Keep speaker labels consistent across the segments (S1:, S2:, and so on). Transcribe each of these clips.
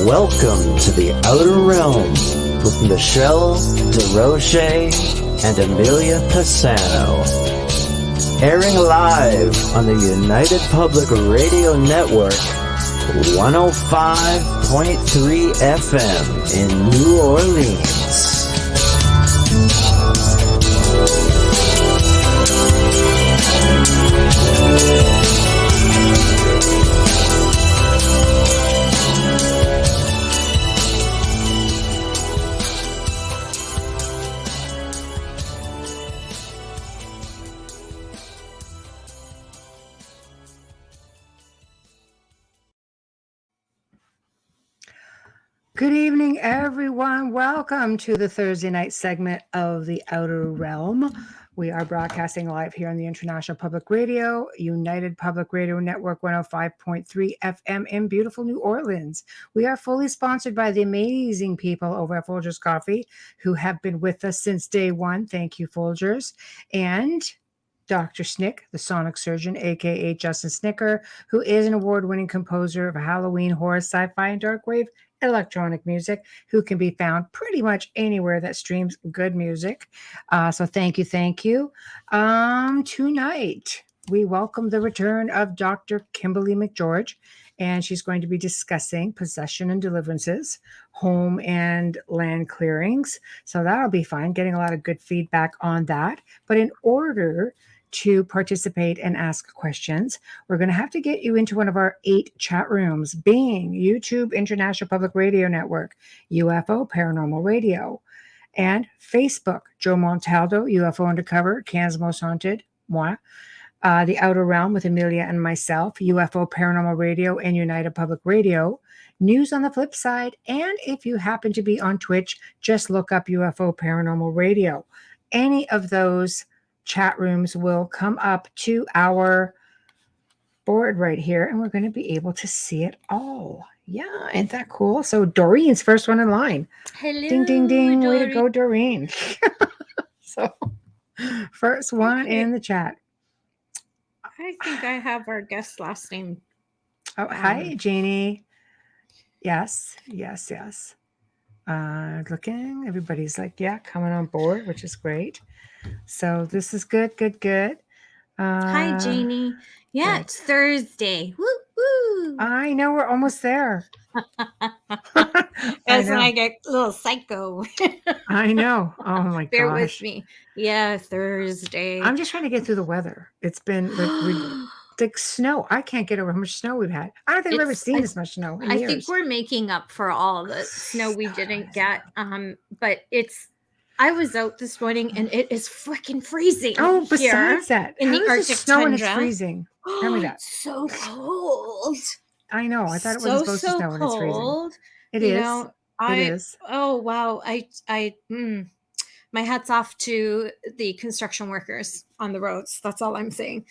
S1: Welcome to the Outer Realm with Michelle DeRoche and Amelia Pisano. Airing live on the United Public Radio Network, 105.3 FM in New Orleans.
S2: Good evening, everyone. Welcome to the Thursday night segment of the Outer Realm. We are broadcasting live here on the International Public Radio, United Public Radio Network 105.3 FM in beautiful New Orleans. We are fully sponsored by the amazing people over at Folgers Coffee who have been with us since day one. Thank you, Folgers. And Dr. Snick, the sonic surgeon, aka Justin Snicker, who is an award-winning composer of Halloween, horror, sci-fi, and dark wave electronic music, who can be found pretty much anywhere that streams good music. So thank you. Tonight, we welcome the return of Dr. Kimberly McGeorge, and she's going to be discussing possession and deliverances, home and land clearings. So that'll be fun, getting a lot of good feedback on that. But in order to participate and ask questions, we're going to have to get you into one of our 8 chat rooms, being YouTube International Public Radio Network, UFO Paranormal Radio, and Facebook, Joe Montaldo, UFO Undercover, Canada's Most Haunted, moi, The Outer Realm with Amelia and myself, UFO Paranormal Radio, and United Public Radio, News on the Flip Side, and if you happen to be on Twitch, just look up UFO Paranormal Radio. Any of those chat rooms will come up to our board right here, and we're going to be able to see it all. Yeah, ain't that cool? So Doreen's first one in line.
S3: Hello,
S2: ding, ding, ding.
S3: Doreen.
S2: Way to go, Doreen. So first one in the chat.
S3: I think I have our guest last name.
S2: Oh, hi, Jeannie. Yes. Looking, everybody's like, yeah, coming on board, which is great. So this is good.
S3: Hi, Janie. Yeah, good. It's Thursday. Woo woo.
S2: I know, we're almost there.
S3: That's when I get a little psycho.
S2: I know. Oh my gosh.
S3: Bear with me. Yeah, Thursday.
S2: I'm just trying to get through the weather. It's been like snow. I can't get over how much snow we've had. I don't think I've ever seen this much snow in years.
S3: I think we're making up for all the snow we didn't get. But I was out this morning and it is freaking freezing.
S2: Oh, besides that,
S3: in the Arctic
S2: snow
S3: tundra.
S2: And it's freezing. Tell me that.
S3: So cold.
S2: I know. I thought it wasn't supposed to snow when it's freezing. It is.
S3: Oh wow. My hat's off to the construction workers on the roads. That's all I'm saying.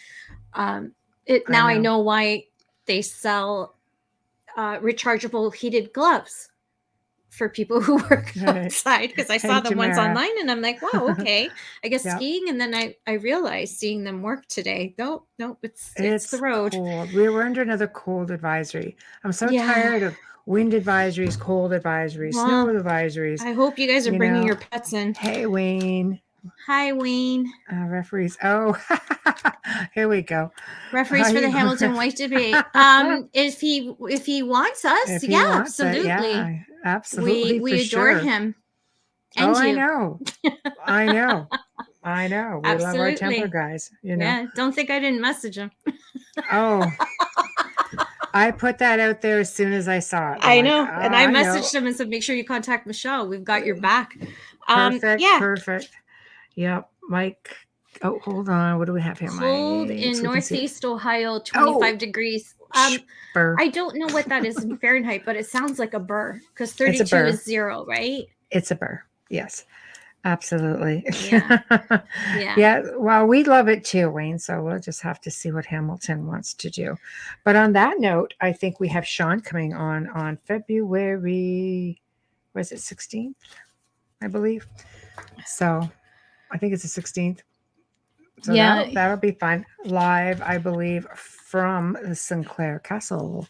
S3: I know why they sell rechargeable heated gloves for people who work outside, because I saw them once online and I'm like, wow, okay. I guess skiing. And then I realized seeing them work today. Nope, it's the road.
S2: Cold. We were under another cold advisory. I'm so tired of wind advisories, cold advisories, snow advisories.
S3: I hope you guys are bringing your pets in.
S2: Hey, Wayne.
S3: Hi, Wayne.
S2: Referees. Oh, here we go.
S3: Referees for the Hamilton White debate. If he wants us, absolutely.
S2: Absolutely.
S3: We adore him.
S2: And I know. We love our temper guys.
S3: Yeah. Don't think I didn't message him.
S2: Oh. I put that out there as soon as I saw it.
S3: I know. And I messaged him and said, make sure you contact Michelle. We've got your back.
S2: Perfect. Yep. Mike. Oh, hold on. What do we have here?
S3: Cold in Northeast Ohio, 25 degrees. I don't know what that is in Fahrenheit, but it sounds like a burr, because 32 is 0, right?
S2: It's a burr. Yes, absolutely.
S3: Yeah.
S2: Well, we love it too, Wayne. So we'll just have to see what Hamilton wants to do. But on that note, I think we have Sean coming on February, was it 16th? I believe. So I think it's the 16th. So that'll be fun. Live, I believe, from the Sinclair Castle.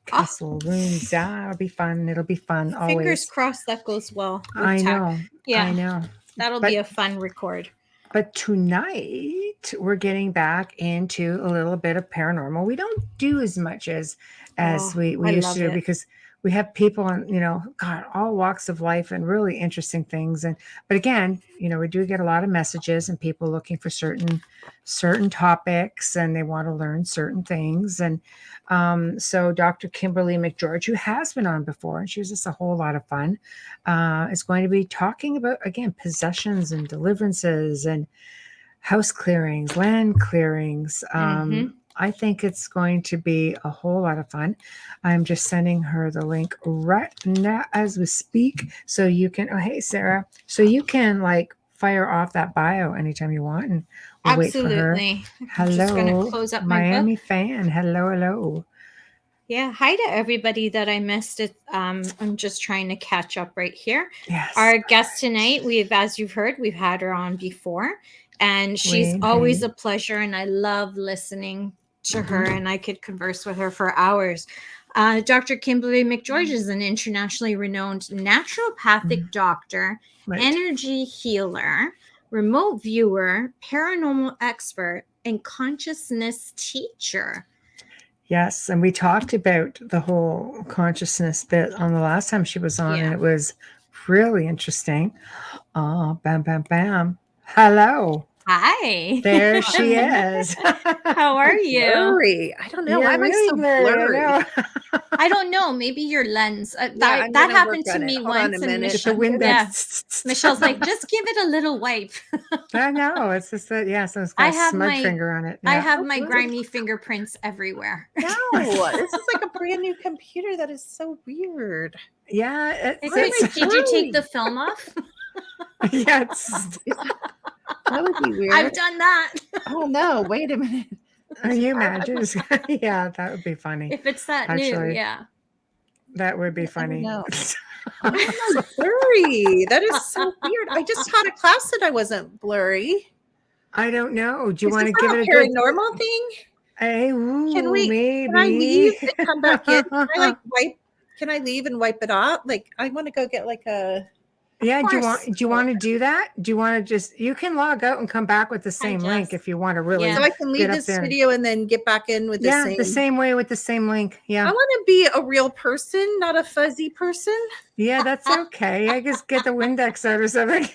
S2: Castle runes. Yeah, it'll be fun. It'll be fun always.
S3: Fingers crossed that goes well.
S2: I know.
S3: Yeah.
S2: I know.
S3: That'll be a fun record.
S2: But tonight we're getting back into a little bit of paranormal. We don't do as much as we used to do because we have people on, God, all walks of life and really interesting things. But again, we do get a lot of messages and people looking for certain topics and they want to learn certain things. And so Dr. Kimberly McGeorge, who has been on before, and she was just a whole lot of fun, is going to be talking about, again, possessions and deliverances and house clearings, land clearings. I think it's going to be a whole lot of fun. I'm just sending her the link right now as we speak. So you can, oh, hey, Sarah. So you can fire off that bio anytime you want. And we'll wait for her.
S3: I'm
S2: hello.
S3: just going to close up my
S2: Miami
S3: book.
S2: fan. Hello.
S3: Yeah. Hi to everybody that I missed it. I'm just trying to catch up right here.
S2: Yes.
S3: Our guest tonight, as you've heard, we've had her on before. And she's always a pleasure. And I love listening to her, and I could converse with her for hours. Dr. Kimberly McGeorge is an internationally renowned naturopathic doctor, energy healer, remote viewer, paranormal expert, and consciousness teacher.
S2: Yes, and we talked about the whole consciousness bit on the last time she was on, and it was really interesting. Oh, bam, bam, bam. Hello.
S3: Hi.
S2: There she is.
S3: How are you?
S4: Blurry. I don't know. Why am I so blurry?
S3: I don't know. Maybe your lens. That happened to me once. And Michelle's like, just give it a little wipe.
S2: I know. It's just that, so it's got a smudge finger on it. Yeah.
S3: I have my grimy fingerprints everywhere.
S4: No, this is like a brand new computer. That is so weird.
S2: Yeah.
S3: Did you take the film off?
S2: Yes.
S4: That would be weird.
S3: I've done that.
S4: Oh no! Wait a minute.
S2: Can you imagine? Yeah, that would be funny.
S3: If it's that new,
S2: that would be funny.
S4: I'm so blurry. That is so weird. I just taught a class that I wasn't blurry.
S2: I don't know. Do you want to give it a
S4: paranormal thing?
S2: Hey,
S4: can I leave and come back in? Can I leave and wipe it off? I want to go get a.
S2: Yeah, do you want to do that? Do you want to you can log out and come back with the same link if you want to really.
S4: So I can leave this video and then get back in with
S2: the same way with the same link. Yeah.
S4: I want to be a real person, not a fuzzy person.
S2: Yeah, that's okay. I just get the Windex out or something.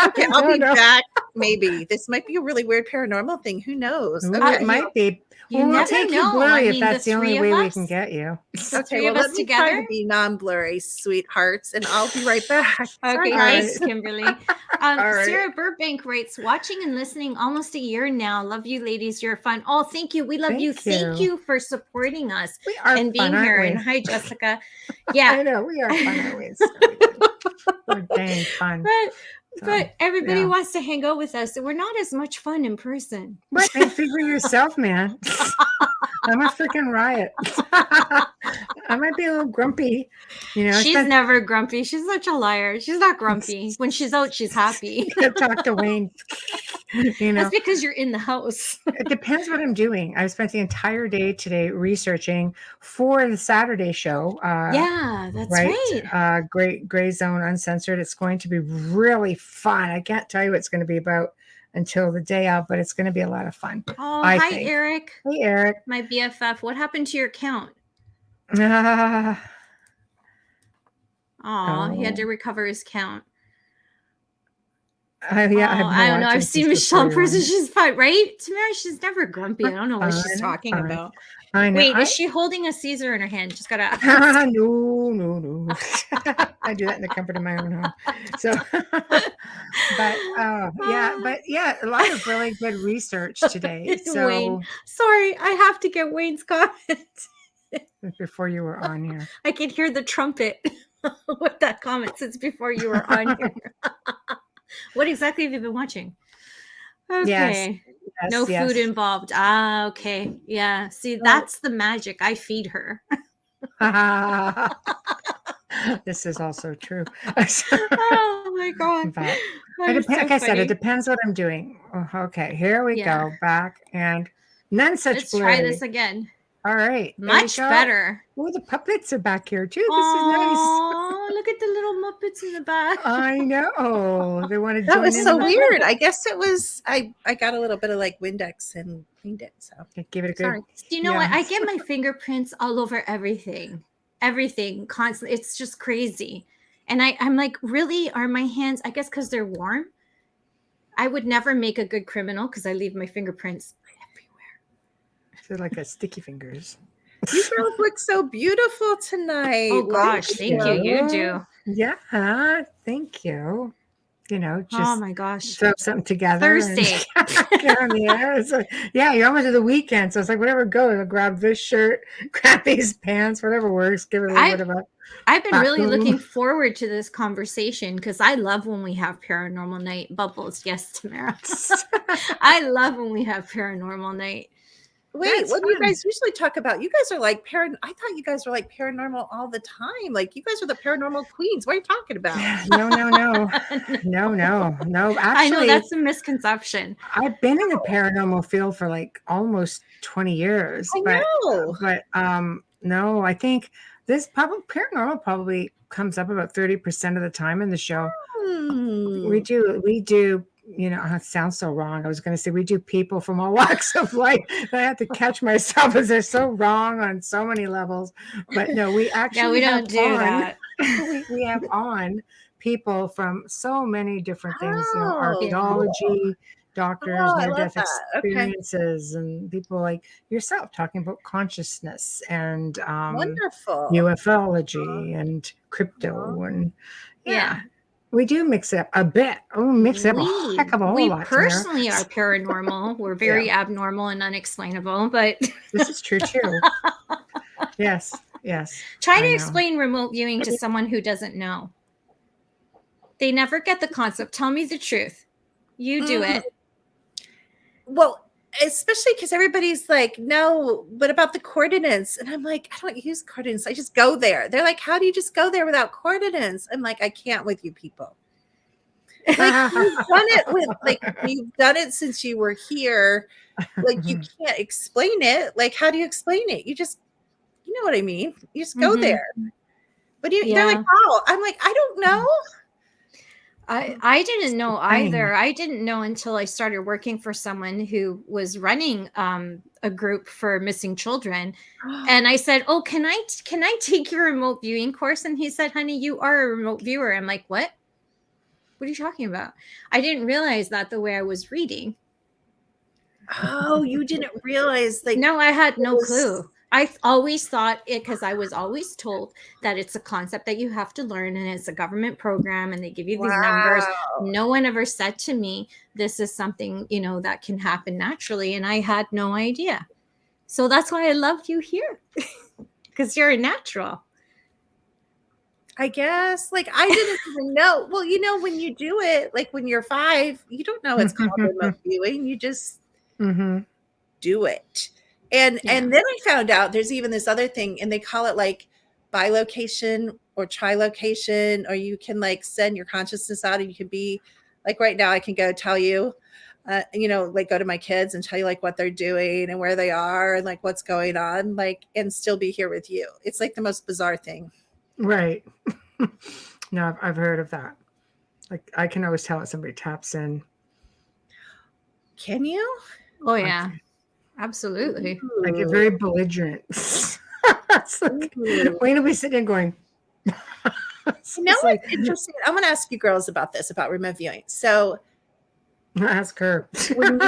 S4: Okay, I'll be back. Maybe this might be a really weird paranormal thing. Who knows?
S2: It might be. We'll take you blurry if that's the only way we can get you.
S4: Okay, well, let me try to be non-blurry, sweethearts, and I'll be right back.
S3: Okay, thanks, Kimberly. Sarah Burbank writes, watching and listening almost a year now. Love you, ladies. You're fun. Oh, thank you. We love you. Thank you for supporting us and being here. And hi, Jessica. Yeah,
S2: I know we are fun always. We're dang fun.
S3: But everybody wants to hang out with us, and we're not as much fun in person.
S2: But figure yourself, man. I'm a freaking riot. I might be a little grumpy.
S3: She's never grumpy. She's such a liar. She's not grumpy. When she's out, she's happy.
S2: Talk to Wayne.
S3: That's because you're in the house.
S2: It depends what I'm doing. I spent the entire day today researching for the Saturday show.
S3: That's right.
S2: Gray Zone Uncensored. It's going to be really fun. I can't tell you what it's going to be about until the day of, but it's going to be a lot of fun.
S3: Oh, hi, Eric.
S2: Hey, Eric.
S3: My BFF. What happened to your count? He had to recover his count.
S2: I don't
S3: know. I've seen Michelle in person. She's fine, right? Tamara, she's never grumpy. I don't know what she's talking about.
S2: I know.
S3: Wait, is she holding a Caesar in her hand? Just gotta.
S2: No. I do that in the comfort of my own home. So, but a lot of really good research today. So,
S3: Wayne. Sorry, I have to get Wayne's comment
S2: before you were on here.
S3: I could hear the trumpet with that comment since before you were on here. What exactly have you been watching? Okay. Yes, no food involved. Okay. Yeah. See, that's the magic. I feed her.
S2: This is also true.
S3: Oh my God.
S2: But like I said, it depends what I'm doing. Okay, here we go. Back and none such.
S3: Let's try this again.
S2: All right. There we
S3: Much
S2: go.
S3: better.
S2: Oh, the puppets are back here too. This
S3: Oh, look at the little Muppets in the back.
S2: is nice. I know. They want to
S4: That
S2: join
S4: was
S2: in.
S4: so
S2: on the-
S4: weird. I guess it was, I got a little bit of like Windex and cleaned it. So
S2: Give it a good.
S4: sorry.
S3: You know
S2: Yeah.
S3: what? I get my fingerprints all over everything constantly. It's just crazy. And I'm like, really? Are my hands, I guess because they're warm? I would never make a good criminal because I leave my fingerprints everywhere.
S2: They're like a sticky fingers.
S4: You girls look so beautiful tonight.
S3: Oh gosh, thank you. You do.
S2: Yeah, thank you. You know,
S3: Oh
S2: just
S3: my gosh.
S2: throw something together.
S3: Thursday.
S2: And get on the air. It's like, yeah, you're almost to the weekend. So it's like, whatever goes. I'll grab this shirt, grab these pants, whatever works. Give it a little bit of a.
S3: I've been really
S2: bathroom.
S3: looking forward to this conversation because I love when we have paranormal night. Bubbles, yes, Tamara. I love when we have paranormal night.
S4: Wait,
S2: That's
S4: what do you
S2: fun.
S4: guys usually talk about? You guys are like I thought you guys were like paranormal all the time. Like you guys are the paranormal queens. What are you talking about?
S2: No. Actually,
S3: I know that's a misconception.
S2: I've been in the paranormal field for like almost 20 years.
S4: I know.
S2: But no, I think this paranormal probably comes up about 30% of the time in the show. We do, you know, it sounds so wrong. I was going to say we do people from all walks of life. I have to catch myself as they're so wrong on so many levels. But no, we actually
S3: we don't do that.
S2: we have on people from so many different things, you know,
S4: Oh,
S2: archaeology, doctors,
S4: Oh, I
S2: near-death
S4: love that. Okay.
S2: experiences, and people like yourself talking about consciousness and
S4: Wonderful.
S2: ufology and crypto and
S3: Yeah.
S2: we do mix it up a bit. Oh, mix it up a heck of a whole
S3: we
S2: lot. Tamara.
S3: personally are paranormal. We're very abnormal and unexplainable, but
S2: This is true too. Yes.
S3: try
S2: I
S3: to
S2: know.
S3: explain remote viewing to someone who doesn't know. They never get the concept. Tell me the truth. You do it.
S4: Well, especially because everybody's like, no, what about the coordinates? And I'm like, I don't use coordinates. I just go there. They're like, how do you just go there without coordinates? I'm like, I can't with you people. Like you've done it since you were here. Like you can't explain it. Like, how do you explain it? You know what I mean? You just go there. But they're like, oh, I'm like, I don't know.
S3: I didn't know either. I didn't know until I started working for someone who was running a group for missing children. And I said, oh, can I take your remote viewing course? And he said, honey, you are a remote viewer. I'm like, what? What are you talking about? I didn't realize that the way I was reading.
S4: Oh, you didn't realize
S3: No, I had no clue. I always thought it because I was always told that it's a concept that you have to learn and it's a government program and they give you these numbers. No one ever said to me, this is something, you know, that can happen naturally. And I had no idea. So that's why I love you here because you're a natural.
S4: I guess like I didn't even know. Well, you know, when you do it, like when you're 5, you don't know it's called remote viewing. You just do it. And then I found out there's even this other thing, and they call it like bilocation or trilocation, or you can like send your consciousness out, and you can be like right now I can go tell you, you know, like go to my kids and tell you like what they're doing and where they are and like what's going on, like, and still be here with you. It's like the most bizarre thing.
S2: Right. No, I've heard of that. Like I can always tell if somebody taps in.
S4: Can you?
S3: Oh yeah. Absolutely.
S2: I get very belligerent. It's like, Wayne will be sitting there going,
S4: you know what's interesting? I'm going to ask you girls about this, about remote viewing. So
S2: ask her.
S4: when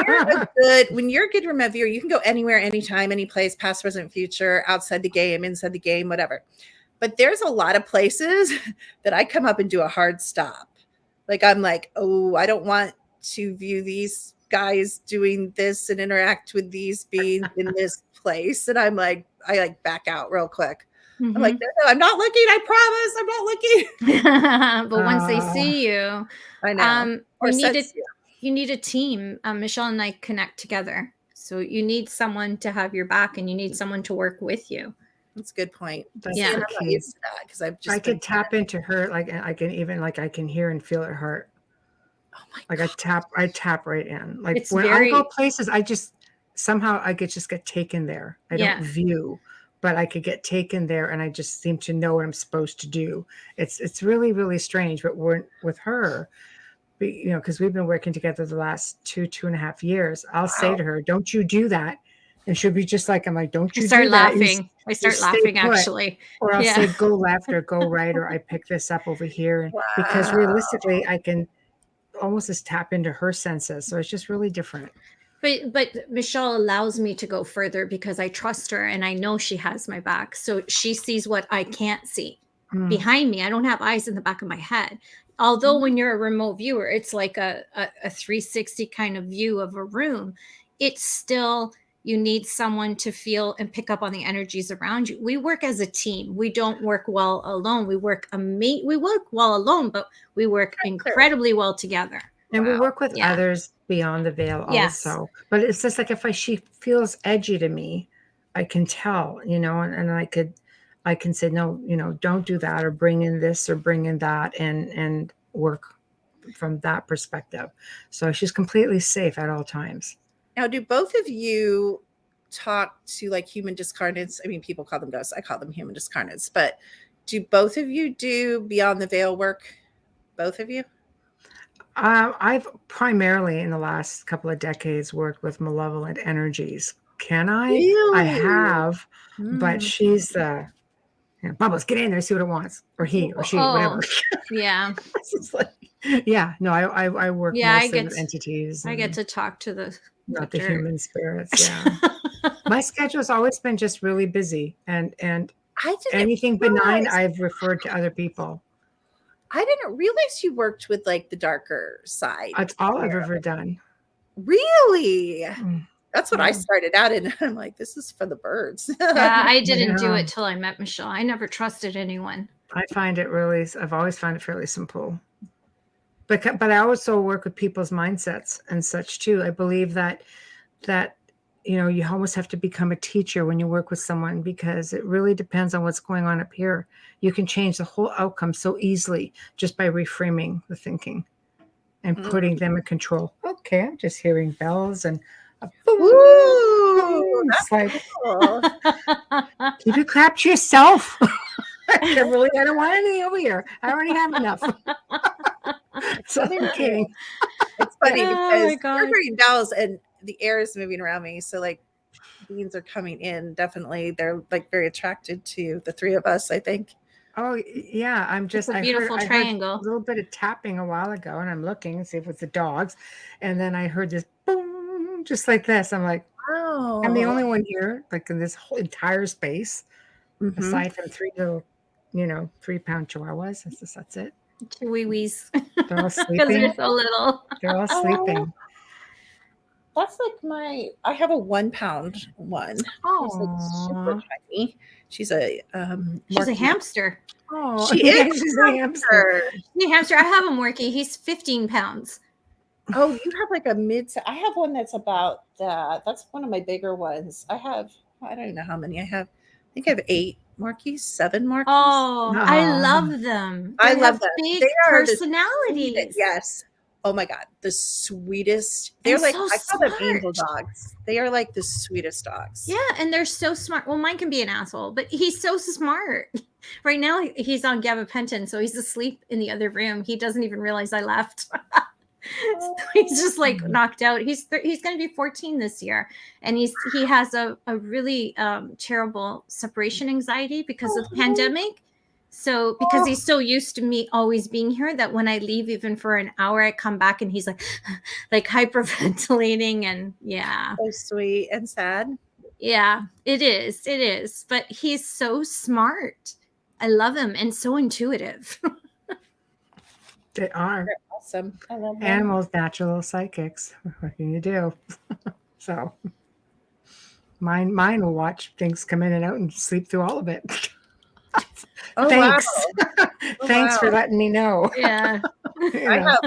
S4: you're a good remote viewer, you can go anywhere, anytime, any place, past, present, future, outside the game, inside the game, whatever. But there's a lot of places that I come up and do a hard stop. Like I'm like, oh, I don't want to view these guys doing this and interact with these beings in this place. And I'm like, I like back out real quick. I'm like, no, I'm not looking. I promise I'm not looking.
S3: But once they see you,
S4: I know.
S3: You need a team. Michelle and I connect together. So you need someone to have your back and you need someone to work with you.
S4: That's a good point.
S2: That's
S3: Yeah.
S2: the
S4: I'm not
S2: key.
S4: used to that because I've just
S2: I could tap into her, like I can even like I can hear and feel her heart.
S4: Oh my
S2: Like
S4: God.
S2: I tap right in. Like
S3: It's
S2: when
S3: very-
S2: I go places, I just somehow I could just get taken there. I don't view, but I could get taken there, and I just seem to know what I'm supposed to do. It's really, really strange. But we're with her, because we've been working together the last 2.5 years. I'll say to her, "Don't you do that," and she'll be just like, "I'm like, don't you do that?"
S3: I start laughing actually,
S2: or I'll say, "Go left or go right," or I pick this up over here, and because realistically, I can almost just tap into her senses. So it's just really different.
S3: But Michelle allows me to go further because I trust her and I know she has my back. So she sees what I can't see behind me. I don't have eyes in the back of my head. Although when you're a remote viewer, it's like a 360 kind of view of a room. It's still, you need someone to feel and pick up on the energies around you. We work as a team. We don't work well alone. We work well alone, but we work incredibly well together.
S2: And we work with others beyond the veil also. But it's just like she feels edgy to me, I can tell, and I can say, no, don't do that, or bring in this or bring in that, and work from that perspective. So she's completely safe at all times.
S4: Now, do both of you talk to like human discarnates? I mean, people call them ghosts. I call them human discarnates. But do both of you do beyond the veil work? Both of you?
S2: I've primarily in the last couple of decades worked with malevolent energies. Can I?
S4: Really?
S2: I have, but she's the Bubbles, get in there, see what it wants, or he or she, whatever.
S3: Yeah.
S2: I work mostly with entities.
S3: I get to talk to
S2: the human spirits. Yeah. My schedule has always been just really busy, and anything benign I've referred to other people.
S4: I didn't realize you worked with like the darker side.
S2: That's all I've ever done.
S4: Really? That's what I started out in. I'm like, this is for the birds.
S3: I didn't do it till I met Michelle. I never trusted anyone.
S2: I've always found it fairly simple. But I also work with people's mindsets and such too. I believe that you almost have to become a teacher when you work with someone, because it really depends on what's going on up here. You can change the whole outcome so easily just by reframing the thinking and putting them in control. Okay, I'm just hearing bells and it's like, cool. Keep your crap to yourself. I don't want anything over here. I already have enough. Southern King.
S4: It's funny because we're hearing bells and the air is moving around me. So like beings are coming in. Definitely. They're like very attracted to the three of us, I think.
S2: Oh yeah. I heard a little bit of tapping a while ago, and I'm looking and see if it's the dogs. And then I heard this boom, just like this. I'm like, oh, I'm the only one here, like in this whole entire space, aside from 3 little, 3-pound chihuahuas. That's it.
S3: Wee-wees.
S2: They're all sleeping.
S3: Because they're so little.
S2: They're all sleeping.
S4: That's like I have a 1-pound one.
S2: Oh,
S4: she's like super tiny. She's a
S3: hamster.
S2: Oh,
S4: she's a hamster.
S3: She's a hamster. I have a Morkie. He's 15 pounds.
S4: Oh, you have like a I have one that's about that. That's one of my bigger ones. I don't know how many I have. I think I have 8 Morkies, 7 Morkies.
S3: Oh, I love them.
S4: I love them.
S3: Big personalities.
S4: Yes. Oh my God, the sweetest. They're like, I call them angel dogs. They are like the sweetest dogs.
S3: Yeah, and they're so smart. Well, mine can be an asshole, but he's so smart. Right now, he's on gabapentin, so he's asleep in the other room. He doesn't even realize I left. So he's just like knocked out. He's going to be 14 this year, and he has a really terrible separation anxiety because of the pandemic. So because he's so used to me always being here that when I leave even for an hour, I come back and he's like hyperventilating, and
S4: so sweet and sad.
S3: Yeah, it is. But he's so smart. I love him, and so intuitive.
S2: They are.
S4: They're awesome. I love them.
S2: Animals, natural psychics. What can you do? So mine will watch things come in and out and sleep through all of it.
S4: Oh,
S2: thanks.
S4: Wow.
S2: Thanks for letting me know.
S3: Yeah.
S4: I have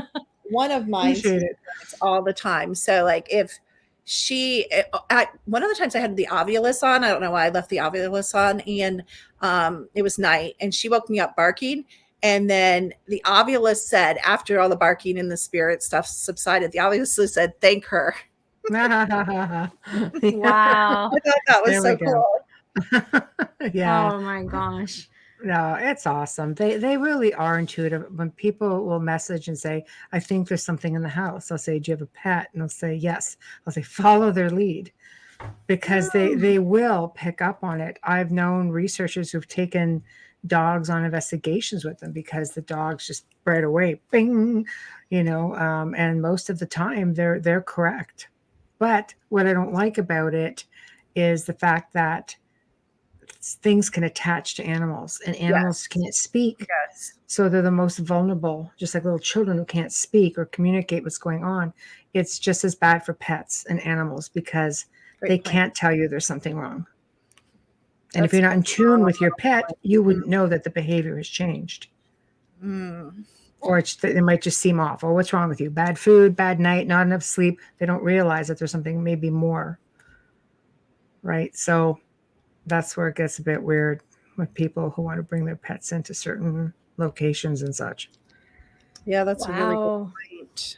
S4: one of mine all the time. So like if one of the times I had the Ovilus on, I don't know why I left the Ovilus on, and it was night, and she woke me up barking. And then the Ovilus said, after all the barking and the spirit stuff subsided, the Ovilus said, thank her.
S2: Wow.
S3: Wow.
S4: I thought that was
S2: There we
S4: so
S2: go.
S4: cool.
S2: Yeah.
S3: Oh my gosh.
S2: No, it's awesome. They really are intuitive. When people will message and say, "I think there's something in the house," I'll say, "Do you have a pet?" And they'll say, "Yes." I'll say, "Follow their lead," because they will pick up on it. I've known researchers who've taken dogs on investigations with them because the dogs just right away, bing, and most of the time they're correct. But what I don't like about it is the fact that things can attach to animals and animals
S4: Yes.
S2: can't speak.
S4: Yes.
S2: So they're the most vulnerable, just like little children who can't speak or communicate what's going on. It's just as bad for pets and animals because
S4: Great
S2: they
S4: point.
S2: can't tell you there's something wrong. And if
S4: That's
S2: you're not in tune with your pet,
S4: point.
S2: you wouldn't know that the behavior has changed.
S4: Mm.
S2: Or it might just seem off. Oh, what's wrong with you? Bad food, bad night, not enough sleep. They don't realize that there's something maybe more. Right. So that's where it gets a bit weird with people who want to bring their pets into certain locations and such.
S4: Yeah, that's a really good
S3: Wow.
S4: point.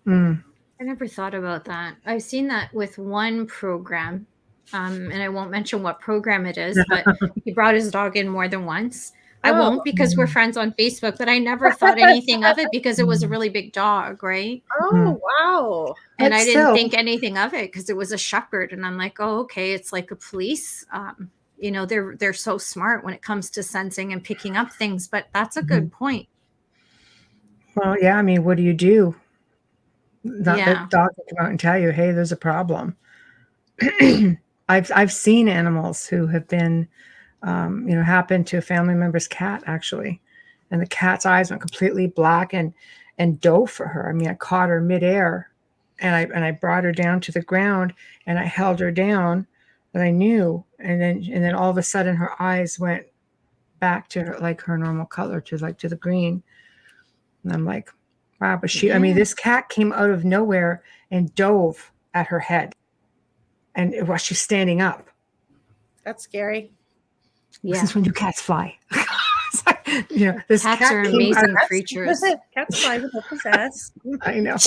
S2: Mm.
S3: I never thought about that. I've seen that with one program, and I won't mention what program it is, but he brought his dog in more than once. I
S4: Oh.
S3: won't because we're friends on Facebook, but I never thought anything of it because it was a really big dog, right?
S4: Oh, wow.
S3: And
S2: But
S3: I didn't
S2: still,
S3: think anything of it because it was a shepherd, and I'm like, oh, okay, it's like a police. They're so smart when it comes to sensing and picking up things. But that's a good point.
S2: well, yeah, I mean, what do you do? Not
S3: Yeah.
S2: that dog will come out and tell you, hey, there's a problem. I've seen animals who have been, happened to a family member's cat actually, and the cat's eyes went completely black and dove for her. I mean, I caught her midair, and I brought her down to the ground, and I held her down, but I knew, and then all of a sudden her eyes went back to her, like her normal color, to the green, and I'm like, wow. But I mean, this cat came out of nowhere and dove at her head, and while she's standing up.
S4: That's scary.
S3: Yeah.
S2: Since when do cats fly? This
S3: Cats
S2: cat
S3: are
S2: came
S3: amazing
S2: out-
S3: creatures.
S4: Cats fly with no possess.
S2: I know.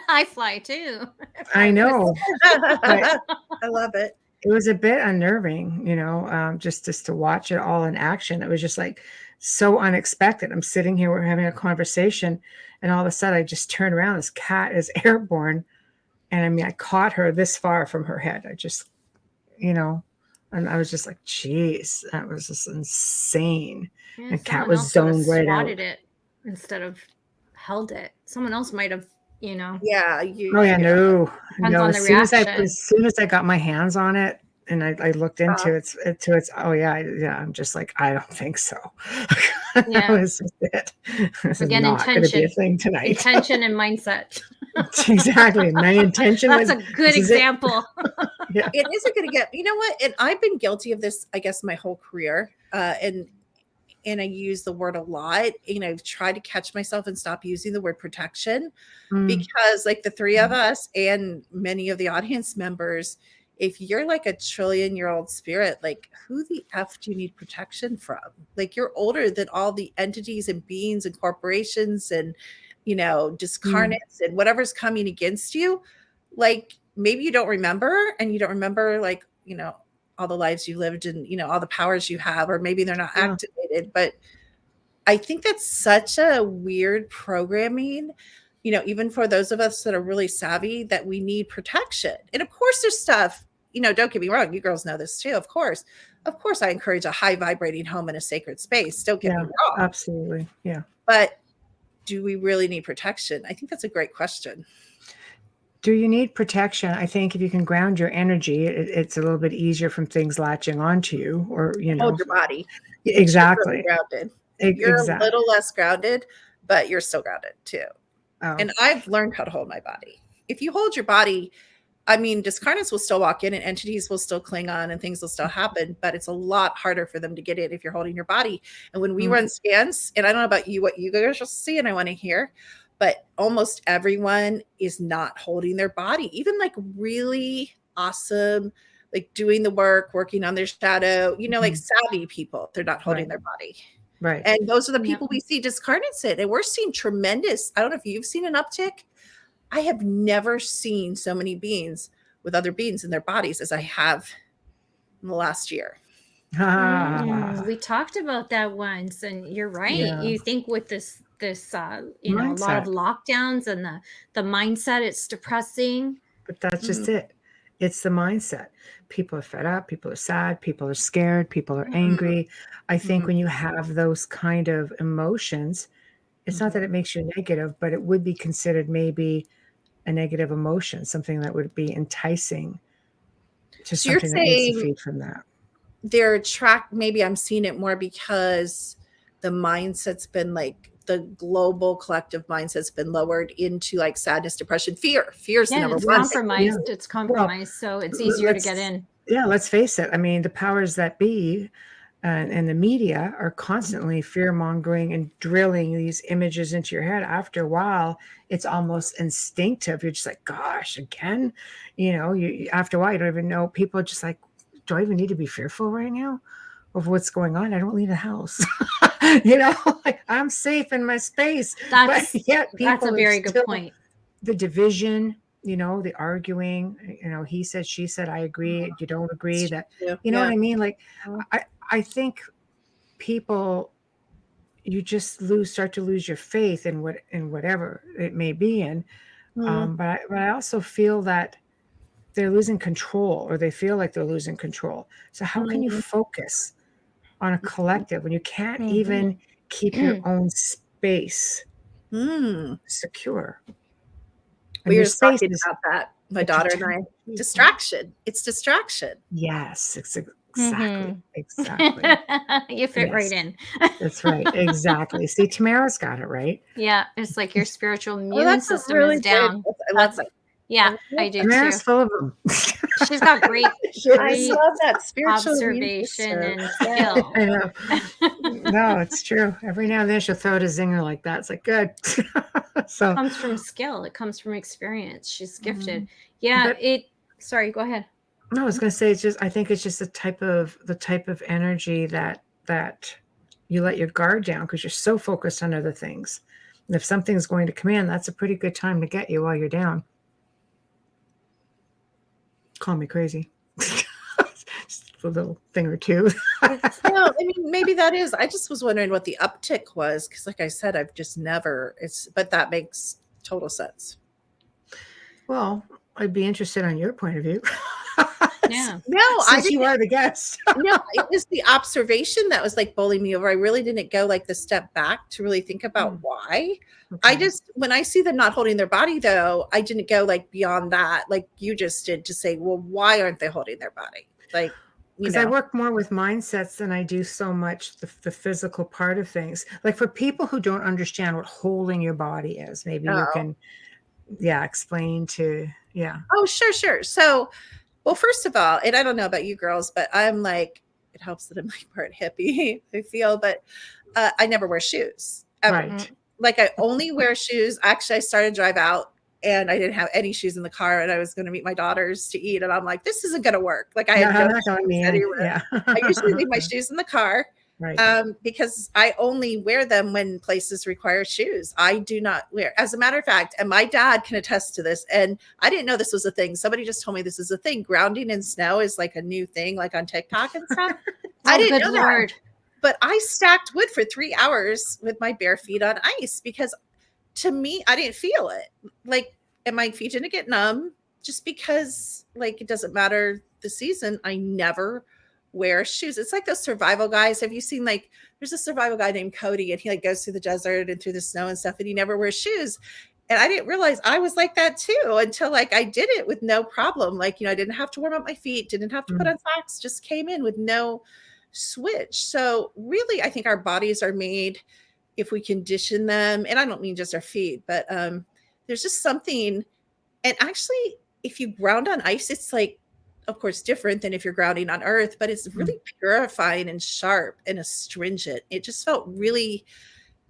S3: I fly too.
S2: I know.
S4: I love it.
S2: It was a bit unnerving, just to watch it all in action. It was just like so unexpected. I'm sitting here, we're having a conversation, and all of a sudden I just turn around. This cat is airborne. And I mean, I caught her this far from her head. I just, and I was just like, geez, that was just insane.
S3: Yeah,
S2: the cat
S3: someone
S2: was
S3: else would have
S2: zoned right out.
S3: swatted it instead of held it. Someone else might have,
S4: Yeah.
S2: Oh yeah, no.
S3: Depends on the
S2: As soon as I got my hands on it and I looked into its, oh yeah, I'm just like, I don't think so.
S3: Yeah.
S2: That was just it. This
S3: Again,
S2: is not going to be a
S3: intention.
S2: thing tonight.
S3: Intention and mindset.
S2: Exactly. My intention
S3: That's
S2: was.
S3: a good example.
S2: Yeah.
S4: It isn't going to get, you know what? And I've been guilty of this, I guess, my whole career. And I use the word a lot. I've tried to catch myself and stop using the word protection because, like, the three of us and many of the audience members, if you're like a trillion-year-old spirit, like, who the F do you need protection from? Like, you're older than all the entities and beings and corporations and, discarnates and whatever's coming against you. Like, maybe you don't remember, and you don't remember, like, all the lives you lived and, all the powers you have, or maybe they're not activated. But I think that's such a weird programming, even for those of us that are really savvy, that we need protection. And of course there's stuff, don't get me wrong. You girls know this too. Of course, I encourage a high vibrating home in a sacred space. Don't get me wrong.
S2: Absolutely. Yeah.
S4: But do we really need protection? I think that's a great question.
S2: Do you need protection? I think if you can ground your energy, it's a little bit easier from things latching onto you, or
S4: hold your body.
S2: Exactly.
S4: Grounded. You're a little less grounded, but you're still grounded too. Oh. And I've learned how to hold my body. If you hold your body, I mean, discarnates will still walk in and entities will still cling on and things will still happen, but it's a lot harder for them to get in if you're holding your body. And when we run scans, and I don't know about you, what you guys will see, and I want to hear, but almost everyone is not holding their body, even like really awesome, like doing the work, working on their shadow, like savvy people, they're not holding their body.
S2: Right.
S4: And those are the people we see discarnates in. And we're seeing tremendous, I don't know if you've seen an uptick. I have never seen so many beings with other beings in their bodies as I have in the last year.
S3: We talked about that once, and you're right.
S2: Yeah.
S3: You think with this you know, a lot of
S2: Mindset.
S3: lockdowns and the mindset, it's depressing.
S2: But that's just it. It's the mindset. People are fed up. People are sad. People are scared. People are angry. I think when you have those kind of emotions, it's not that it makes you negative, but it would be considered maybe a negative emotion, something that would be enticing to
S4: So you're
S2: something that needs to
S4: saying
S2: feed from that.
S4: they're maybe I'm seeing it more because the mindset's been like the global collective mindset's been lowered into like sadness, depression, fear. Fear's the number
S3: It's
S4: one.
S3: compromised. It's compromised, so it's easier to get in.
S2: Yeah, let's face it. I mean, the powers that be and the media are constantly fear mongering and drilling these images into your head. After a while, it's almost instinctive. You're just like, gosh, again, you know, after a while, you don't even know. People are just like, do I even need to be fearful right now of what's going on? I don't leave the house. You know, like I'm safe in my space.
S3: That's
S2: That's
S3: a very good point.
S2: The division, you know, the arguing, you know, he said, she said, I agree, you don't agree, that, you know what I mean? Like, I think people, you just start to lose your faith in whatever it may be in. But I also feel that they're losing control, or they feel like they're losing control. So how can you focus on a collective when you can't even keep your own space secure?
S4: We were just talking about that, my daughter and I. Distraction. It's distraction.
S2: Yes, exactly.
S3: You fit right in.
S2: That's right. Exactly. See, Tamara's got it right.
S3: Yeah, it's like your spiritual immune system is down. Yeah, I do
S2: Tamara's
S3: too.
S2: full of them.
S3: She's got great
S4: I love that spiritual
S3: observation and skill.
S2: I know. No, it's true. Every now and then she'll throw out a zinger like that. It's like, good. So
S3: it comes from skill. It comes from experience. She's gifted. Yeah. Sorry, go ahead.
S2: No, I was going to say, I think it's just the type of energy that you let your guard down because you're so focused on other things. And if something's going to come in, that's a pretty good time to get you while you're down. Call me crazy. Just a little thing or two.
S4: No, I mean, maybe that is. I just was wondering what the uptick was because, like I said, I've just never. But that makes total sense.
S2: Well, I'd be interested on your point of view.
S3: Yeah.
S4: No,
S2: since you are the guest.
S4: No, it was the observation that was like bowling me over. I really didn't go like the step back to really think about why. Okay. When I see them not holding their body though, I didn't go like beyond that, like you just did, to say, well, why aren't they holding their body? Like,
S2: because I work more with mindsets than I do so much the physical part of things. Like for people who don't understand what holding your body is, maybe you can, explain to,
S4: Oh, sure. So, well, first of all, and I don't know about you girls, but I'm like, it helps that I'm like part hippie, I feel, but I never wear shoes. Ever.
S2: Right.
S4: Like I only wear shoes. Actually, I started to drive out and I didn't have any shoes in the car and I was going to meet my daughters to eat. And I'm like, this isn't going to work. Like I had no shoes anywhere. I usually leave my shoes in the car. Right. Because I only wear them when places require shoes. I do not wear. As a matter of fact, and my dad can attest to this, and I didn't know this was a thing. Somebody just told me this is a thing. Grounding in snow is like a new thing, like on TikTok and stuff. I didn't know that. But I stacked wood for 3 hours with my bare feet on ice because to me, I didn't feel it. Like, and my feet didn't get numb just because, like, it doesn't matter the season. I never wear shoes. It's like those survival guys. Have you seen, like, there's a survival guy named Cody and he like goes through the desert and through the snow and stuff and he never wears shoes. And I didn't realize I was like that too until like I did it with no problem. Like, you know, I didn't have to warm up my feet, didn't have to put on socks, just came in with no switch. So really, I think our bodies are made, if we condition them, and I don't mean just our feet, but there's just something. And actually, if you ground on ice, it's like, of course, different than if you're grounding on earth, but it's really purifying and sharp and astringent. It just felt really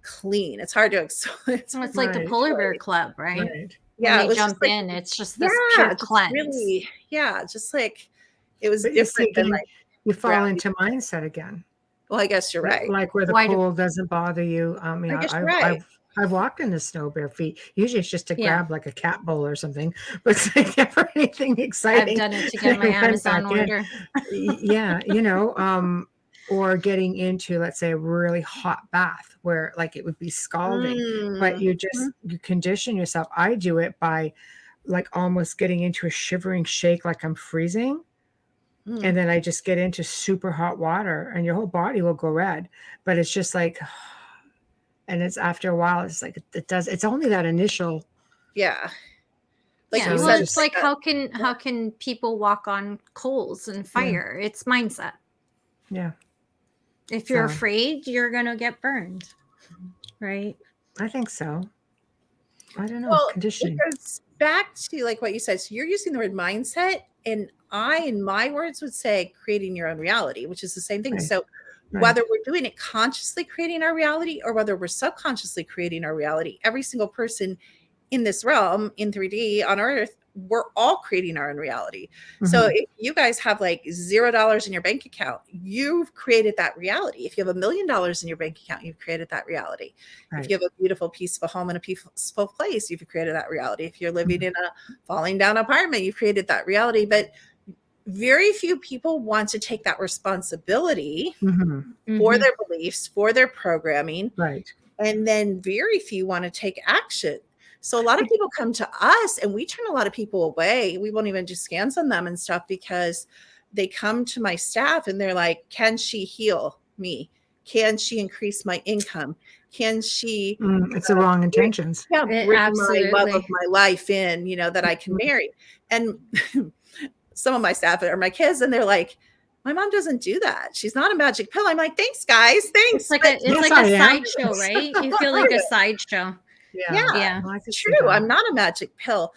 S4: clean. It's hard to explain.
S3: It's like the polar bear club, right?
S4: Yeah,
S3: when they jump in, it's just this pure cleanse.
S4: Really, just like it was different than like
S2: you fall into mindset again.
S4: Well, I guess you're right.
S2: Like where the cold doesn't bother you.
S4: I guess you're right.
S2: I've walked in the snow bare feet. Usually it's just to
S3: Yeah.
S2: grab like a cat bowl or something, but it's like never anything exciting.
S3: I've done it to get my
S2: Went
S3: Amazon
S2: back in.
S3: order.
S2: Yeah, or getting into, let's say, a really hot bath where like it would be scalding, but you condition yourself. I do it by like almost getting into a shivering shake, like I'm freezing. And then I just get into super hot water and your whole body will go red. But it's just like, and it's after a while, it's like, it's only that initial.
S4: Yeah. Like
S3: Yeah,
S4: you
S3: well,
S4: said,
S3: it's like how can people walk on coals and fire? It's mindset.
S2: Yeah.
S3: If you're afraid, you're gonna get burned, right?
S2: I think so. I don't know.
S4: Well,
S2: Conditioning.
S4: it goes back to like what you said. So you're using the word mindset, and I, in my words, would say creating your own reality, which is the same thing.
S2: Right.
S4: So whether we're doing it consciously creating our reality or whether we're subconsciously creating our reality, every single person in this realm, in 3D on Earth, we're all creating our own reality. So if you guys have like $0 in your bank account, you've created that reality. If you have $1 million in your bank account, you've created that reality. If you have a beautiful, peaceful home in a peaceful place, you've created that reality. If you're living in a falling down apartment, you've created that reality. But very few people want to take that responsibility for their beliefs, for their programming.
S2: Right.
S4: And then very few want to take action. So a lot of people come to us and we turn a lot of people away. We won't even do scans on them and stuff because they come to my staff and they're like, can she heal me? Can she increase my income? Can she?
S2: It's the wrong intentions.
S4: Yeah, bring my love of my life in, that I can marry. And some of my staff are my kids and they're like, my mom doesn't do that. She's not a magic pill. I'm like, thanks, guys. Thanks.
S3: It's like a sideshow, right? You feel like a sideshow.
S4: Yeah. It's true. I'm not a magic pill.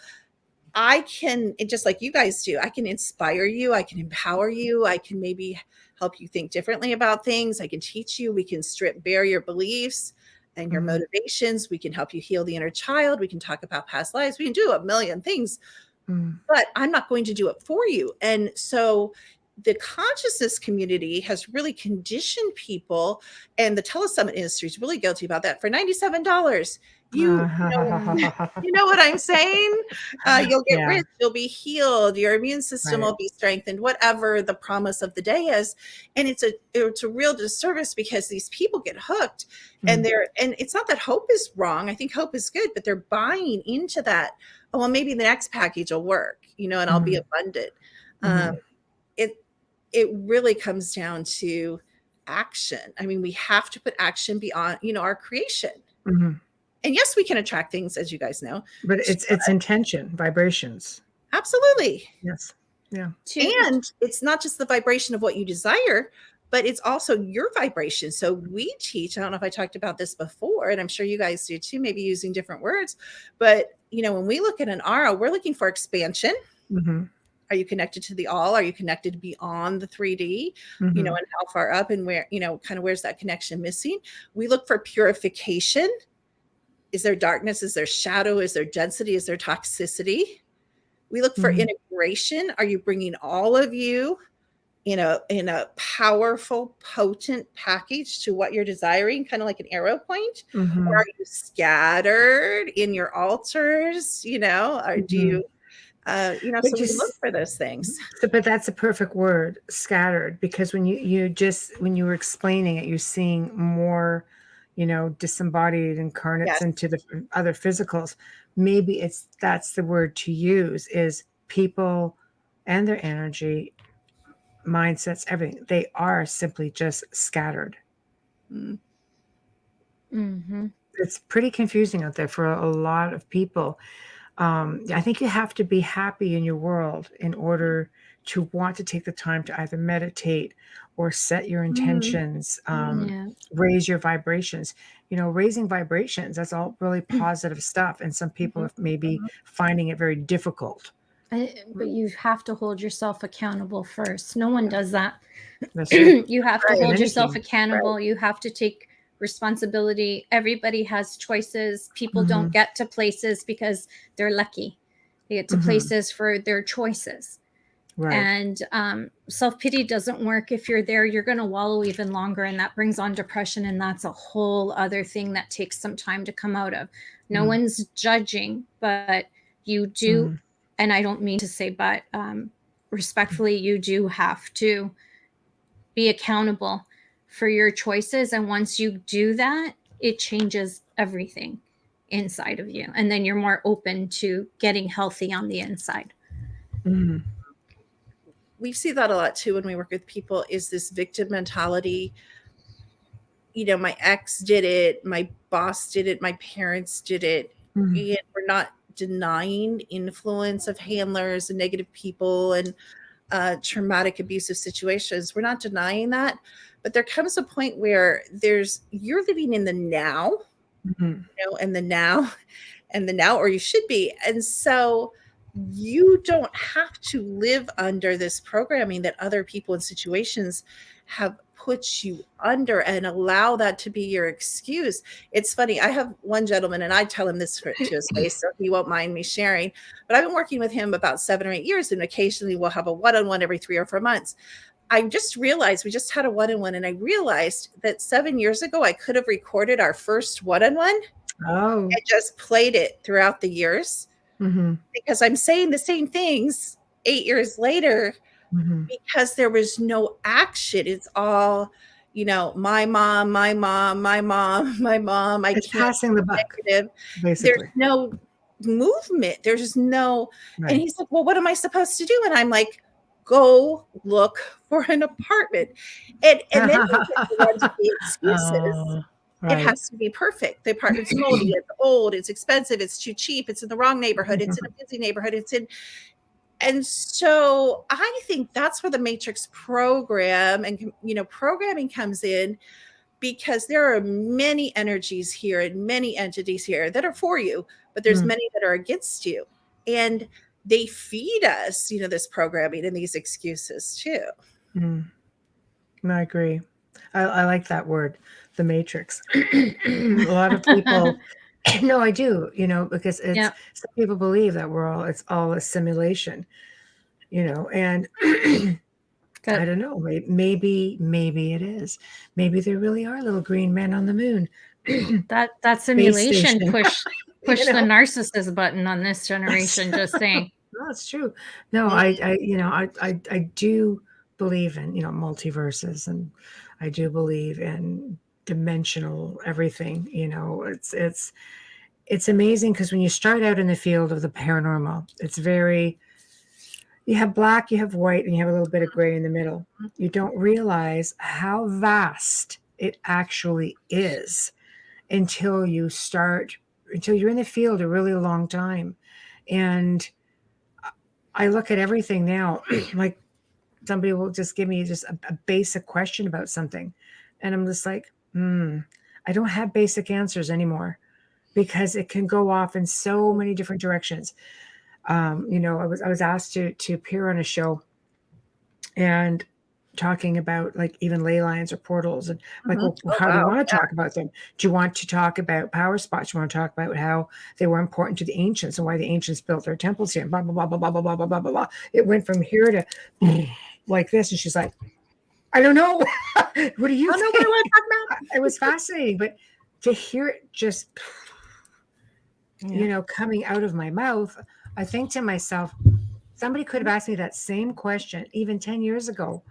S4: I can, just like you guys do, I can inspire you. I can empower you. I can maybe help you think differently about things. I can teach you. We can strip bare your beliefs and your motivations. We can help you heal the inner child. We can talk about past lives. We can do a million things, but I'm not going to do it for you. And so the consciousness community has really conditioned people, and the telesummit industry is really guilty about that. For $97, you know what I'm saying? You'll get rich, you'll be healed, your immune system will be strengthened, whatever the promise of the day is. And it's a real disservice because these people get hooked and it's not that hope is wrong. I think hope is good, but they're buying into that. Oh, well, maybe the next package will work, and I'll be abundant. It really comes down to action. I mean, we have to put action beyond, our creation. And yes, we can attract things, as you guys know.
S2: But it's intention, vibrations.
S4: Absolutely.
S2: Yes. Yeah.
S4: And it's not just the vibration of what you desire, but it's also your vibration. So we teach, I don't know if I talked about this before, and I'm sure you guys do too, maybe using different words. But, when we look at an aura, we're looking for expansion. Are you connected to the all? Are you connected beyond the 3D? And how far up and where, kind of where's that connection missing? We look for purification. Is there darkness? Is there shadow? Is there density? Is there toxicity? We look for integration. Are you bringing all of you in a powerful, potent package to what you're desiring, kind of like an arrow point? Or are you scattered in your altars? Or do you so we look for those things.
S2: But that's a perfect word, scattered, because when when you were explaining it, you're seeing more, disembodied incarnates into the other physicals. Maybe that's the word to use, is people and their energy, mindsets, everything. They are simply just scattered. It's pretty confusing out there for a lot of people. I think you have to be happy in your world in order to want to take the time to either meditate or set your intentions, raise your vibrations. Raising vibrations, that's all really positive stuff. And some people are maybe finding it very difficult.
S3: But you have to hold yourself accountable first. No one does that. You have to hold yourself accountable. You have to take responsibility. Everybody has choices. People don't get to places because they're lucky. They get to places for their choices.
S2: Right.
S3: And self-pity doesn't work. If you're there, you're going to wallow even longer, and that brings on depression, and that's a whole other thing that takes some time to come out of. No one's judging, but you do, and I don't mean to say but, respectfully, you do have to be accountable for your choices, and once you do that, it changes everything inside of you, and then you're more open to getting healthy on the inside.
S4: We see that a lot too when we work with people, is this victim mentality. You know, my ex did it, my boss did it, my parents did it. And we're not denying influence of handlers and negative people and traumatic abusive situations. We're not denying that. But there comes a point where you're living in the now, you know, and the now, or you should be. And so you don't have to live under this programming that other people and situations have put you under and allow that to be your excuse. It's funny. I have one gentleman, and I tell him this to his face, so he won't mind me sharing, but I've been working with him about 7 or 8 years, and occasionally we'll have a one-on-one every 3 or 4 months. I just realized we just had a one-on-one, and I realized that 7 years ago, I could have recorded our first one-on-one and just played it throughout the years. Because I'm saying the same things 8 years later, because there was no action. It's all, you know, my mom.
S2: It's passing the buck,
S4: basically. There's no movement. There's no, and he's like, well, what am I supposed to do? And I'm like, go look for an apartment. And then the excuses. It has to be perfect. The apartment's moldy, it's old, it's expensive, it's too cheap, it's in the wrong neighborhood, it's in a busy neighborhood, and so I think that's where the Matrix program and, you know, programming comes in, because there are many energies here and many entities here that are for you, but there's many that are against you, and they feed us, you know, this programming and these excuses too.
S2: I agree. I like that word, the Matrix. A lot of people, no, I do, you know, because some people believe that it's all a simulation, you know, and I don't know, maybe it is. Maybe there really are little green men on the moon.
S3: That simulation push the narcissist button on this generation. Just saying.
S2: No, it's true. No, I do believe in, you know, multiverses, and I do believe in dimensional everything. You know, it's amazing, because when you start out in the field of the paranormal, it's you have black, you have white, and you have a little bit of gray in the middle. You don't realize how vast it actually is until you're in the field a really long time. And I look at everything now, like somebody will just give me just a basic question about something, and I'm just like, I don't have basic answers anymore, because it can go off in so many different directions. You know, I was asked to appear on a show and talking about like even ley lines or portals, and like, well, how do you want to talk about them? Do you want to talk about power spots? Do you want to talk about how they were important to the ancients and why the ancients built their temples here? Blah blah blah blah blah blah blah blah blah blah. It went from here to like this, and she's like, I don't know. What do you think? What I want to talk about. It was fascinating, but to hear it just, you know, coming out of my mouth, I think to myself, somebody could have asked me that same question even 10 years ago,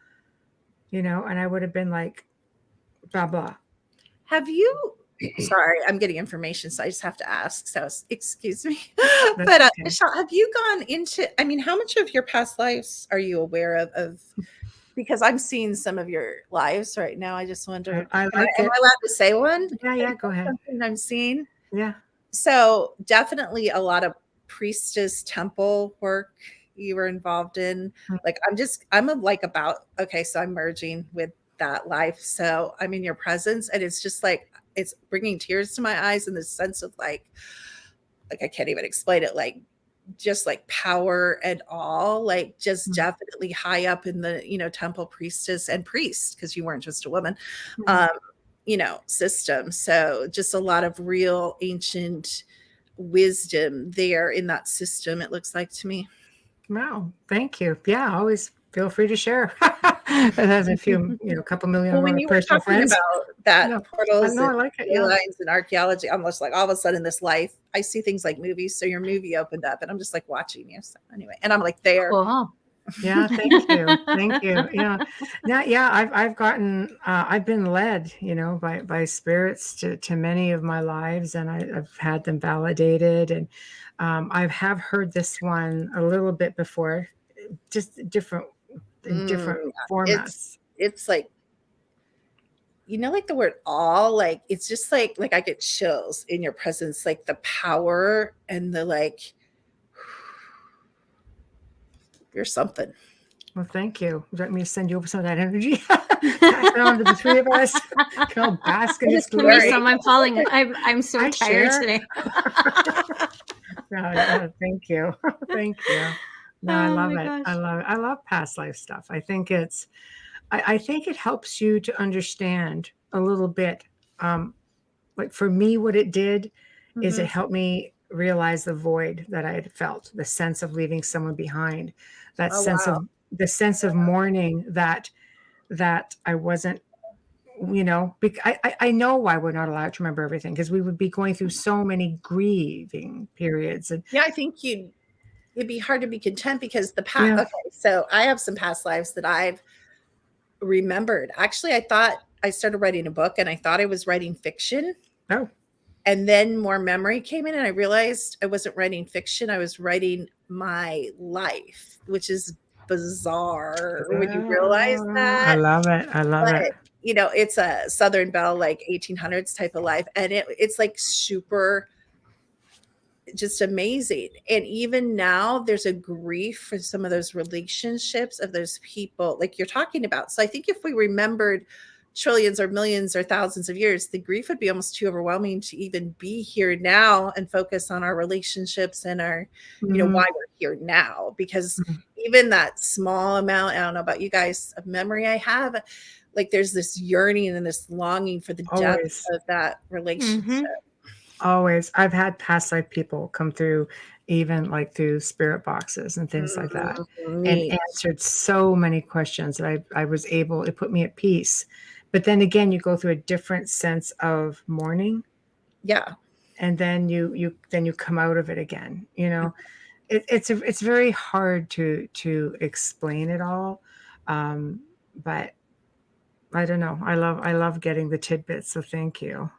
S2: you know, and I would have been like, blah, blah.
S4: Have you, sorry, I'm getting information, so I just have to ask. So excuse me. But okay. Michelle, have you gone into, I mean, how much of your past lives are you aware of? Because I'm seeing some of your lives right now. I just wonder, am I allowed to say one?
S2: Yeah, go ahead.
S4: Something I'm seeing?
S2: Yeah.
S4: So definitely a lot of priestess temple work you were involved in. Like, so I'm merging with that life. So I'm in your presence, and it's just like, it's bringing tears to my eyes in the sense of like I can't even explain it. Like, just like power and all, like just definitely high up in the, you know, temple priestess and priest, because you weren't just a woman, you know, system. So just a lot of real ancient wisdom there in that system, it looks like to me.
S2: Wow. Thank you. Yeah. Always feel free to share. It has a few, couple million
S4: Well,
S2: of
S4: when
S2: my
S4: you were
S2: personal
S4: talking
S2: friends.
S4: about that
S2: No, I
S4: portals
S2: know.
S4: and
S2: I like it.
S4: ley
S2: Yeah.
S4: lines and archaeology, I'm just like all of a sudden this life, I see things like movies. So your movie opened up and I'm just like watching you. So anyway, and I'm like there.
S3: Cool.
S2: Yeah, thank you. Thank you. Yeah. Now, yeah, I've been led, by spirits to many of my lives, and I've had them validated. And I have heard this one a little bit before, just in different
S4: Yeah.
S2: formats.
S4: It's like, like the word all, like it's just like I get chills in your presence, like the power and the like you're something.
S2: Well, thank you. Would you like me to send you over some of that energy? Pass it on to the three of us. Can all bask in its
S3: Just give me
S2: glory.
S3: some. I'm falling. I'm so
S2: I
S3: tired
S2: share.
S3: today.
S2: Thank you. Thank you. No, I
S3: Oh
S2: love
S3: my
S2: it. I
S3: gosh.
S2: love it. I love past life stuff. I think it helps you to understand a little bit. Like for me, what it did is it
S4: Mhm.
S2: helped me realize the void that I had felt, the sense of leaving someone behind, that
S4: Oh
S2: sense
S4: wow.
S2: of the sense of mourning that I wasn't, I know why we're not allowed to remember everything, because we would be going through so many grieving periods. And
S4: Yeah, I think it'd be hard to be content because the past.
S2: yeah.
S4: Okay, so I have some past lives that I've remembered. Actually, I thought I started writing a book and I thought I was writing fiction.
S2: Oh,
S4: And then more memory came in and I realized I wasn't writing fiction. I was writing my life, which is bizarre when you realize
S2: I
S4: that.
S2: love it. I love it.
S4: But it's a Southern Belle, like 1800s type of life. And it's like super just amazing. And even now, there's a grief for some of those relationships of those people, like you're talking about. So I think if we remembered trillions or millions or thousands of years, the grief would be almost too overwhelming to even be here now and focus on our relationships and our,
S2: Mhm.
S4: why we're here now. Because
S2: Mhm.
S4: even that small amount, I don't know about you guys, of memory I have, like there's this yearning and this longing for the depth
S2: Always.
S4: of that relationship.
S2: Always. I've had past life people come through, even like through spirit boxes and things like that, and
S4: Neat.
S2: answered so many questions that I was able, it put me at peace. But then again, you go through a different sense of mourning,
S4: Yeah.
S2: and then you come out of it again. It's very hard to explain it all. But I don't know. I love getting the tidbits. So thank you.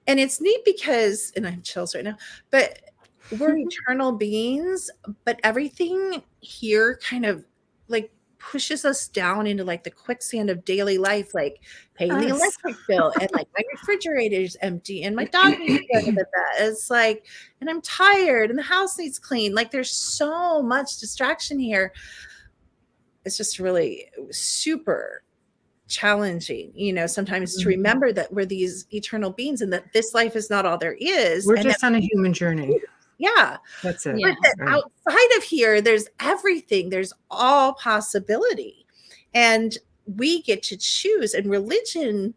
S4: And it's neat because, and I have chills right now, but we're eternal beings, but everything here kind of like pushes us down into like the quicksand of daily life, like paying the
S2: Yes.
S4: electric bill and like my refrigerator is empty and my dog needs to go to the vet. It's like, and I'm tired and the house needs clean. Like there's so much distraction here. It's just really super challenging, sometimes to
S2: Mhm.
S4: remember that we're these eternal beings and that this life is not all there is.
S2: We're
S4: And that,
S2: just on a human journey.
S4: yeah,
S2: That's it.
S3: Yeah.
S4: but that
S2: Right.
S4: outside of here, there's everything, there's all possibility. And we get to choose. And religion,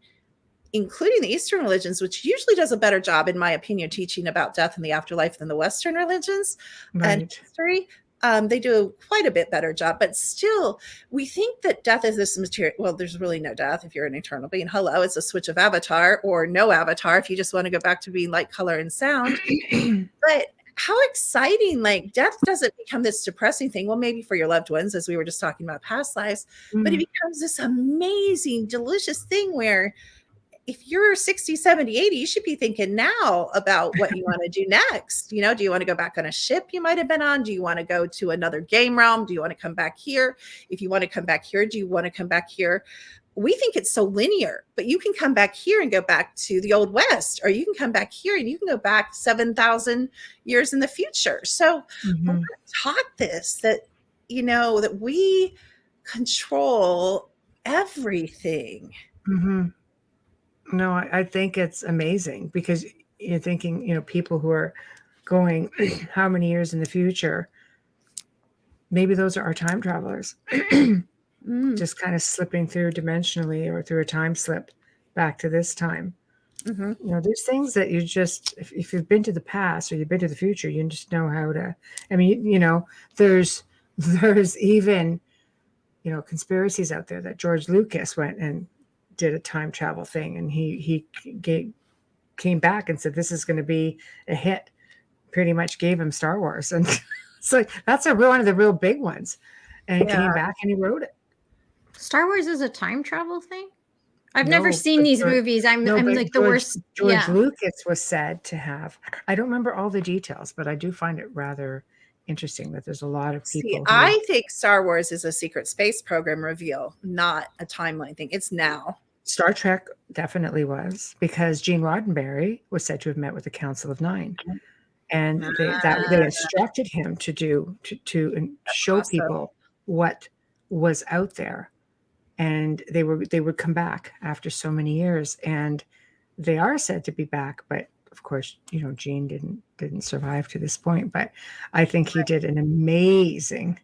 S4: including the Eastern religions, which usually does a better job, in my opinion, teaching about death and the afterlife than the Western religions and
S2: Right.
S4: history. They do quite a bit better job, but still, we think that death is this material. Well, there's really no death if you're an eternal being. Hello, it's a switch of avatar or no avatar if you just want to go back to being light, color, and sound. But how exciting! Like death doesn't become this depressing thing. Well, maybe for your loved ones, as we were just talking about past lives, but it
S2: Mm.
S4: becomes this amazing, delicious thing where if you're 60, 70, 80, you should be thinking now about what you want to do next. Do you want to go back on a ship you might have been on? Do you want to go to another game realm? Do you want to come back here? If you want to come back here, do you want to come back here? We think it's so linear, but you can come back here and go back to the Old West, or you can come back here and you can go back 7,000 years in the future. So we're
S2: Mhm.
S4: taught this, that we control everything.
S2: Mhm. No, I think it's amazing, because you're thinking, people who are going how many years in the future, maybe those are our time travelers,
S4: Mm.
S2: just kind of slipping through dimensionally or through a time slip back to this time. There's things that you just, if you've been to the past or you've been to the future, you just know how to. I mean, there's even conspiracies out there that George Lucas went and did a time travel thing, and he came back and said this is going to be a hit. Pretty much gave him Star Wars, and so that's one of the real big ones. And he came back and he wrote it.
S3: Star Wars is a time travel thing? I've never seen these movies. I'm like the worst.
S2: George Lucas was said to have. I don't remember all the details, but I do find it rather interesting that there's a lot of people.
S4: I think Star Wars is a secret space program reveal, not a timeline thing. It's now.
S2: Star Trek definitely was, because Gene Roddenberry was said to have met with the Council of Nine. And they instructed him to show people what was out there, and they would come back after so many years, and they are said to be back. But of course, Gene didn't survive to this point. But I think he did an amazing,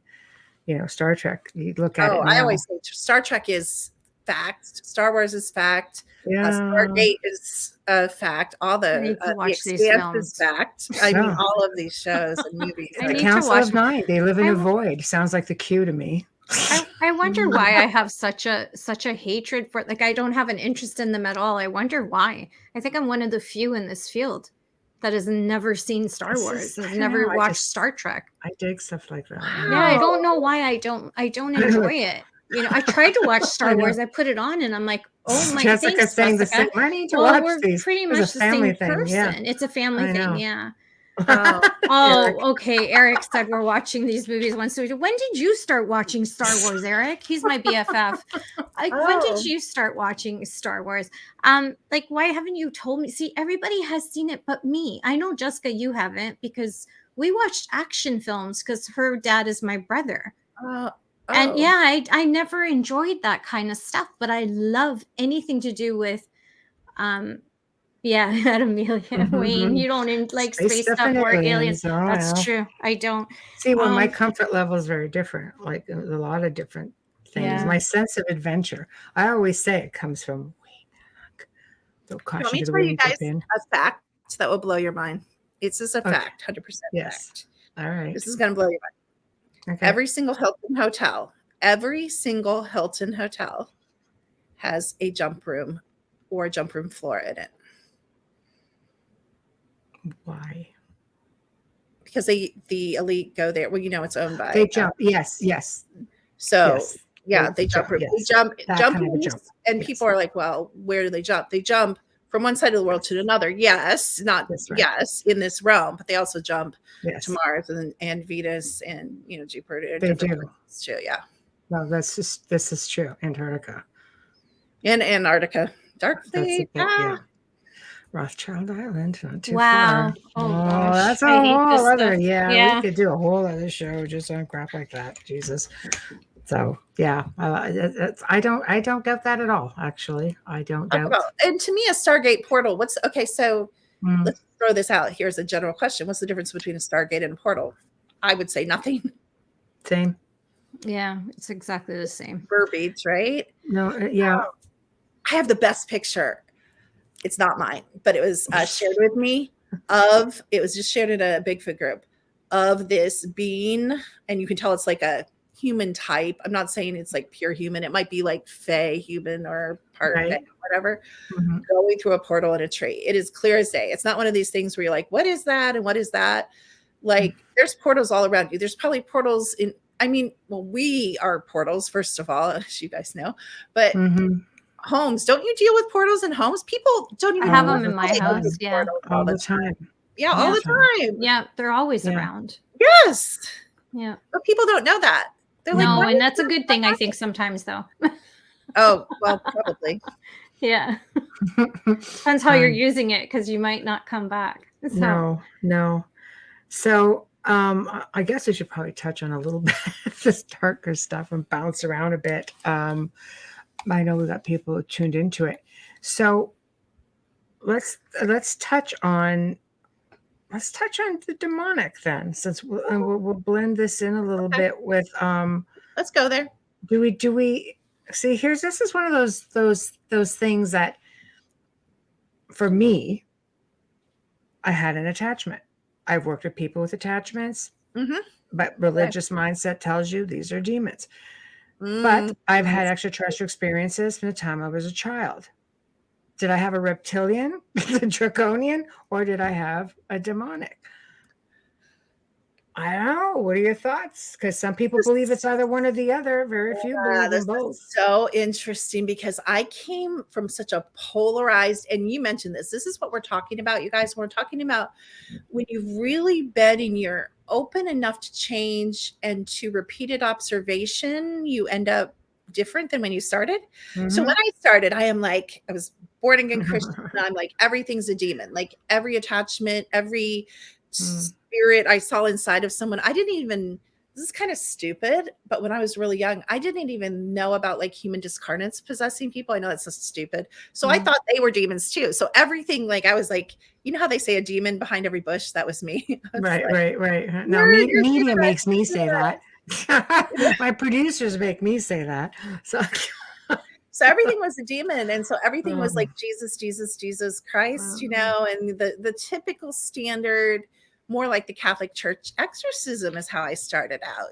S2: Star Trek. You look at it now.
S4: I always say Star Trek is fact. Star Wars is fact. Stargate is a fact. All the Expanse is fact. I mean, all of these shows and movies.
S2: The Council of Nine. They live in a void. Sounds like the cue to me.
S3: I wonder why I have such a hatred for, like, I don't have an interest in them at all. I wonder why. I think I'm one of the few in this field that has never seen Star Wars. I've never watched Star Trek.
S2: I dig stuff like that.
S3: Yeah, I don't know why I don't enjoy it. I tried to watch Star Wars. I put it on and I'm like, oh my,
S2: Jessica's saying the same. I need to watch
S3: we're
S2: these.
S3: Pretty much the same person.
S2: Yeah.
S3: It's a family thing. Yeah. Okay. Eric said we're watching these movies once a week. When did you start watching Star Wars, Eric? He's my BFF. When did you start watching Star Wars? Like, why haven't you told me? See, everybody has seen it but me. I know, Jessica, you haven't, because we watched action films because her dad is my brother. And I never enjoyed that kind of stuff, but I love anything to do with Amelia Wayne. You don't like space stuff or aliens. That's true. I don't.
S2: See, well, my comfort level is very different, like a lot of different things. Yeah. My sense of adventure, I always say, it comes from way back.
S4: Let me tell you guys a fact that will blow your mind. It's just a fact, 100% fact.
S2: All right.
S4: This is going to blow your mind. Okay. Every single Hilton hotel has a jump room or a jump room floor in it.
S2: Why?
S4: Because the elite go there. Well, it's owned by.
S2: They jump. Yes.
S4: So they jump room. Yes. They jump rooms, and people are like, well, where do they jump? They jump from one side of the world to another. Yes, in this realm, but they also jump to Mars and Venus and Jupiter.
S2: They do
S4: too. Yeah.
S2: No, this is true. Antarctica.
S4: And Antarctica. Dark fleet.
S2: Rothschild Island, not too
S3: far.
S2: Oh, that's a whole other. Yeah, we could do a whole other show just on crap like that. Jesus. So I don't doubt that at all. Actually, I don't doubt.
S4: And to me, a Stargate portal. So let's throw this out. Here's a general question: what's the difference between a Stargate and a portal? I would say nothing.
S2: Same.
S3: Yeah, it's exactly the same.
S4: Verbiage, right?
S2: No, yeah.
S4: I have the best picture. It's not mine, but it was shared with me. It was just shared in a Bigfoot group of this being, and you can tell it's like a human type. I'm not saying it's like pure human. It might be like fey human or part fey, whatever, going through a portal in a tree. It is clear as day. It's not one of these things where you're like, what is that? And what is that? Like, there's portals all around you. There's probably portals we are portals, first of all, as you guys know, but homes, don't you deal with portals in homes? People don't even
S3: have them in my house. Yeah,
S2: all the time.
S4: Yeah, all the time.
S3: Yeah, they're always around.
S4: Yes.
S3: Yeah,
S4: but people don't know that. They're
S3: no, and that's a good thing, I think, sometimes, though.
S4: Oh, well, probably.
S3: Yeah. Depends how you're using it, because you might not come back. So.
S2: No. So I guess we should probably touch on a little bit of this darker stuff and bounce around a bit. I know we got people who tuned into it. So let's touch on the demonic then, since we'll blend this in a little bit with
S4: let's go there.
S2: Do we see, this is one of those things that for me, I had an attachment. I've worked with people with attachments, but religious mindset tells you these are demons. But I've had extraterrestrial experiences from the time I was a child. Did I have a reptilian, a draconian, or did I have a demonic? I don't know. What are your thoughts? Because some people believe it's either one or the other. Very few believe in both.
S4: This is so interesting because I came from such a polarized, and you mentioned this. This is what we're talking about, you guys. We're talking about when you've really been and you're open enough to change and to repeated observation, you end up different than when you started. So when I started, I was born again Christian, and I'm like, everything's a demon. Like every attachment, every spirit I saw inside of someone, this is kind of stupid, but when I was really young, I didn't even know about like human discarnates possessing people. I know that's so stupid. So I thought they were demons too. So everything, like I was like, you know how they say a demon behind every bush? That was me.
S2: Right. No, media makes me say that. My producers make me say that. So
S4: everything was a demon. And so everything was like Jesus Christ, and the typical standard, more like the Catholic Church exorcism is how I started out,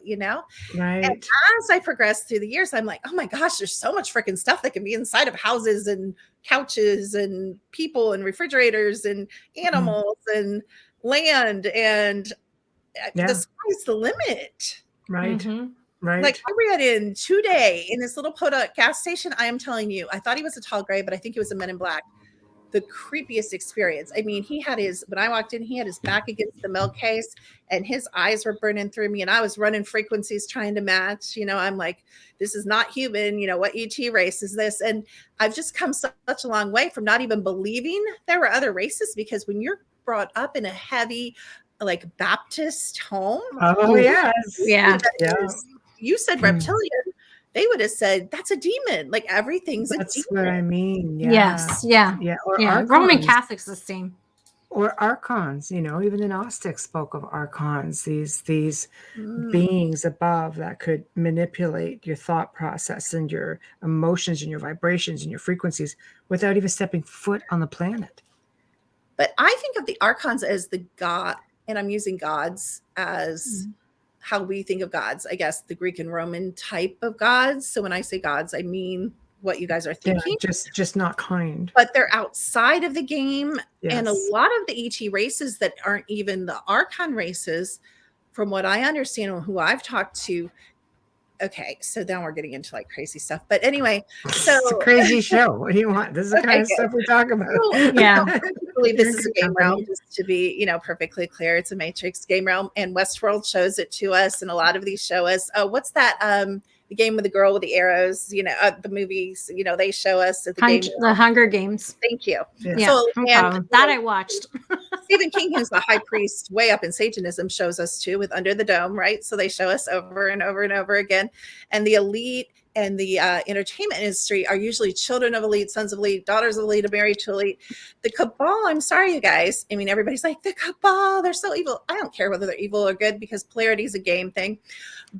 S2: Right.
S4: And as I progressed through the years, I'm like, oh my gosh, there's so much freaking stuff that can be inside of houses and couches and people and refrigerators and animals and land. And the sky's the limit.
S2: Right. Right.
S4: Like I read in today in this little Podunk gas station, I am telling you, I thought he was a tall gray, but I think he was a Men in Black. The creepiest experience. I mean, when I walked in, he had his back against the milk case and his eyes were burning through me. And I was running frequencies trying to match, I'm like, this is not human. What ET race is this? And I've just come such a long way from not even believing there were other races, because when you're brought up in a heavy, like Baptist home.
S2: Oh, yes.
S3: Yeah.
S4: You said reptilian. They would have said that's a demon. Like everything's a demon.
S2: That's what I mean. Yeah.
S3: Yes. Yeah.
S2: Or
S3: Roman Catholics the same.
S2: Or archons. Even the Gnostics spoke of archons. These beings above that could manipulate your thought process and your emotions and your vibrations and your frequencies without even stepping foot on the planet.
S4: But I think of the archons as the god, and I'm using gods as how we think of gods, I guess, the Greek and Roman type of gods. So when I say gods, I mean what you guys are thinking.
S2: Yeah, just not kind.
S4: But they're outside of the game. Yes. And a lot of the ET races that aren't even the Archon races, from what I understand and who I've talked to. Okay, so now we're getting into like crazy stuff. But anyway, so
S2: it's a crazy show. What do you want? This is the kind of stuff we talk about.
S3: Yeah.
S4: I believe this is a game realm, just to be, perfectly clear. It's a Matrix game realm, and Westworld shows it to us, and a lot of these show us. Oh, what's that? The game with the girl with the arrows, the movies, they show us at the game.
S3: The Hunger Games.
S4: Thank you.
S3: Yeah. So, that I watched.
S4: Stephen King, who's the high priest way up in Satanism, shows us too with Under the Dome, right? So they show us over and over and over again. And the elite and the entertainment industry are usually children of elite, sons of elite, daughters of elite, married to elite. The cabal, I'm sorry, you guys. I mean, everybody's like, the cabal, they're so evil. I don't care whether they're evil or good, because polarity is a game thing.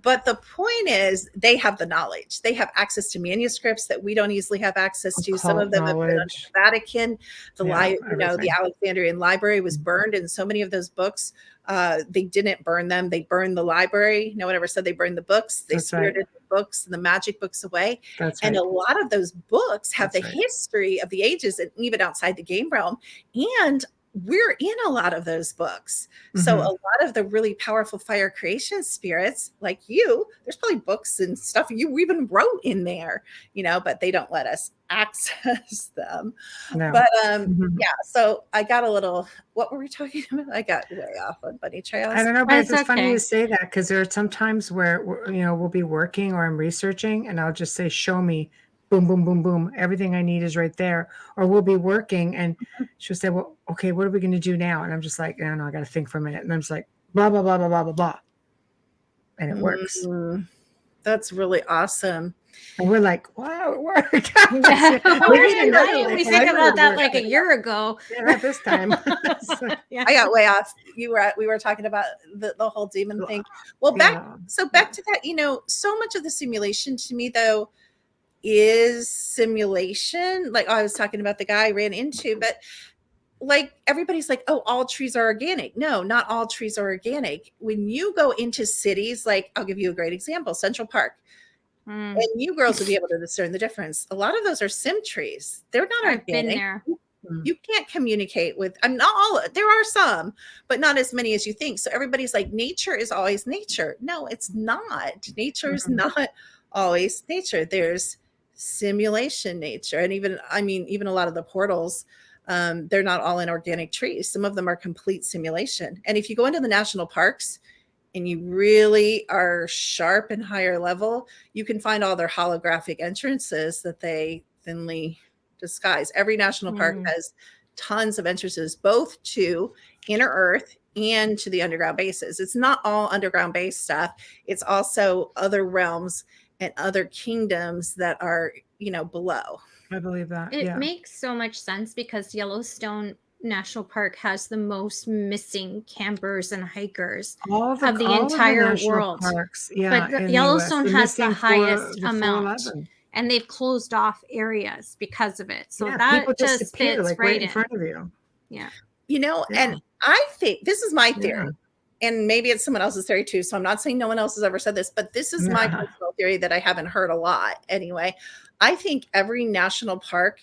S4: But the point is, they have the knowledge. They have access to manuscripts that we don't easily have access to. Some of them have been under the Vatican. The Alexandrian Library was burned, and so many of those books, they didn't burn them. They burned the library. No one ever said they burned the books. They spirited the books and the magic books away. And a lot of those books have the history of the ages, and even outside the game realm. And we're in a lot of those books. So a lot of the really powerful fire creation spirits like you, there's probably books and stuff you even wrote in there, but they don't let us access them. No. But so I got a little, what were we talking about? I got way off on bunny trails.
S2: I don't know, but it's funny you say that, because there are some times where we'll be working or I'm researching and I'll just say, show me. Boom, boom, boom, boom. Everything I need is right there. Or we'll be working and she'll say, well, okay, what are we going to do now? And I'm just like, I don't know, I got to think for a minute. And I'm just like, blah, blah, blah, blah, blah, blah, blah. And it works.
S4: That's really awesome.
S2: And we're like, wow, it worked.
S3: We think about that like a year ago.
S2: Yeah, not this time.
S4: I got way off. We were talking about the whole demon thing. Well, back to that, so much of the simulation to me, though, is simulation. Like I was talking about the guy I ran into, but like everybody's like, oh, all trees are organic. No, not all trees are organic. When you go into cities, like I'll give you a great example, Central Park. And you girls will be able to discern the difference. A lot of those are sim trees. They're not organic.
S3: I've been there.
S4: You can't communicate with, I'm not all, there are some, but not as many as you think. So everybody's like, nature is always nature. No, it's not. Nature is not always nature. There's simulation nature. And even a lot of the portals, they're not all in organic trees. Some of them are complete simulation. And if you go into the national parks and you really are sharp and higher level, you can find all their holographic entrances that they thinly disguise. Every national park has tons of entrances, both to inner earth and to the underground bases. It's not all underground base stuff. It's also other realms and other kingdoms that are, below.
S2: I believe that.
S3: It makes so much sense because Yellowstone National Park has the most missing campers and hikers of the entire world.
S2: Parks,
S3: but Yellowstone has the highest amount. And they've closed off areas because of it. So that just fits
S2: like right in front of you.
S3: Yeah.
S4: And I think this is my theory. And maybe it's someone else's theory too. So I'm not saying no one else has ever said this, but this is my personal theory that I haven't heard a lot anyway. I think every national park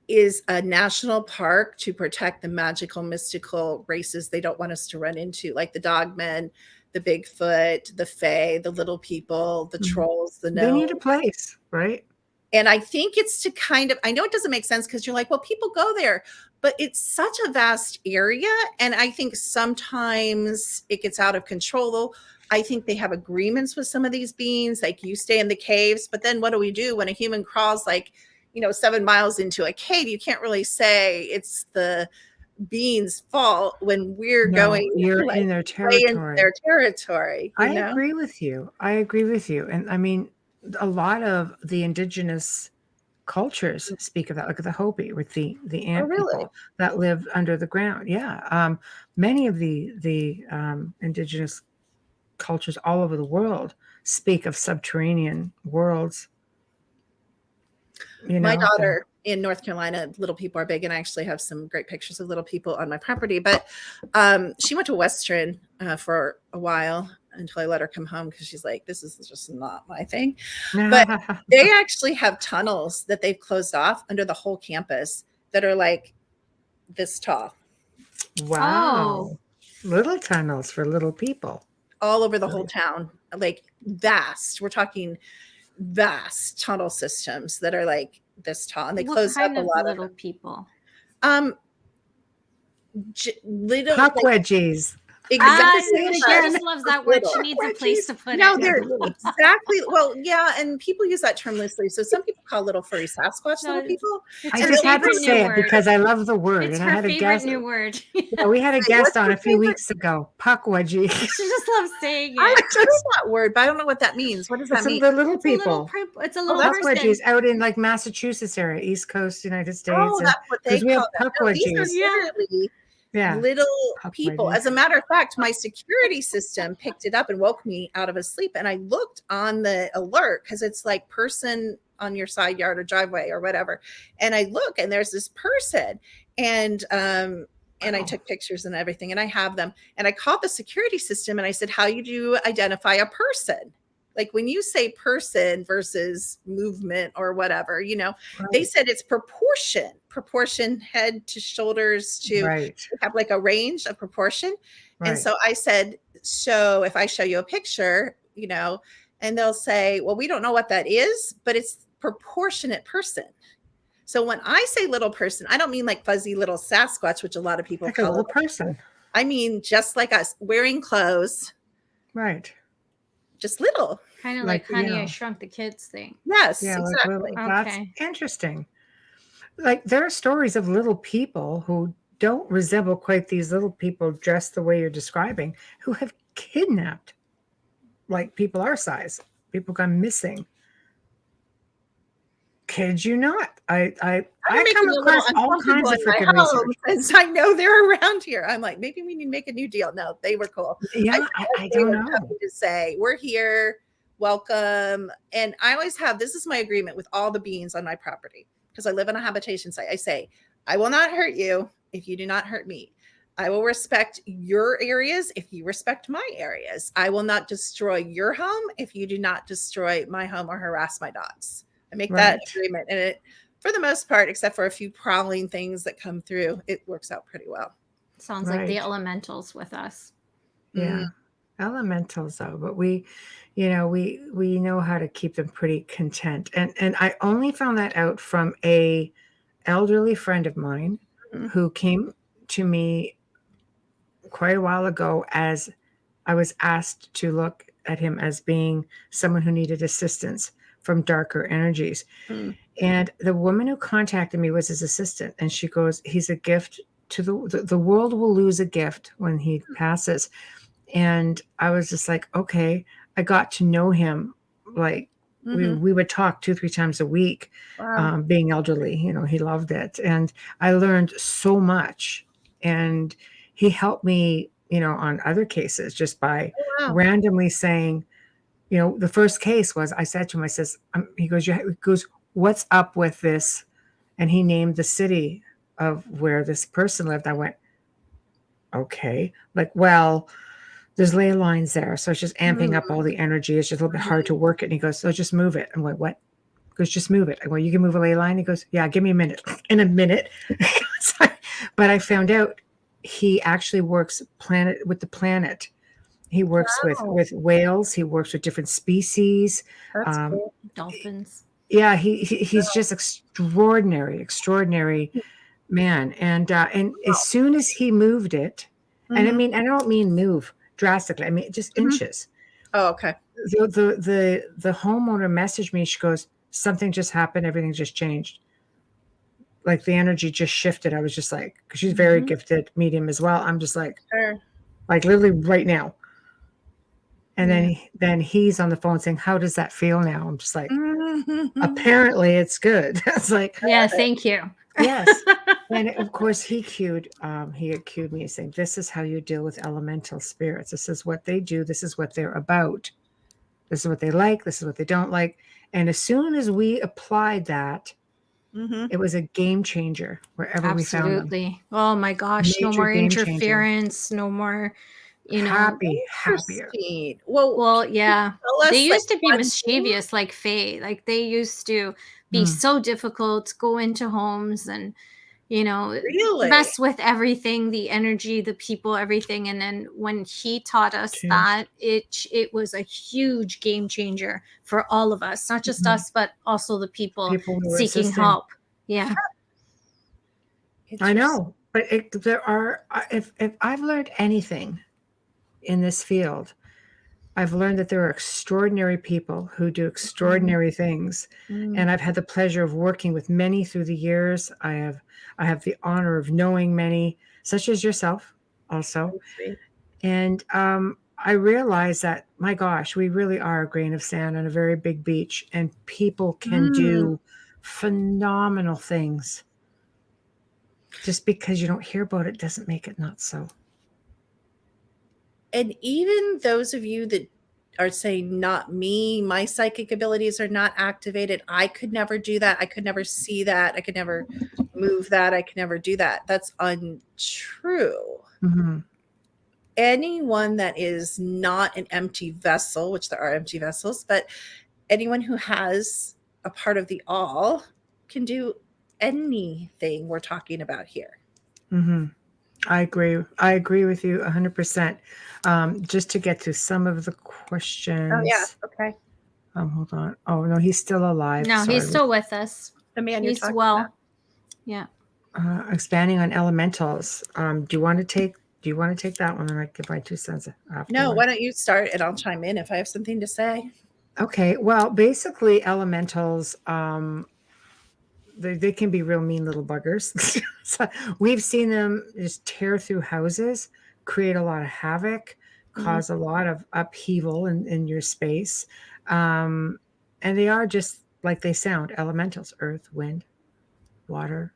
S4: is a national park to protect the magical, mystical races they don't want us to run into, like the dogmen, the Bigfoot, the Fae, the little people, the trolls, the gnomes.
S2: They need a place, right?
S4: And I think it's to I know it doesn't make sense because you're like, well, people go there, but it's such a vast area. And I think sometimes it gets out of control. I think they have agreements with some of these beings, like you stay in the caves, but then what do we do when a human crawls 7 miles into a cave? You can't really say it's the beings' fault when we're
S2: you're in their territory.
S4: I
S2: agree with you. And I mean, a lot of the indigenous cultures speak of that, like the Hopi with the ant people that live under the ground. Many of the indigenous cultures all over the world speak of subterranean worlds.
S4: My daughter in North Carolina, little people are big, and I actually have some great pictures of little people on my property. But she went to Western for a while until I let her come home because she's like, this is just not my thing. But they actually have tunnels that they've closed off under the whole campus that are like this tall.
S2: Wow. Oh. Little tunnels for little people.
S4: All over the whole town, like vast. We're talking vast tunnel systems that are like this tall, and they closed up a lot of
S3: little people.
S4: Little
S2: puckwedgies.
S4: Exactly.
S3: She just loves that word. She needs a place to put it.
S4: No, they're exactly. Well, yeah, and people use that term loosely. So some people call little furry Sasquatch little people.
S2: I just had to say it because I love the word.
S3: It's
S2: and I had
S3: a guest. New word.
S2: We had a guest on a few weeks ago. Puckwedgie.
S3: She just loves saying it.
S4: I heard that word, but I don't know what that means. What does that mean?
S2: The little people.
S3: It's a little
S2: puckwedgies out in like Massachusetts area, East Coast, United States.
S4: Oh, that's what they call them.
S2: Puckwedgies.
S4: Little people. As a matter of fact, my security system picked it up and woke me out of a sleep. And I looked on the alert because it's like person on your side yard or driveway or whatever. And I look and there's this person and I took pictures and everything and I have them. And I called the security system and I said, how do you identify a person? Like when you say person versus movement or whatever, they said it's proportion head to shoulders to have like a range of proportion. Right. And so I said, so if I show you a picture, and they'll say, well, we don't know what that is, but it's proportionate person. So when I say little person, I don't mean like fuzzy little Sasquatch, which a lot of people call
S2: a little person.
S4: I mean, just like us wearing clothes.
S2: Right.
S4: Just little.
S3: Kind of like Honey, I Shrunk the Kids thing.
S4: Yes, exactly.
S2: That's interesting. Like there are stories of little people who don't resemble quite these little people dressed the way you're describing, who have kidnapped like people our size. People gone missing. Kid you not. I come across all kinds of freaking research.
S4: Since I know they're around here. I'm like, maybe we need to make a new deal. No, they were cool.
S2: Yeah, I don't know.
S4: To say we're here. welcome. And I always have, this is my agreement with all the beings on my property, because I live on a habitation site. I say, I will not hurt you if you do not hurt me. I will respect your areas if you respect my areas. I will not destroy your home if you do not destroy my home or harass my dogs. I make that agreement. And it, for the most part, except for a few prowling things that come through, it works out pretty well.
S3: Sounds like the elementals with us.
S2: Yeah. Elementals though, but we know how to keep them pretty content. And I only found that out from a elderly friend of mine who came to me quite a while ago, as I was asked to look at him as being someone who needed assistance from darker energies. And the woman who contacted me was his assistant, and she goes, he's a gift to the world will lose a gift when he passes. And I was just like, okay. I got to know him. Like we would talk 2-3 times a week.
S4: Wow.
S2: Being elderly, he loved it. And I learned so much. And he helped me, on other cases just by randomly saying, the first case was, I said to him, I says, he goes, what's up with this? And he named the city of where this person lived. I went, okay. Like, well, there's ley lines there. So it's just amping up all the energy. It's just a little bit hard to work it. And he goes, so just move it. I'm like, what? He goes, just move it. I go, you can move a ley line? He goes, yeah, give me a minute. In a minute. But I found out he actually works with the planet. He works with whales. He works with different species.
S4: That's cool.
S3: Dolphins.
S2: Yeah, he's just extraordinary man. And as soon as he moved it, and I don't mean move drastically. I mean just inches.
S4: Oh, okay.
S2: The homeowner messaged me. She goes, something just happened. Everything just changed. Like the energy just shifted. I was just like, because she's very gifted medium as well. I'm just like, like literally right now. And then he's on the phone saying, how does that feel now? I'm just like, apparently it's good. It's like,
S3: yeah, thank you.
S2: Yes. And of course he cued me saying, this is how you deal with elemental spirits. This is what they do. This is what they're about. This is what they like. This is what they don't like. And as soon as we applied that, it was a game changer wherever we found them.
S3: Absolutely. Oh my gosh.
S2: Major
S3: no more
S2: game
S3: interference. No more,
S2: happier.
S3: Well, yeah. They used to be
S4: one
S3: mischievous, like Faye. Like they used to be so difficult, go into homes and,
S4: Really?
S3: mess with everything, the energy, the people, everything. And then when he taught us that, it was a huge game changer for all of us, not just us, but also the people seeking help. Yeah.
S2: I know, but if I've learned anything in this field, I've learned that there are extraordinary people who do extraordinary things. And I've had the pleasure of working with many through the years. I have the honor of knowing many, such as yourself also. And I realize that, my gosh, we really are a grain of sand on a very big beach, and people can do phenomenal things. Just because you don't hear about it doesn't make it not so.
S4: And even those of you that are saying, not me, my psychic abilities are not activated. I could never do that. I could never see that. I could never move that. I could never do that. That's untrue. Anyone that is not an empty vessel, which there are empty vessels, but anyone who has a part of the all can do anything we're talking about here.
S2: I agree. I agree with you 100%. Just to get to some of the questions.
S4: Oh, yeah. Okay.
S2: Hold on. Oh, no, he's still alive.
S3: No, he's still with us.
S4: The man
S3: he's
S4: you're talking
S3: well.
S4: about.
S3: Yeah.
S2: Expanding on elementals. Do you want to take that one, and I give my 2 cents after?
S4: No, why don't you start and I'll chime in if I have something to say.
S2: Okay. Well, basically elementals, they can be real mean little buggers. So we've seen them just tear through houses, create a lot of havoc, cause a lot of upheaval in your space. And they are just like they sound, elementals: earth, wind, water,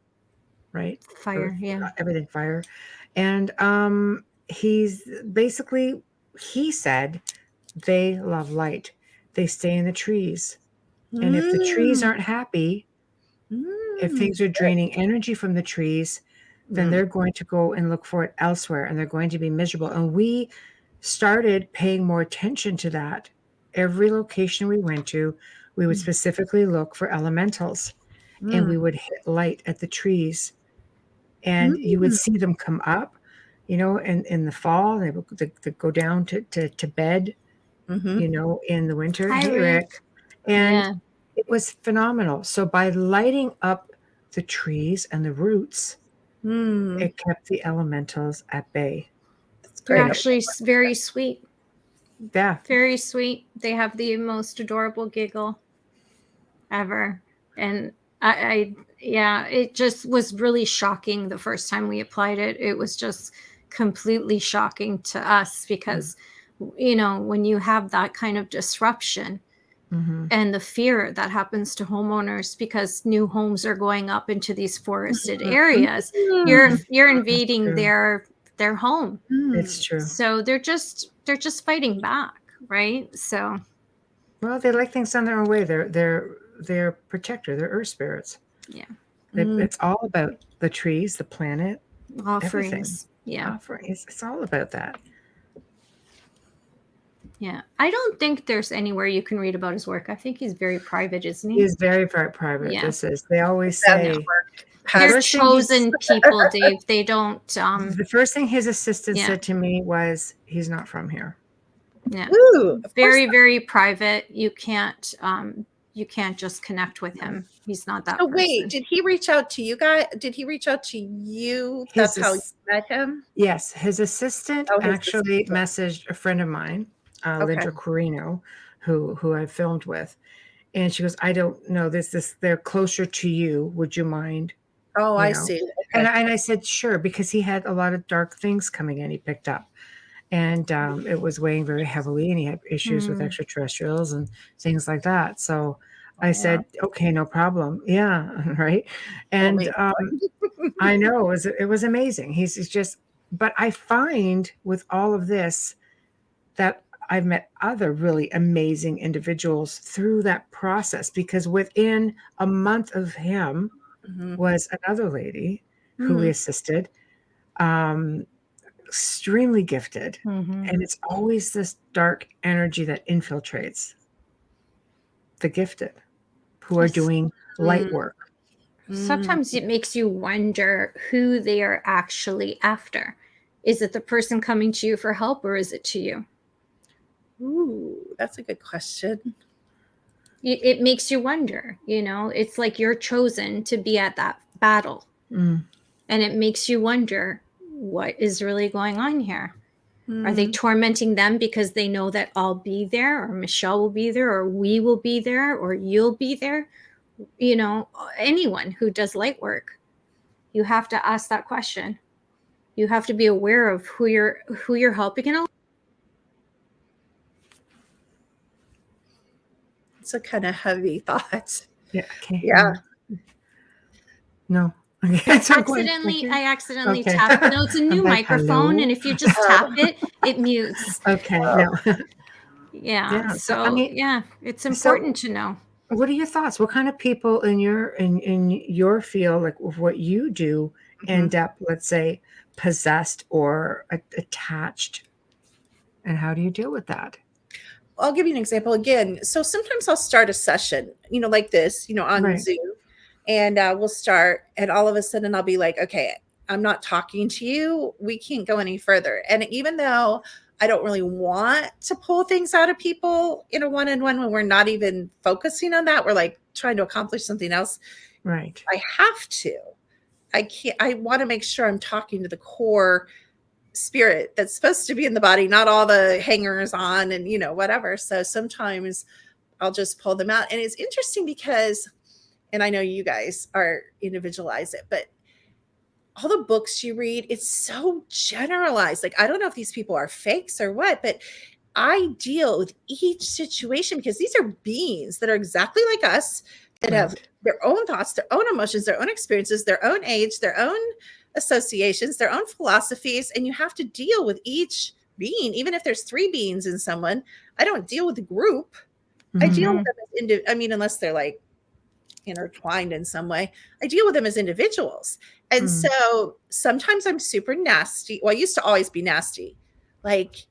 S2: right?
S3: Fire,
S2: earth, everything fire. And he said they love light. they stay in the trees. And if the trees aren't happy, if things are draining energy from the trees, then they're going to go and look for it elsewhere, and they're going to be miserable. And we started paying more attention to that. Every location we went to, we would specifically look for elementals, and we would hit light at the trees, and you would see them come up, you know, and in the fall, they would go down to bed, you know, in the winter.
S3: Hi,
S2: Hey, Rick. And it was phenomenal. So by lighting up the trees and the roots, it kept the elementals at bay.
S3: They're actually very sweet.
S2: Yeah.
S3: Very sweet. They have the most adorable giggle ever. And it just was really shocking the first time we applied it. It was just completely shocking to us because, you know, when you have that kind of disruption and the fear that happens to homeowners because new homes are going up into these forested areas, you're invading their home.
S2: It's true.
S3: So they're just fighting back, right? So,
S2: well, they like things done their own way. They're protector. They're earth spirits.
S3: Yeah.
S2: It's all about the trees, the planet,
S3: offerings.
S2: everything.
S3: Yeah.
S2: Offerings. It's all about that.
S3: Yeah. I don't think there's anywhere you can read about his work. I think he's very private, isn't he?
S2: He's very, very private.
S3: Yeah.
S2: They always say
S3: they're chosen people, Dave. They don't
S2: the first thing his assistant said to me was, he's not from here.
S3: Yeah.
S4: Ooh,
S3: very, very private. You can't just connect with him. He's not that person.
S4: Wait, did he reach out to you guys? Did he reach out to you? That's how you met him?
S2: Yes. His assistant actually messaged a friend of mine, Linda Corino, who I filmed with. And she goes, I don't know this, they're closer to you. Would you mind?
S4: Oh, I see. Okay.
S2: And I said, sure, because he had a lot of dark things coming in, he picked up. And it was weighing very heavily, and he had issues with extraterrestrials and things like that. So I said, okay, no problem. Yeah, right. And I know it was amazing. He's just, but I find with all of this that I've met other really amazing individuals through that process, because within a month of him was another lady who we assisted, extremely gifted. And it's always this dark energy that infiltrates the gifted who are doing light work.
S3: Sometimes it makes you wonder who they are actually after. Is it the person coming to you for help, or is it to you?
S4: Ooh, that's a good question.
S3: It makes you wonder, you know, it's like you're chosen to be at that battle. And it makes you wonder, what is really going on here? Are they tormenting them because they know that I'll be there, or Michelle will be there, or we will be there, or you'll be there? You know, anyone who does light work, you have to ask that question. You have to be aware of who you're helping. And
S4: it's a kind of heavy thought.
S2: Yeah. Okay.
S4: Yeah.
S2: No.
S3: I accidentally tapped. No, it's a new microphone, and if you just tap it, it mutes.
S2: Okay. No.
S3: Yeah. So I mean, it's important to know.
S2: What are your thoughts? What kind of people in your field, like with what you do, end up, let's say, possessed or attached, and how do you deal with that?
S4: I'll give you an example again. So sometimes I'll start a session, you know, like this, you know, on Zoom. And we'll start, and all of a sudden I'll be like, okay, I'm not talking to you. We can't go any further. And even though I don't really want to pull things out of people in a one-on-one when we're not even focusing on that, we're like trying to accomplish something else.
S2: Right.
S4: I have to. I can't. I want to make sure I'm talking to the core spirit that's supposed to be in the body, not all the hangers on and, you know, whatever. So sometimes I'll just pull them out. And it's interesting because, and I know you guys are individualize it, but all the books you read, it's so generalized. Like, I don't know if these people are fakes or what, but I deal with each situation because these are beings that are exactly like us, that have their own thoughts, their own emotions, their own experiences, their own age, their own associations, their own philosophies. And you have to deal with each being, even if there's 3 beings in someone. I don't deal with the group. I deal with them as unless they're like intertwined in some way, I deal with them as individuals. And so sometimes I'm super nasty. Well, I used to always be nasty. Like,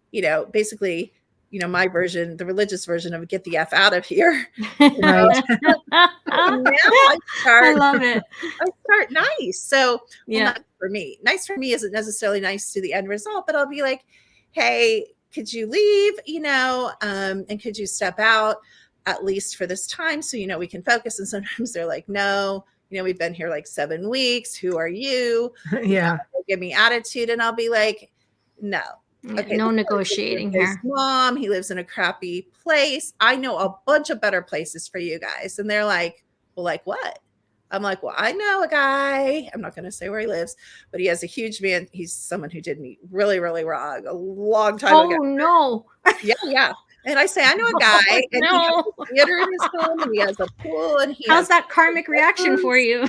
S4: basically, my version, the religious version of get the F out of here.
S2: Right.
S4: Now
S3: I love it.
S4: I start nice. So
S3: Yeah.
S4: not for me. Nice for me isn't necessarily nice to the end result, but I'll be like, hey, could you leave, and could you step out at least for this time so, we can focus. And sometimes they're like, no, we've been here like 7 weeks. Who are you?
S2: Yeah.
S4: They'll give me attitude. And I'll be like, no.
S3: Okay, no negotiating
S4: his
S3: here.
S4: mom, he lives in a crappy place. I know a bunch of better places for you guys. And they're like, well, like what? I'm like, well, I know a guy. I'm not going to say where he lives, but he has a huge man. He's someone who did me really, really wrong a long time ago.
S3: Oh, no.
S4: Yeah. And I say, I know a guy, and he has a theater in his home, and he has a pool, and
S3: how's that karmic reaction for you?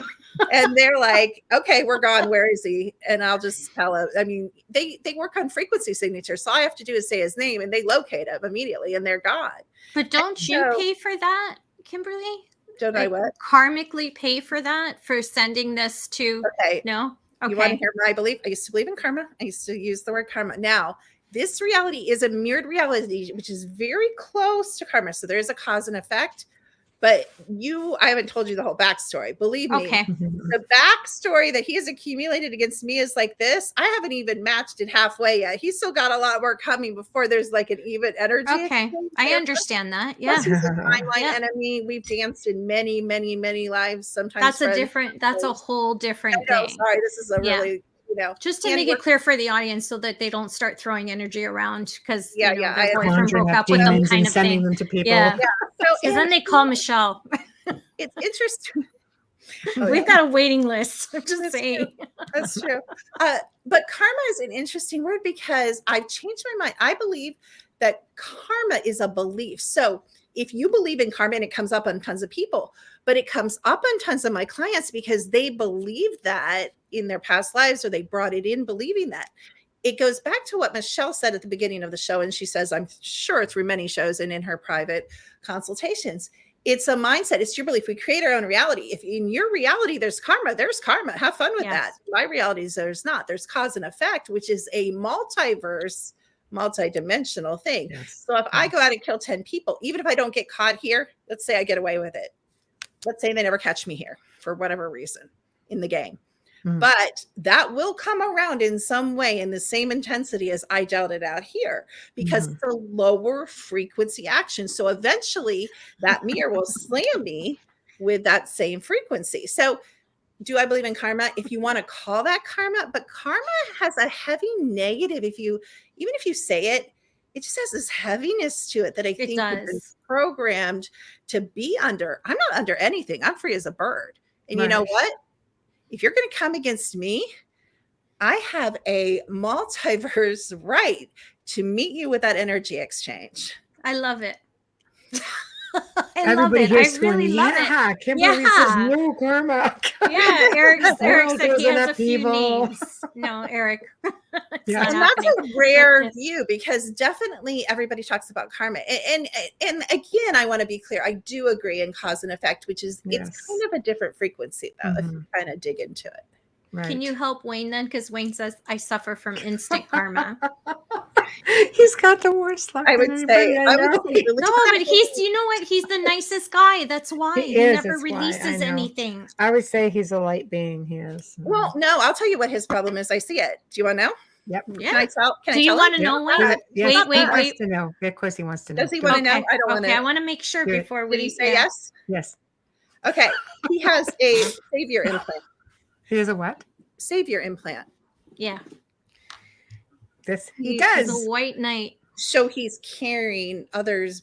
S4: And they're like, okay, we're gone. Where is he? And I'll just tell him. I mean, they work on frequency signatures. So all I have to do is say his name, and they locate him immediately, and they're gone.
S3: But don't you pay for that, Kimberly?
S4: Don't I what?
S3: Karmically pay for that, for sending this to?
S4: Okay.
S3: No? Okay.
S4: You want to hear my belief? I used to believe in karma. I used to use the word karma. Now, this reality is a mirrored reality, which is very close to karma. So there is a cause and effect. But I haven't told you the whole backstory. Believe me,
S3: Okay.
S4: The backstory that he has accumulated against me is like this. I haven't even matched it halfway yet. He's still got a lot more coming before there's like an even energy.
S3: Okay. I understand that. Yeah.
S4: Plus he's a timeline enemy. We've danced in many, many, many lives. Sometimes
S3: that's a whole different thing.
S4: Sorry, this is a really,
S3: just to make it clear for the audience so that they don't start throwing energy around because their
S4: I
S3: boyfriend broke up with them kind of
S2: sending
S3: thing.
S2: them to people.
S3: Yeah.
S4: So
S3: because then they call Michelle.
S4: It's interesting.
S3: We've got a waiting list. I'm just saying.
S4: That's true. But karma is an interesting word because I've changed my mind. I believe that karma is a belief. So if you believe in karma, and it comes up on tons of people, but it comes up on tons of my clients because they believe that in their past lives, or they brought it in believing that. It goes back to what Michelle said at the beginning of the show. And she says, I'm sure through many shows and in her private consultations, it's a mindset. It's your belief. We create our own reality. If in your reality, there's karma. Have fun with that. My reality is there's not. There's cause and effect, which is a multiverse, multi-dimensional thing. Yes. So if I go out and kill 10 people, even if I don't get caught here, let's say I get away with it. Let's say they never catch me here for whatever reason in the game. But that will come around in some way in the same intensity as I dealt it out here because it's a lower frequency action. So eventually that mirror will slam me with that same frequency. So do I believe in karma? If you want to call that karma, but karma has a heavy negative. Even if you say it, it just has this heaviness to it that I think we've been programmed to be under. I'm not under anything. I'm free as a bird. And you know what? If you're going to come against me, I have a multiverse right to meet you with that energy exchange.
S3: I love it.
S2: Everybody here really love it. Kimberly says no karma.
S3: Eric said he has a few names. No, Eric.
S4: And that's a rare view because definitely everybody talks about karma. And again, I want to be clear. I do agree in cause and effect, which is it's kind of a different frequency though, if you kind of dig into it.
S2: Right.
S3: Can you help Wayne then? Because Wayne says I suffer from instant karma.
S2: He's got the worst luck.
S4: I would say
S3: no, but you know what? He's the nicest guy. That's why he never releases anything.
S2: I would say he's a light being. He is.
S4: Well, no, I'll tell you what his problem is. I see it. Do you want to know?
S2: Yep.
S3: Yeah.
S4: Do
S3: you want to know what?
S2: Yes.
S3: Wait.
S2: To know. Of course, he wants to know.
S4: Does he want to know? I don't want to.
S3: Okay, I want to make sure before we.
S4: Did he say yes?
S2: Yes.
S4: Okay. He has a savior implant.
S2: He has a what?
S4: Savior implant.
S3: Yeah.
S2: He does.
S3: He's a white knight.
S4: So he's carrying others.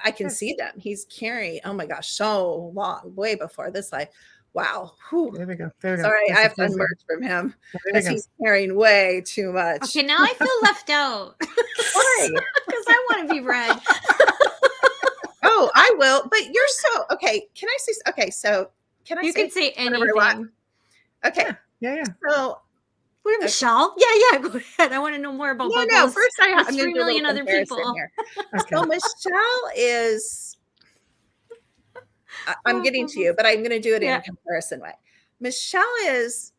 S4: I can see them. He's carrying, oh my gosh, so long, way before this life. Wow. Whew.
S2: There we go.
S4: Sorry, I have to unmerge from him because he's carrying way too much.
S3: Okay, now I feel left out.
S4: Why?
S3: Because I want to be read.
S4: Oh, I will. But you're so, okay. Can I say, okay, so can I
S3: You
S4: say
S3: can say anything.
S4: Okay.
S2: Yeah.
S4: So
S3: We're Michelle. Yeah. Go ahead. I want to know more about
S4: No.
S3: bubbles.
S4: First, I'm
S3: With
S4: going
S3: 3
S4: to do a
S3: million
S4: little
S3: other
S4: comparison
S3: people.
S4: here.
S2: Okay.
S4: So Michelle is. I'm getting to you, but I'm going to do it in a comparison way. Michelle is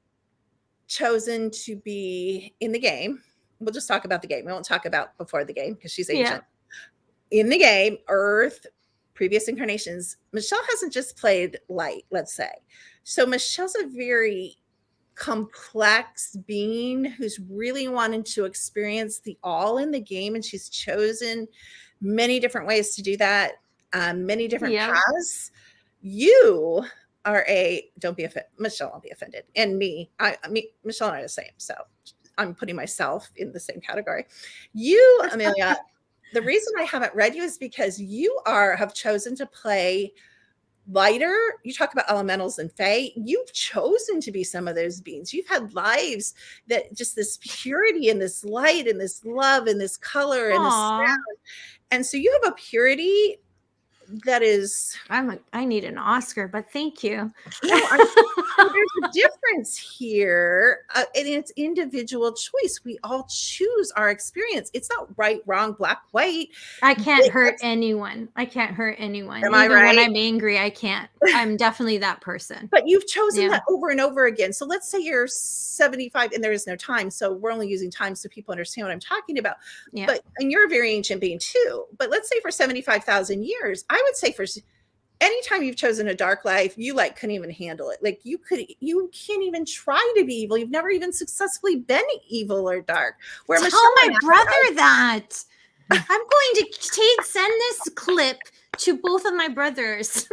S4: chosen to be in the game. We'll just talk about the game. We won't talk about before the game because she's ancient. In the game, Earth, previous incarnations, Michelle hasn't just played light, let's say. So Michelle's a very complex being who's really wanted to experience the all in the game, and she's chosen many different ways to do that, many different paths. You are don't be offended. Michelle won't be offended, and me, Michelle and I are the same, so I'm putting myself in the same category. You, Amelia, the reason I haven't read you is because you have chosen to play lighter. You talk about elementals and fae. You've chosen to be some of those beings. You've had lives that just this purity and this light and this love and this color and this sound. And so you have a purity that is.
S3: I need an Oscar, but thank you.
S4: No, there's a difference here, and it's individual choice. We all choose our experience. It's not right, wrong, black, white.
S3: I can't hurt anyone.
S4: Am I right?
S3: Even when I'm angry, I can't. I'm definitely that person.
S4: But you've chosen that over and over again. So let's say you're 75 and there is no time. So we're only using time so people understand what I'm talking about. Yeah. And you're a very ancient being too. But let's say for 75,000 years, I would say for anytime you've chosen a dark life, you couldn't even handle it. Like you can't even try to be evil. You've never even successfully been evil or dark.
S3: Where Tell my brother that. I'm going to send this clip to both of my brothers.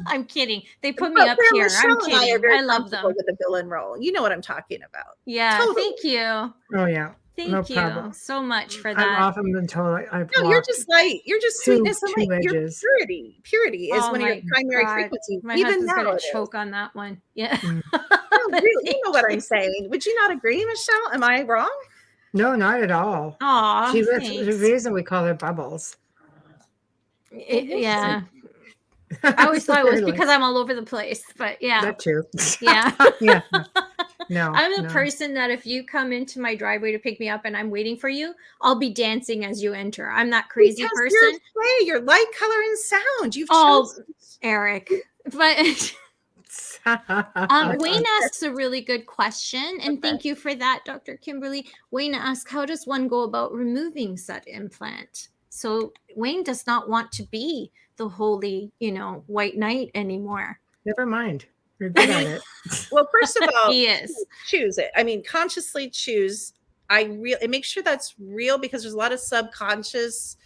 S3: I'm kidding. They put me up here. I'm kidding. I love them.
S4: With the villain role. You know what I'm talking about.
S3: Yeah. Totally. Thank you.
S2: Oh yeah.
S3: Thank you so much for that.
S2: I've often been told
S4: you're just light. You're just sweetness and light.
S2: You're
S4: purity. Purity is one of your primary frequencies.
S3: My husband's gonna choke on that one. Yeah.
S4: Really, you know what I'm saying. Would you not agree, Michelle? Am I wrong?
S2: No, not at all.
S3: Aw,
S2: the reason we call her Bubbles.
S3: Yeah. I always thought it was because I'm all over the place, but yeah.
S2: That too.
S3: Yeah.
S2: Yeah. No.
S3: I'm the person that if you come into my driveway to pick me up and I'm waiting for you, I'll be dancing as you enter. I'm that crazy person.
S4: Your light, color, and sound. You've
S3: chosen. Eric. But Wayne asks a really good question, and thank you for that, Dr. Kimberly. Wayne asks, how does one go about removing said implant? So Wayne does not want to be the holy, white knight anymore.
S2: Never mind. You're good at it.
S4: Well, first of all,
S3: he is.
S4: Choose it. I mean, consciously choose. And make sure that's real, because there's a lot of subconscious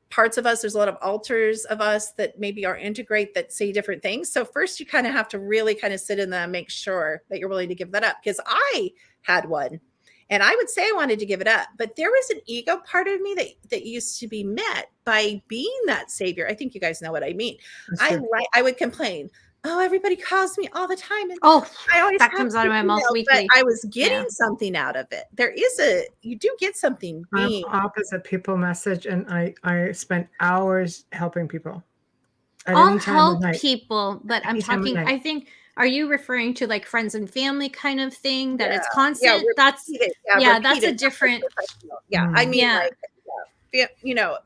S4: parts of us. There's a lot of alters of us that maybe are integrate that say different things. So first you kind of have to really kind of sit in them, make sure that you're willing to give that up. Because I had one and I would say I wanted to give it up, but there was an ego part of me that used to be met by being that savior. I think you guys know what I mean. I would complain. Oh, everybody calls me all the time. And
S3: I always that comes out of my mouth weekly.
S4: But I was getting something out of it. You do get something.
S2: I'm opposite. People message, and I spend hours helping people.
S3: I'll help people, but I'm talking, I think, are you referring to like friends and family kind of thing that it's constant? That's a different.
S4: Yeah. I mean,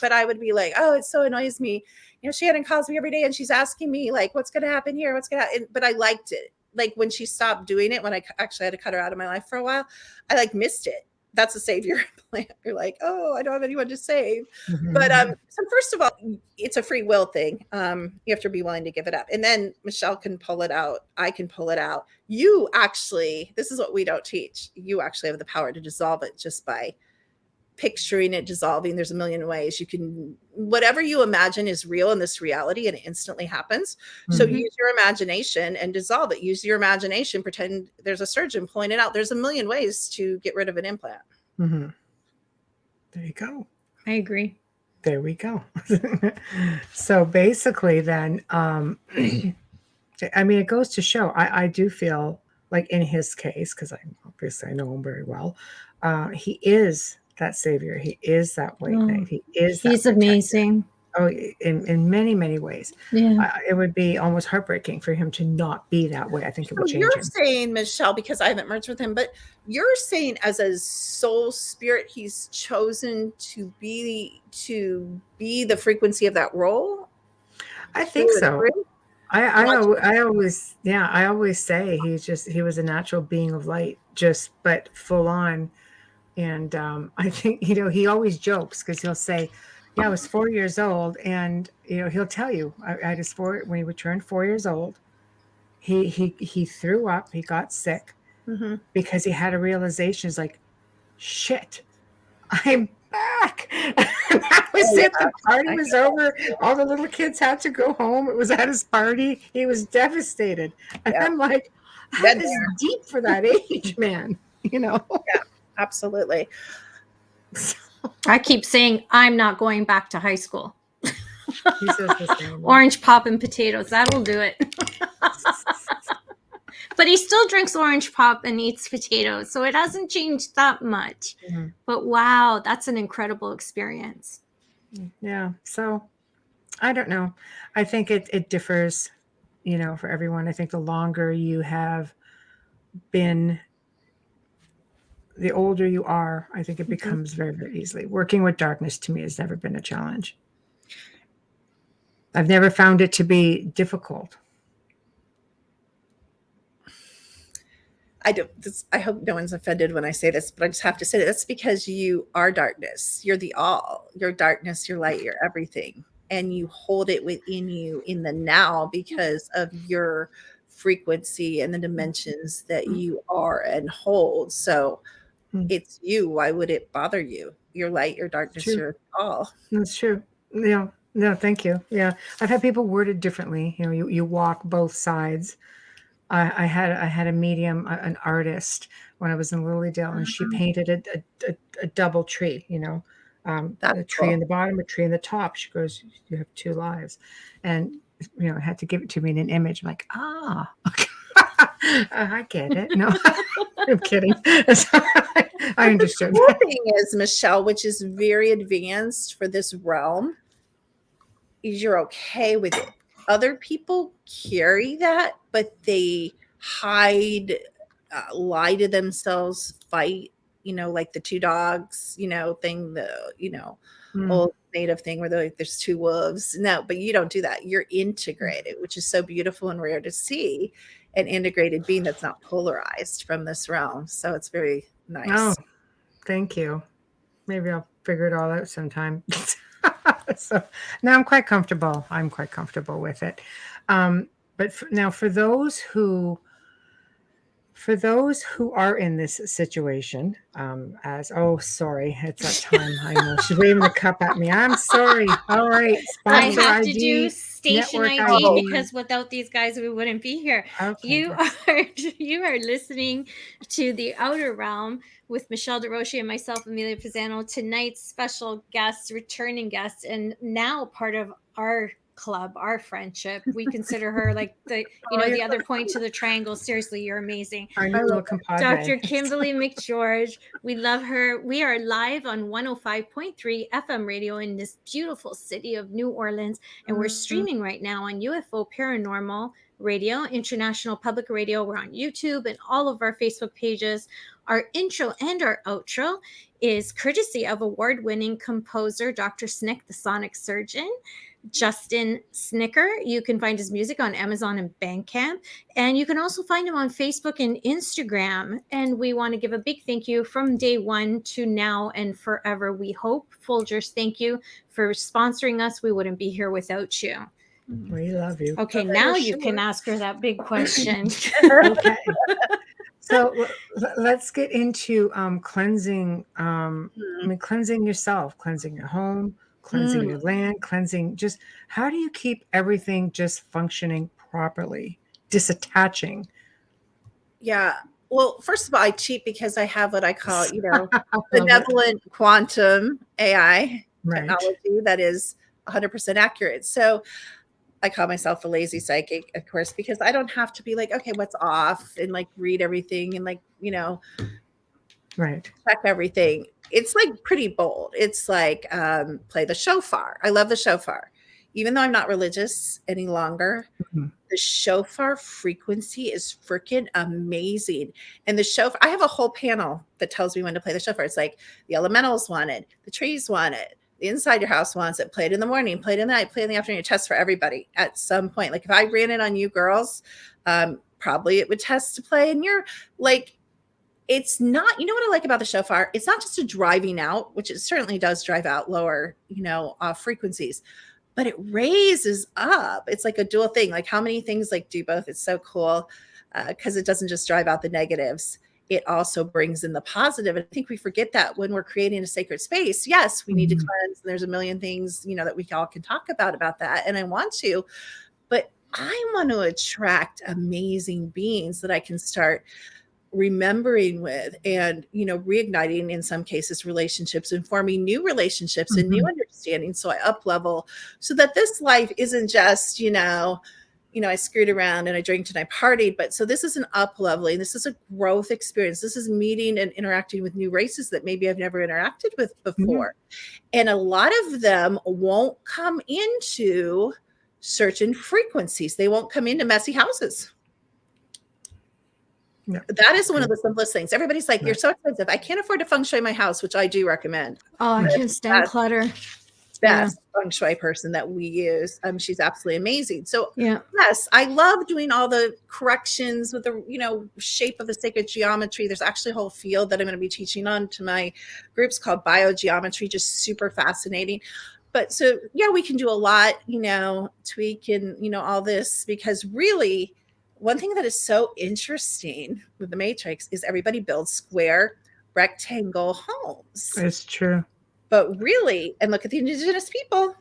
S4: but I would be like, oh, it so annoys me. Shannon calls me every day and she's asking me like, what's going to happen here? What's going to happen? But I liked it. Like when she stopped doing it, when I actually had to cut her out of my life for a while, I missed it. That's a savior plan. You're like, oh, I don't have anyone to save. Mm-hmm. But so first of all, it's a free will thing. You have to be willing to give it up. And then Michelle can pull it out. I can pull it out. You actually, this is what we don't teach. You actually have the power to dissolve it just by picturing it dissolving. There's a million ways you can, whatever you imagine is real in this reality, and it instantly happens. Mm-hmm. So use your imagination and dissolve it. Use your imagination, pretend there's a surgeon pulling it out. There's a million ways to get rid of an implant.
S2: Mm-hmm. There you go.
S3: I agree.
S2: There we go. So basically then, I mean, it goes to show, I do feel like in his case, because I know him very well, he is that savior. He is that white knight. He's
S3: amazing.
S2: Oh, in many, many ways.
S3: Yeah.
S2: It would be almost heartbreaking for him to not be that way. I think it would
S4: So
S2: change
S4: you're
S2: him.
S4: saying, Michelle, because I haven't merged with him, but you're saying as a soul spirit, he's chosen to be the frequency of that role
S2: I think
S4: through and
S2: so.
S4: through.
S2: I
S4: Not
S2: always say he was a natural being of light, just but full on. And I think, he always jokes because he'll say, yeah, I was 4 years old. And, he'll tell you, when he turned 4 years old, he threw up, he got sick
S4: Mhm.
S2: because he had a realization. He's like, shit, I'm back. That was
S4: Oh,
S2: it.
S4: yeah.
S2: The party
S4: I
S2: was
S4: know.
S2: over. All the little kids had to go home. It was at his party. He was devastated. And
S4: Yeah.
S2: I'm like, that
S4: Been
S2: is
S4: there.
S2: deep for that age, man.
S4: Absolutely.
S3: I keep saying I'm not going back to high school.
S2: He says the same.
S3: Orange pop and potatoes, that'll do it. But he still drinks orange pop and eats potatoes, so it hasn't changed that much.
S2: Mhm.
S3: But wow, that's an incredible experience.
S2: Yeah. So I don't know. I think it differs, for everyone. I think the longer you have been, the older you are, I think it becomes very, very easily. Working with darkness to me has never been a challenge. I've never found it to be difficult.
S4: I hope no one's offended when I say this, but I just have to say that's because you are darkness. You're the all. You're darkness, you're light, you're everything. And you hold it within you in the now because of your frequency and the dimensions that you are and hold. So
S2: Mm.
S4: it's you. Why would it bother you? Your light, your darkness,
S2: True.
S4: your all.
S2: That's true. Yeah. No, thank you. Yeah. I've had people worded differently. You walk both sides. I had a medium, an artist when I was in Lilydale, and she painted a double tree,
S4: That's
S2: a tree in
S4: cool.
S2: the bottom, a tree in the top. She goes, you have two lives. And, had to give it to me in an image. I'm like, I get it. No, I'm kidding. I understood.
S4: The cool thing is, Michelle, which is very advanced for this realm, is you're okay with it. Other people carry that, but they hide, lie to themselves, fight, like the two dogs, thing, old native thing where there's two wolves. No, but you don't do that. You're integrated, which is so beautiful and rare to see an integrated being that's not polarized from this realm. So it's very nice.
S2: Oh, thank you. Maybe I'll figure it all out sometime. So now I'm quite comfortable. I'm quite comfortable with it. But now for those who are in this situation, sorry, it's that time. I know she's waving the cup at me. I'm sorry. All right,
S3: I
S2: sponsor
S3: have
S2: ID,
S3: to do station
S2: network
S3: ID because without these guys we wouldn't be here.
S2: Okay,
S3: You are listening to The Outer Realm with Michelle DeRoche and myself, Amelia Pisano. Tonight's special guest, returning guest, and now part of our club, our friendship. We consider her like the other point to the triangle. Seriously, you're amazing.
S2: our new little compadre.
S3: Dr. Kimberly McGeorge. We love her. We are live on 105.3 FM radio in this beautiful city of New Orleans. And we're streaming right now on UFO Paranormal Radio, International Public Radio. We're on YouTube and all of our Facebook pages. Our intro and our outro is courtesy of award-winning composer Dr. Snick, the Sonic Surgeon. Justin Snicker. You can find his music on Amazon and Bandcamp. And you can also find him on Facebook and Instagram. And we want to give a big thank you from day one to now and forever, we hope. Folgers, thank you for sponsoring us. We wouldn't be here without you.
S2: We love you.
S3: Okay, now you can ask her that big question.
S2: Okay. So let's get into cleansing. Cleansing yourself, cleansing your home, cleansing your land, cleansing. Just how do you keep everything just functioning properly, disattaching?
S4: Yeah. Well, first of all, I cheat because I have what I call, benevolent quantum AI technology that is 100% accurate. So I call myself a lazy psychic, of course, because I don't have to be like, okay, what's off and like read everything and like,
S2: right,
S4: check everything. it's like pretty bold. It's like play the shofar. I love the shofar. Even though I'm not religious any longer,
S2: Mhm.
S4: the shofar frequency is freaking amazing. And the shofar, I have a whole panel that tells me when to play the shofar. It's like the elementals want it, the trees want it, the inside your house wants it. Play it in the morning, play it in the night, play it in the afternoon. It tests for everybody at some point. Like if I ran it on you girls, probably it would test to play. And you're like, it's not, you know what I like about the shofar? It's not just a driving out, which it certainly does drive out lower, frequencies, but it raises up. It's like a dual thing. Like how many things like do both? It's so cool because it doesn't just drive out the negatives. It also brings in the positive. And I think we forget that when we're creating a sacred space. Yes, we need to cleanse. And there's a million things, that we all can talk about that. And I want to, but I want to attract amazing beings that I can start remembering with and reigniting in some cases relationships and forming new relationships and new understanding. So I up level so that this life isn't just I screwed around and I drank and I partied, but so this is an up leveling, this is a growth experience, this is meeting and interacting with new races that maybe I've never interacted with before. And a lot of them won't come into certain frequencies. They won't come into messy houses. Yeah. That is one of the simplest things. Everybody's like, you're so expensive. I can't afford to feng shui my house, which I do recommend.
S3: Oh, I can't stand clutter.
S4: Best feng shui person that we use. She's absolutely amazing. So yes, I love doing all the corrections with the, shape of the sacred geometry. There's actually a whole field that I'm going to be teaching on to my groups called biogeometry, just super fascinating. But so, we can do a lot, tweak and, all this, because really, one thing that is so interesting with the Matrix is everybody builds square, rectangle homes.
S2: It's true.
S4: But really, and look at the indigenous people,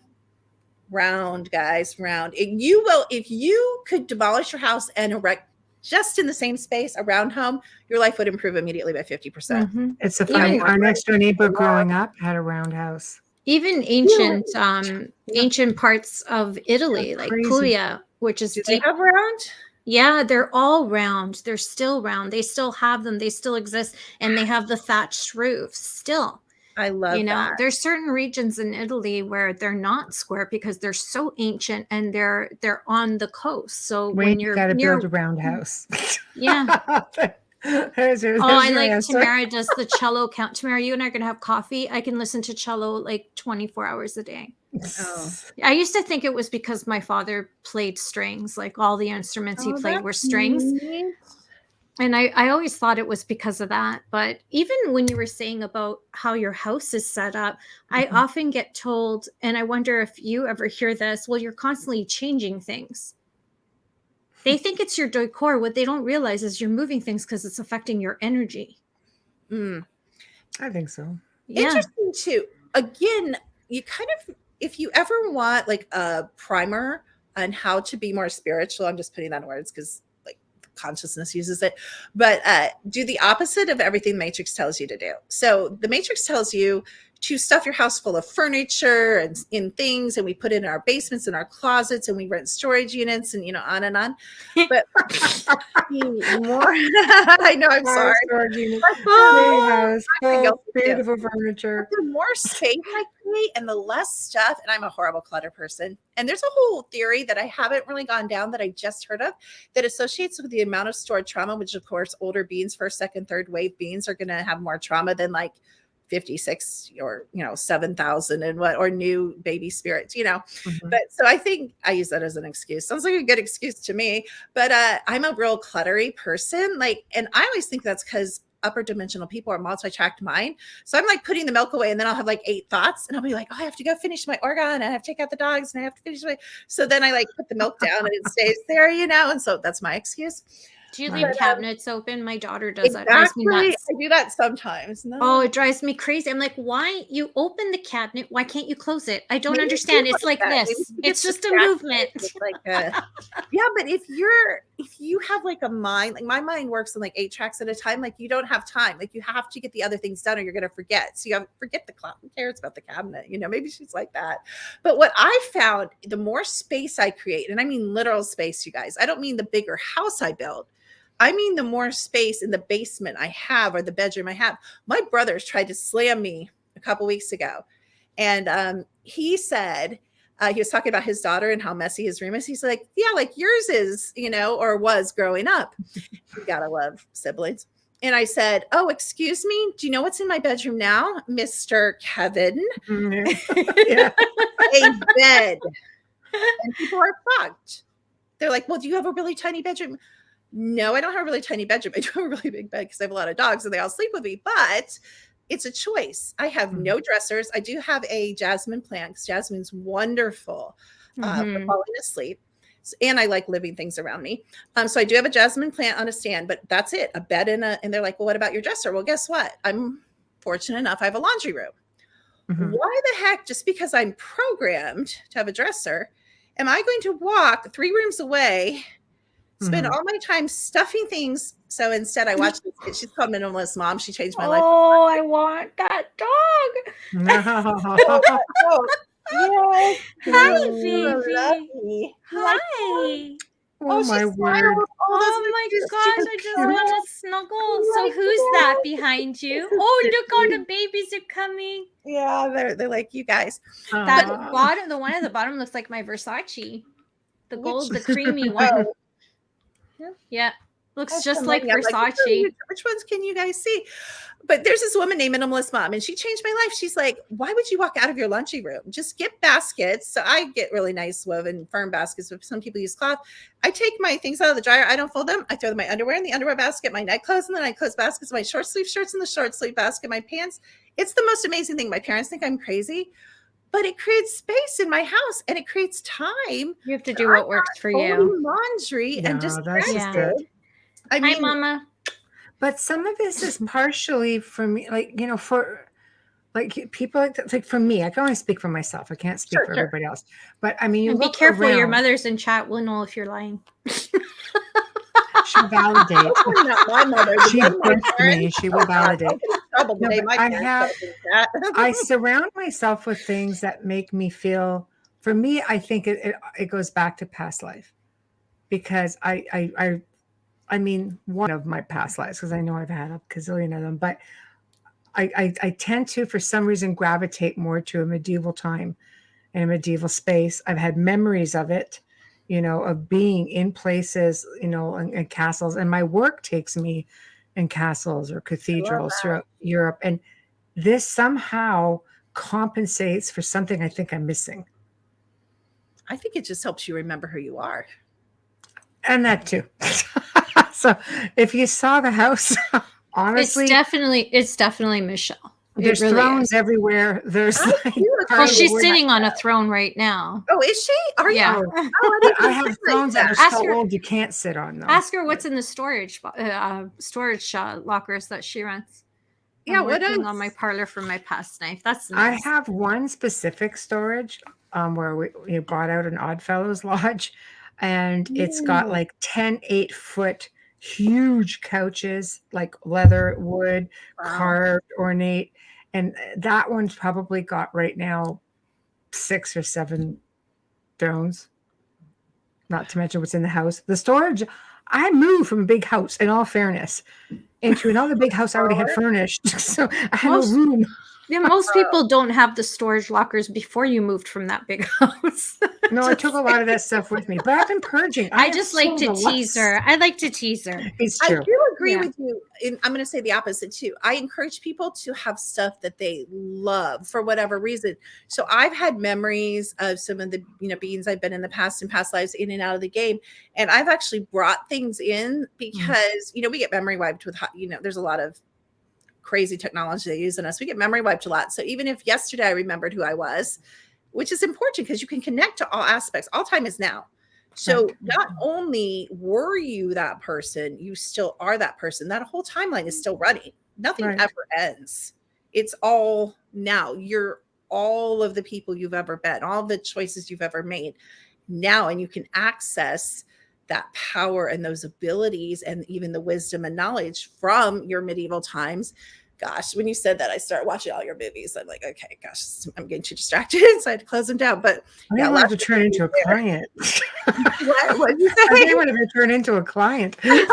S4: round, guys, round. If you could demolish your house and erect just in the same space a round home, your life would improve immediately by 50%.
S2: It's a funny, our next door neighbor growing up had a round house.
S3: Even ancient parts of Italy, like Puglia, which is
S4: deep. They have round?
S3: Yeah, they're all round. They're still round. They still have them. They still exist. And they have the thatched roofs still.
S4: I love that.
S3: There's certain regions in Italy where they're not square because they're so ancient and they're on the coast. So when you're
S2: got to build a round house.
S3: Yeah.
S2: there's
S3: I like answer. Tamara does the cello count. Tamara, you and I are going to have coffee. I can listen to cello like 24 hours a day.
S4: Oh.
S3: I used to think it was because my father played strings, like all the instruments he played were strings. Neat. And I always thought it was because of that. But even when you were saying about how your house is set up, I often get told, and I wonder if you ever hear this, well, you're constantly changing things. They think it's your decor. What they don't realize is you're moving things because it's affecting your energy.
S2: I think so.
S3: Yeah.
S4: Interesting too. Again, you kind of, if you ever want like a primer on how to be more spiritual, I'm just putting that in words because like consciousness uses it, but do the opposite of everything the Matrix tells you to do. So the Matrix tells you to stuff your house full of furniture and in things, and we put it in our basements and our closets, and we rent storage units, and on and on. But more, I know, I'm sorry.
S2: Storage units. Beautiful furniture.
S4: The more space I create, and the less stuff, and I'm a horrible clutter person. And there's a whole theory that I haven't really gone down that I just heard of that associates with the amount of stored trauma, which of course older beings, first, second, third wave beings are going to have more trauma than like 56 or 7,000 and or new baby spirits, but so I think I use that as an excuse. Sounds like a good excuse to me, but I'm a real cluttery person, and I always think that's because upper dimensional people are multi-tracked mind. So I'm like putting the milk away and then I'll have like 8 thoughts and I'll be like, I have to go finish my organ and I have to take out the dogs and I have to finish so then I like put the milk down and it stays there, and so that's my excuse.
S3: Do you leave cabinets open? My daughter does
S4: exactly.
S3: that. It drives me nuts.
S4: I do that sometimes. No.
S3: Oh, it drives me crazy. I'm like, why you open the cabinet? Why can't you close it? I don't understand. It's like this. It's just a movement.
S4: Yeah, but if you have like a mind, like my mind works on like 8 tracks at a time, like you don't have time. Like you have to get the other things done or you're going to forget. So you have to forget the clock. Who cares about the cabinet? Maybe she's like that. But what I found, the more space I create, and I mean literal space, you guys, I don't mean the bigger house I build. I mean, the more space in the basement I have or the bedroom I have. My brothers tried to slam me a couple weeks ago. And he said, he was talking about his daughter and how messy his room is. He's like, yeah, like yours is, or was growing up. You gotta love siblings. And I said, oh, excuse me. Do you know what's in my bedroom now, Mr. Kevin?
S2: Yeah.
S4: A bed. And people are shocked. They're like, well, do you have a really tiny bedroom? No, I don't have a really tiny bedroom. I do have a really big bed because I have a lot of dogs and they all sleep with me, but it's a choice. I have no dressers. I do have a jasmine plant because jasmine's wonderful for falling asleep. And I like living things around me. So I do have a jasmine plant on a stand, but that's it. A bed and they're like, well, what about your dresser? Well, guess what? I'm fortunate enough. I have a laundry room. Why the heck, just because I'm programmed to have a dresser, am I going to walk 3 rooms away, spend all my time stuffing things? So instead I watch this kid. She's called Minimalist Mom. She changed my life.
S3: Oh, I want that dog.
S4: Yes.
S3: Hi, baby.
S4: Lovely.
S3: Hi.
S2: Oh, my word.
S3: Oh my gosh, I just want to snuggle. So who's that behind you? Oh, look, all the babies are coming.
S4: Yeah, they're like you guys.
S3: That bottom, the one at the bottom looks like my Versace. The gold, the creamy one. Yeah. Looks just like Versace.
S4: Which ones can you guys see? But there's this woman named Minimalist Mom, and she changed my life. She's like, why would you walk out of your laundry room? Just get baskets. So I get really nice woven firm baskets, but some people use cloth. I take my things out of the dryer. I don't fold them. I throw my underwear in the underwear basket, my night clothes in the night clothes baskets, my short sleeve shirts in the short sleeve basket, my pants. It's the most amazing thing. My parents think I'm crazy, but it creates space in my house and it creates time.
S3: You have to do what works for you.
S4: Laundry and just
S3: I mean, hi, Mama.
S2: But some of this is partially for me, like, for like people like for me, I can only speak for myself. I can't speak for everybody else. But I mean,
S3: and be careful. Your mother's in chat. We'll know if you're lying.
S2: She validates.
S4: Not my mother.
S2: She birthed me. She will validate. I surround myself with things that make me feel. For me, I think it goes back to past life, because I mean, one of my past lives, because I know I've had a gazillion of them, but I tend to, for some reason, gravitate more to a medieval time and a medieval space. I've had memories of it, of being in places, in castles, and my work takes me in castles or cathedrals throughout Europe. And this somehow compensates for something I think I'm missing.
S4: I think it just helps you remember who you are.
S2: And that too. So if you saw the house, honestly,
S3: it's definitely Michelle.
S2: There's really thrones everywhere. There's
S3: she's sitting on a throne right now.
S4: Oh, is she? Are you?
S2: I have thrones that are so old you can't sit on them.
S3: Ask her what's in the storage lockers that she runs.
S4: Yeah, what else?
S3: On my parlor for my past life. That's
S2: nice. I have one specific storage where we bought out an Oddfellows lodge, and it's got like 10 8-foot huge couches, like leather, wood, carved, ornate. And that one's probably got right now 6 or 7 thrones, not to mention what's in the house. The storage, I moved from a big house, in all fairness, into another big house I already had furnished. So I had no room.
S3: Yeah, most people don't have the storage lockers before you moved from that big house.
S2: No, I took a lot of that stuff with me, but I've been purging.
S3: I just like to tease her. I like to tease her.
S2: It's true.
S4: I do agree with you. And I'm going to say the opposite too. I encourage people to have stuff that they love for whatever reason. So I've had memories of some of the beings I've been in the past and past lives in and out of the game, and I've actually brought things in because we get memory wiped with there's a lot of crazy technology they use in us. We get memory wiped a lot. So even if yesterday I remembered who I was, which is important because you can connect to all aspects. All time is now. So not only were you that person, you still are that person. That whole timeline is still running. Nothing ever ends. It's all now. You're all of the people you've ever been, all the choices you've ever made now, and you can access that power and those abilities and even the wisdom and knowledge from your medieval times. Gosh, when you said that, I started watching all your movies. I'm like, okay, gosh, I'm getting too distracted, so I had to close them down. But
S2: I don't have to turn into a client.
S4: What did you
S2: I
S4: say?
S2: think I'm going to turn into a client.
S4: She's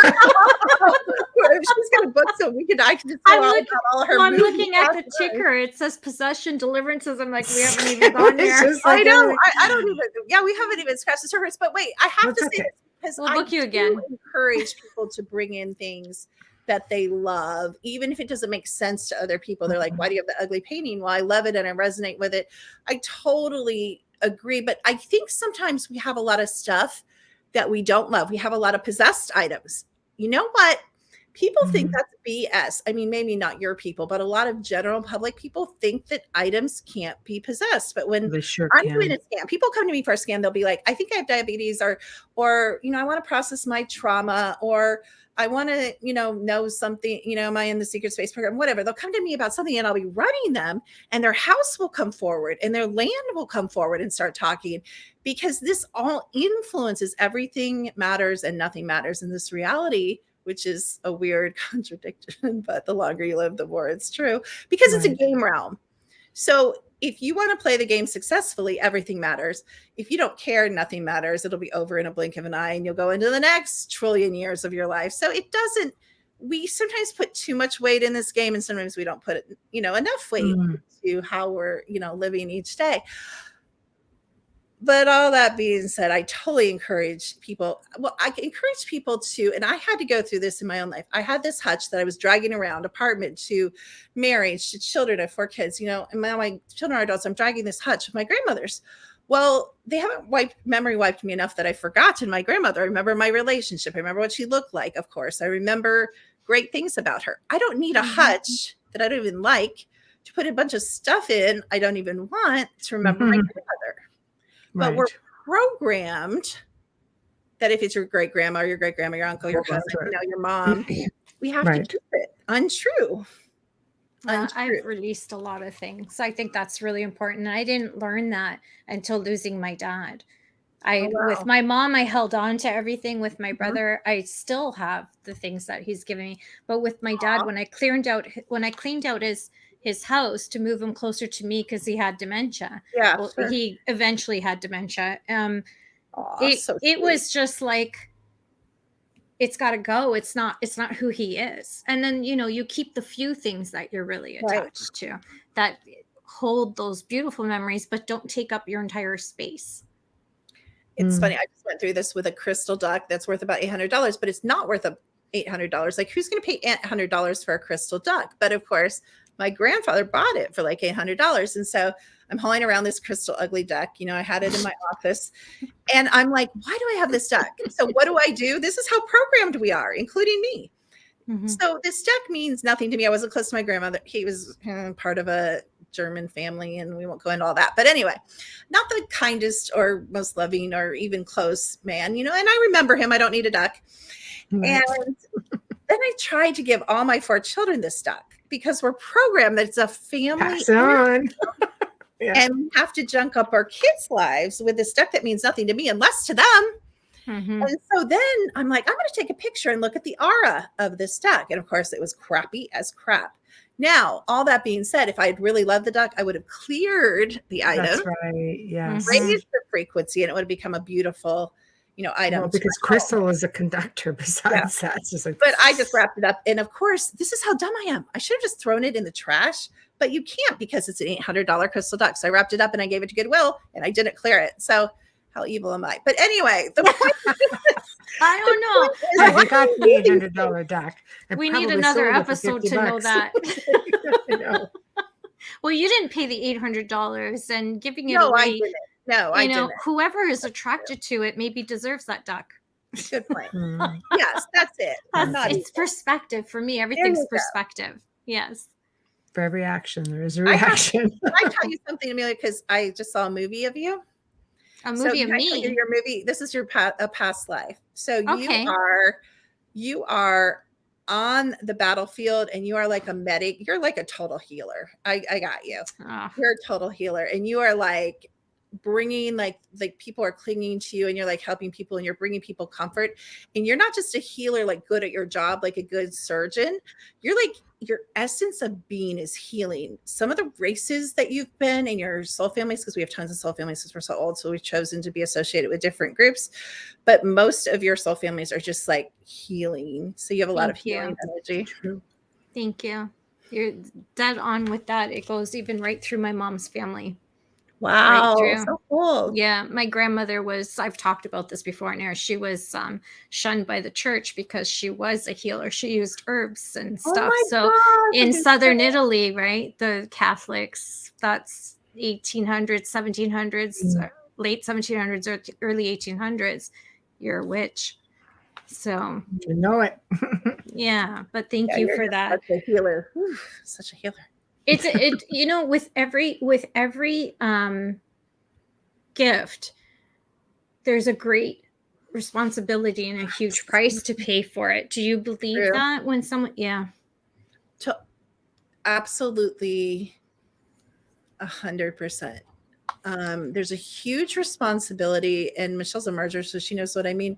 S4: gonna book so I can just go all about all her.
S3: I'm
S4: movies
S3: looking at the
S4: last night.
S3: ticker. It says possession deliverances. I'm like, we haven't even gone
S2: It's
S3: there.
S2: just like
S4: I know.
S2: everything.
S4: I don't even. Yeah, we haven't even scratched the surface. But wait, I have
S2: That's
S4: to say
S2: okay.
S4: this because
S3: We'll
S4: I
S3: book you
S4: do
S3: again.
S4: encourage people to bring in things that they love, even if it doesn't make sense to other people. They're like, "Why do you have the ugly painting?" Well, I love it and I resonate with it. I totally agree, but I think sometimes we have a lot of stuff that we don't love. We have a lot of possessed items. You know what? People think
S2: Mhm.
S4: that's BS. I mean, maybe not your people, but a lot of general public people think that items can't be possessed. But when
S2: They sure
S4: I'm doing
S2: can.
S4: a scan, people come to me for a scan, they'll be like, I think I have diabetes, or I want to process my trauma, or I want to, know something, am I in the secret space program, whatever. They'll come to me about something and I'll be running them, and their house will come forward and their land will come forward and start talking, because this all influences everything matters and nothing matters in this reality, which is a weird contradiction, but the longer you live, the more it's true, because it's a
S2: Right.
S4: game realm. So if you want to play the game successfully, everything matters. If you don't care, nothing matters. It'll be over in a blink of an eye and you'll go into the next trillion years of your life. So we sometimes put too much weight in this game, and sometimes we don't put it, enough weight
S2: Mm.
S4: to how we're, living each day. But all that being said, I totally encourage people. Well, I encourage people to, and I had to go through this in my own life. I had this hutch that I was dragging around, apartment to marriage to children. I have 4 kids, and now my children are adults. I'm dragging this hutch of my grandmother's. Well, they haven't memory wiped me enough that I've forgotten my grandmother. I remember my relationship. I remember what she looked like, of course. I remember great things about her. I don't need a hutch that I don't even like to put a bunch of stuff in I don't even want to remember my grandmother. But we're
S2: Right.
S4: programmed that if it's your great grandma, your great grandma, your uncle, your
S2: Hold on
S4: cousin,
S2: to it.
S4: your mom, we have to
S2: Right.
S4: keep it. Untrue.
S3: I've released a lot of things. I think that's really important. I didn't learn that until losing my dad.
S4: Oh,
S3: With
S4: wow.
S3: my mom, I held on to everything. With my
S4: Mhm.
S3: brother, I still have the things that he's given me. But with my dad, when I cleaned out his house to move him closer to me because he had dementia.
S4: Yeah,
S3: Well,
S4: sure.
S3: he eventually had dementia.
S4: Aw, so
S3: It
S4: sweet.
S3: was just like, it's got to go. It's not who he is. And then, you keep the few things that you're really
S4: Right.
S3: attached to, that hold those beautiful memories, but don't take up your entire space.
S4: It's funny. I just went through this with a crystal duck that's worth about $800, but it's not worth $800. Like, who's going to pay $800 for a crystal duck? But of course, my grandfather bought it for like $800. And so I'm hauling around this crystal ugly duck. I had it in my office, and I'm like, why do I have this duck? So what do I do? This is how programmed we are, including me.
S3: Mm-hmm.
S4: So this duck means nothing to me. I wasn't close to my grandmother. He was part of a German family, and we won't go into all that. But anyway, not the kindest or most loving or even close man, and I remember him. I don't need a duck.
S2: Right.
S4: And then I tried to give all my 4 children this duck, because we're programmed that it's a family.
S2: Pass it on. Yeah.
S4: And we have to junk up our kids' lives with this duck that means nothing to me and less to them.
S3: Mm-hmm.
S4: And so then I'm like, I'm going to take a picture and look at the aura of this duck. And of course, it was crappy as crap. Now, all that being said, if I had really loved the duck, I would have cleared the item,
S2: That's right. Yes.
S4: raised the frequency, and it would have become a beautiful, item.
S2: Well, because crystal is a conductor besides that. It's just like,
S4: But I just wrapped it up. And of course, this is how dumb I am. I should have just thrown it in the trash, but you can't, because it's an $800 crystal duck. So I wrapped it up and I gave it to Goodwill, and I didn't clear it. So how evil am I? But anyway, the point
S3: I don't know.
S2: yeah, they got the $800 duck.
S3: We need another episode to know that.
S2: I know.
S3: Well, you didn't pay the $800 and giving it
S4: No, I
S3: away.
S4: didn't. No, I didn't.
S3: Whoever is attracted to it maybe deserves that duck.
S4: Good point.
S2: Mm.
S4: Yes, that's it.
S3: It's perspective for me. Everything's perspective. Yes.
S2: For every action, there is a reaction.
S4: Can I tell you something, Amelia? Because I just saw a movie of you.
S3: A movie of me.
S4: Your movie. This is your past life. So
S3: Okay.
S4: you are on the battlefield, and you are like a medic. You're like a total healer. I got you.
S3: Oh.
S4: You're a total healer, and you are like bringing like people are clinging to you and you're like helping people and you're bringing people comfort, and you're not just a healer like good at your job like a good surgeon. You're like, your essence of being is healing. Some of the races that you've been in your soul families, because we have tons of soul families because we're so old, so we've chosen to be associated with different groups, but most of your soul families are just like healing. So you have a lot of healing energy.
S3: Thank you. You're dead on with that. It goes even right through my mom's family.
S4: Wow, so cool.
S3: Yeah, my grandmother was, I've talked about this before in air, she was shunned by the church because she was a healer. She used herbs and stuff. So in southern Italy, right, the Catholics, that's 1800s, 1700s, late 1700s or early 1800s, you're a witch. So
S2: you know it.
S3: Yeah, but thank you for that.
S4: Such a healer. Whew, such a healer.
S3: It you know, with every gift, there's a great responsibility and a huge price to pay for it. Do you believe that when someone
S4: Absolutely 100%. There's a huge responsibility, and Michelle's a merger, so she knows what I mean.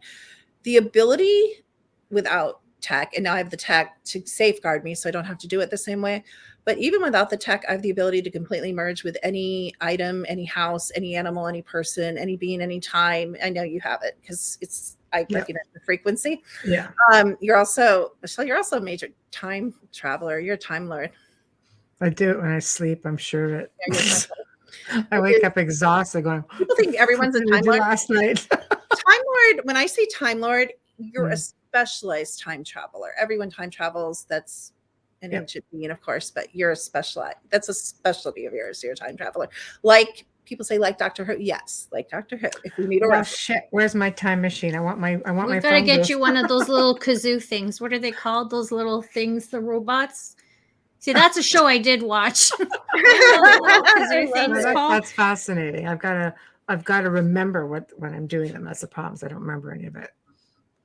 S4: The ability without tech, and now I have the tech to safeguard me so I don't have to do it the same way. But even without the tech, I have the ability to completely merge with any item, any house, any animal, any person, any being, any time. I know you have it because I recognize the frequency.
S2: Yeah.
S4: You're also, Michelle, you're also a major time traveler. You're a time lord.
S2: I do it when I sleep, I'm sure of it. I wake up exhausted going,
S4: people think everyone's a time lord.
S2: Last night.
S4: Time lord, when I say time lord, you're a specialized time traveler. Everyone time travels. That's an ancient being, of course, but you're a specialized. That's a specialty of yours. You're a time traveler. Like people say, like Dr. Who. Yes, like Dr. Who. If we need a
S2: shit, where's my time machine? I want my
S3: We've got to get you one of those little kazoo things. What are they called? Those little things, the robots. See, that's a show I did watch.
S2: That's fascinating. I've got to remember when I'm doing them. That's the problem. I don't remember any of it.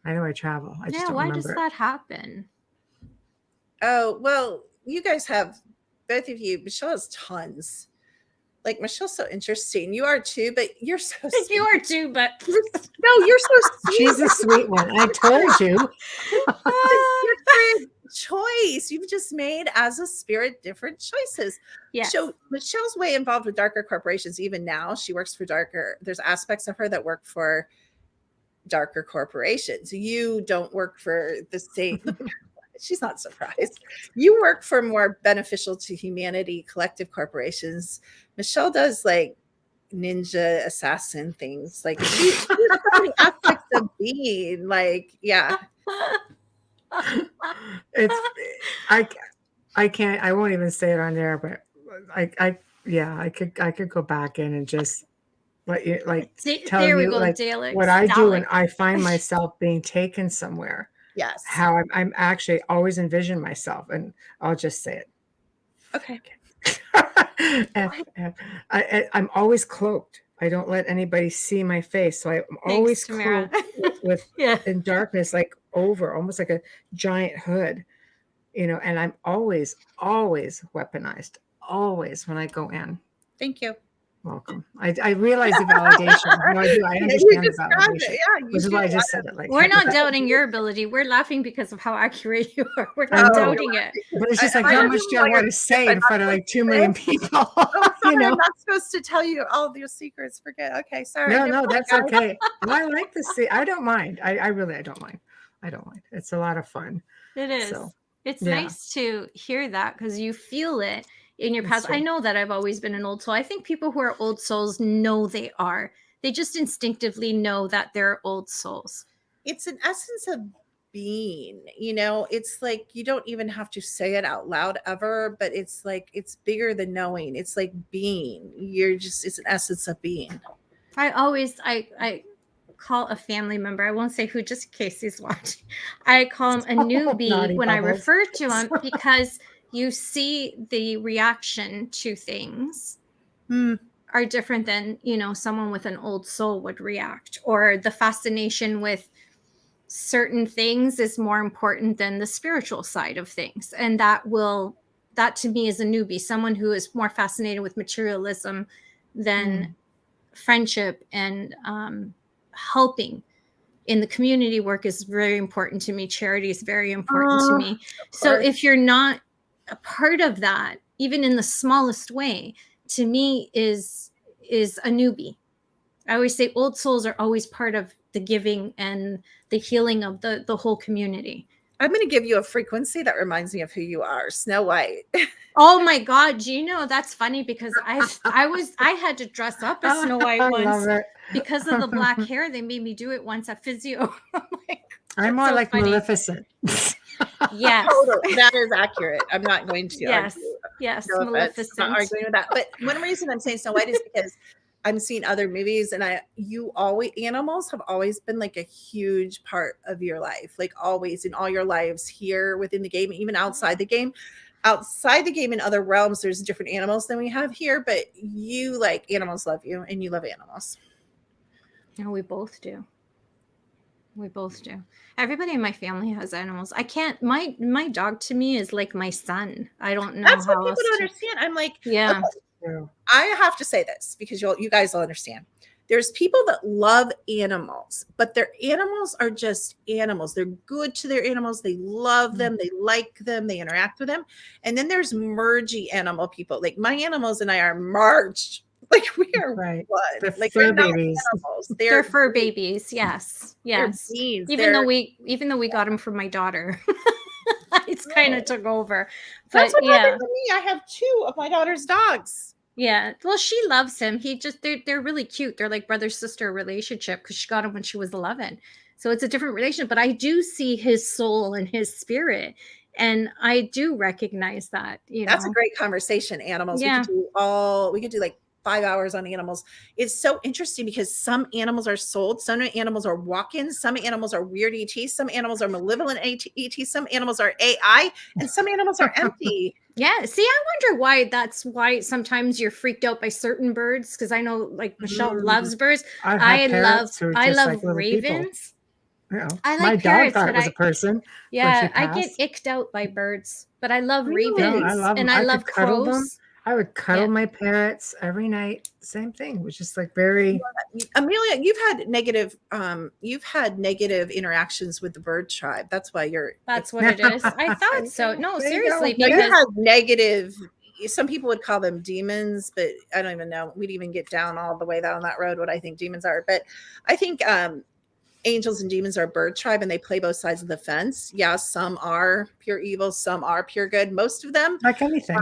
S2: I know I travel. I just don't remember.
S3: Why does that happen?
S4: Oh, well, you guys have, both of you, Michelle has tons. Like, Michelle's so interesting. You are too, but you're so sweet.
S3: You are too, but
S4: no, you're so sweet.
S2: She's a sweet one. I told you.
S4: Different choice. You've just made as a spirit different choices.
S3: Yeah.
S4: So Michelle's way involved with darker corporations. Even now, she works for darker. There's aspects of her that work for darker corporations. You don't work for the same. She's not surprised. You work for more beneficial to humanity collective corporations. Michelle does like ninja assassin things. Like she's the aspects of being like, yeah.
S2: It's I can't, I won't even say it on there, but I could go back in and just tell you like what I do, and I find myself being taken somewhere.
S4: Yes.
S2: How I'm actually always envision myself, and I'll just say it.
S4: Okay.
S2: and I'm always cloaked. I don't let anybody see my face, so I'm always cloaked with in darkness, like over almost like a giant hood, and I'm always weaponized, always when I go in.
S4: Thank you.
S2: Welcome. I realize the validation. No, I do. I understand the validation. Yeah, which is why I just said it. Like,
S3: we're not doubting your ability. We're laughing because of how accurate you are. We're not doubting it.
S2: But it's just like, how much do I want to say in front of like 2 million people?
S4: Oh, sorry, I'm not supposed to tell you all of your secrets. Forget. Okay, sorry.
S2: No, that's okay. I like to see. I don't mind. I really don't mind. I don't mind. It's a lot of fun.
S3: It is. So, it's nice to hear that because you feel it in your past. I know that I've always been an old soul. I think people who are old souls know they are. They just instinctively know that they're old souls.
S4: It's an essence of being, it's like you don't even have to say it out loud ever, but it's like it's bigger than knowing. It's like being. It's an essence of being.
S3: I call a family member, I won't say who just in case he's watching. I call him a newbie when I refer to him because you see the reaction to things are different than, someone with an old soul would react, or the fascination with certain things is more important than the spiritual side of things. And that to me is a newbie, someone who is more fascinated with materialism than friendship and helping in the community work is very important to me. Charity is very important to me. So if you're not a part of that, even in the smallest way, to me is a newbie. I always say old souls are always part of the giving and the healing of the whole community.
S4: I'm going to give you a frequency that reminds me of who you are, Snow White.
S3: Oh my God, Gino, that's funny because I had to dress up as Snow White once because of the black hair. They made me do it once at physio.
S2: I'm more so like funny. Maleficent.
S3: Yes,
S4: totally. That is accurate. I'm not going to.
S3: Yes,
S4: argue.
S3: Yes,
S4: no
S3: Maleficent.
S4: I'm not arguing with that. But one reason I'm saying Snow White is because I'm seeing other movies, and animals have always been like a huge part of your life, like always in all your lives here within the game, even outside the game. Outside the game in other realms, there's different animals than we have here, but you like animals love you and you love animals.
S3: Yeah, we both do. We both do. Everybody in my family has animals. I can't. My dog to me is like my son. I don't know.
S4: That's
S3: how
S4: what people don't understand. I'm like,
S3: yeah.
S4: Okay, I have to say this because you guys will understand. There's people that love animals, but their animals are just animals. They're good to their animals. They love them. They like them. They interact with them. And then there's mergey animal people. Like my animals and I are merged. Like we are
S2: right.
S4: blood.
S2: Like fur babies.
S3: They're fur babies. Yes. Yes. Even though we got them from my daughter. It's kind of took over. But
S4: that's what happened to me. I have 2 of my daughter's dogs.
S3: Yeah. Well, she loves him. They're really cute. They're like brother-sister relationship because she got him when she was 11. So it's a different relationship, but I do see his soul and his spirit. And I do recognize that,
S4: That's a great conversation. Animals.
S3: Yeah.
S4: We could do like 5 hours on animals. It's so interesting because some animals are sold, some animals are walk-ins, some animals are weird ETs, some animals are malevolent ETs, some animals are AI, and some animals are empty.
S3: Yeah. See, I wonder that's why sometimes you're freaked out by certain birds. Cause I know like Michelle loves birds. I love ravens. I like
S2: my
S3: parrots,
S2: dog thought it was a person.
S3: Yeah. I get icked out by birds, but I love ravens. I love them. And I love crows.
S2: I would cuddle my parrots every night. Same thing. It was just like very.
S4: Amelia, you've had negative interactions with the bird tribe. That's why you're.
S3: That's what it is. I thought so. No, seriously,
S4: because you have negative. Some people would call them demons, but I don't even know. We'd even get down all the way down that road what I think demons are. But I think angels and demons are bird tribe, and they play both sides of the fence. Yeah, some are pure evil, some are pure good. Most of them,
S2: like anything,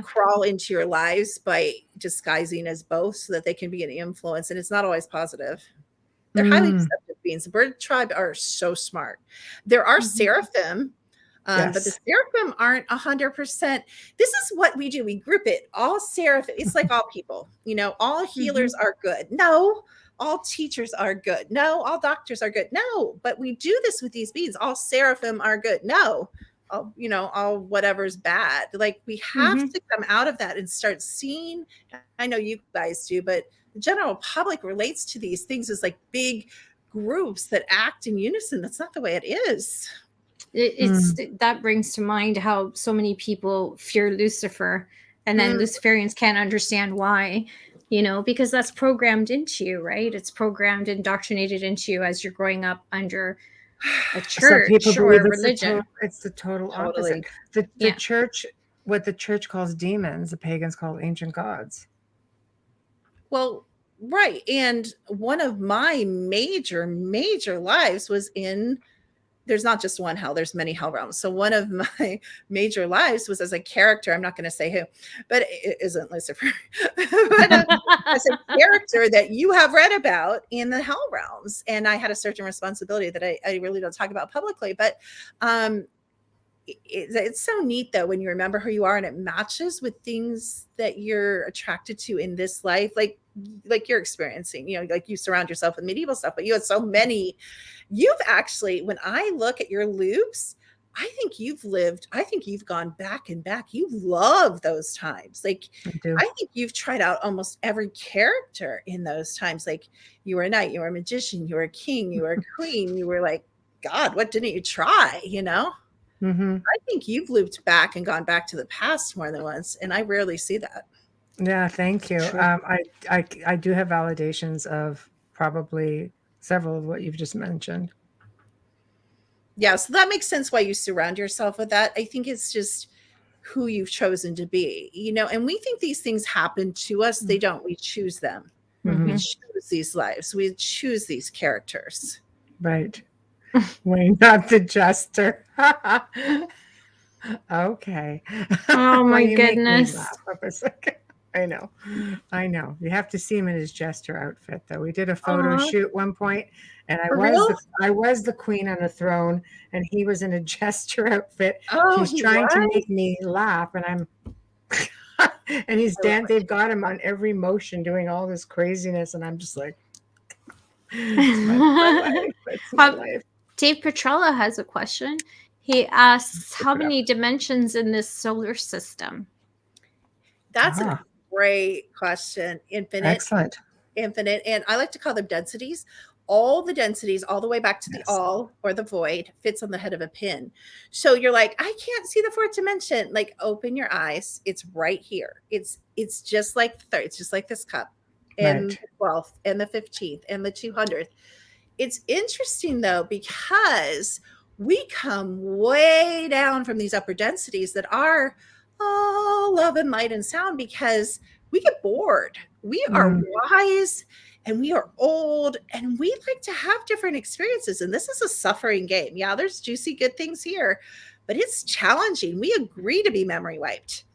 S4: crawl into your lives by disguising as both so that they can be an influence, and it's not always positive. They're highly deceptive beings. The bird tribe are so smart. There are seraphim, but the seraphim aren't 100%. This is what we do. We group it. All seraphim. It's like all people. All healers are good. No. All teachers are good. No, all doctors are good. No, but we do this with these beings. All seraphim are good. No, all whatever's bad. Like we have to come out of that and start seeing. I know you guys do, but the general public relates to these things as like big groups that act in unison. That's not the way it is.
S3: That brings to mind how so many people fear Lucifer, and then Luciferians can't understand why. Because that's programmed into you, right? It's programmed, indoctrinated into you as you're growing up under a church or a religion.
S2: It's the total opposite. The church, what the church calls demons, the pagans call ancient gods.
S4: Well, right. And one of my major lives was in, there's not just one hell, there's many hell realms. So one of my major lives was as a character. I'm not going to say who, but it isn't Lucifer. But as a character that you have read about in the hell realms. And I had a certain responsibility that I really don't talk about publicly. But it's so neat though when you remember who you are and it matches with things that you're attracted to in this life, like you're experiencing, like you surround yourself with medieval stuff, but you had so many. You've actually, when I look at your loops, I think you've gone back and back. You love those times. Like I think you've tried out almost every character in those times. Like you were a knight, you were a magician, you were a king, you were a queen, you were like, God, what didn't you try? I think you've looped back and gone back to the past more than once, and I rarely see that.
S2: Yeah, thank you.
S4: Sure.
S2: I do have validations of probably several of what you've just mentioned.
S4: Yeah, so that makes sense why you surround yourself with that. I think it's just who you've chosen to be, and we think these things happen to us. They don't. We choose them. We
S2: Mhm.
S4: choose these lives. We choose these characters.
S2: Right. Wayne, not the jester. Okay.
S3: Oh
S2: Well,
S3: my
S2: you make me
S3: goodness.
S2: laugh up a second. I know. I know. You have to see him in his jester outfit, though. We did a photo
S4: Aw,
S2: shoot one point, and
S4: for real?
S2: I was the queen on the throne, and he was in a jester outfit.
S4: Oh,
S2: He's
S4: he
S2: trying to
S4: was?
S2: make me laugh, and I'm and he's
S4: I love it.
S2: they've got him on every motion doing all this craziness, and I'm just like, it's my life. It's my
S3: Um,
S2: life.
S3: Dave Petrella has a question. He asks,
S2: Look
S3: how
S2: it up.
S3: many dimensions in this solar system?
S4: That's a
S2: Ah,
S4: great question. Infinite.
S2: excellent.
S4: Infinite, and I like to call them densities. All the densities, all the way back to the
S2: Yes.
S4: all or the void, fits on the head of a pin. So you're like, I can't see the fourth dimension. Like, open your eyes. It's right here. It's just like the third. It's just like this cup, and
S2: Right.
S4: the 12th, and the 15th, and the 200th. It's interesting though, because we come way down from these upper densities that are all love and light and sound, because we get bored. We are
S2: Mm.
S4: wise and we are old and we like to have different experiences. And this is a suffering game. Yeah, there's juicy good things here, but it's challenging. We agree to be memory wiped.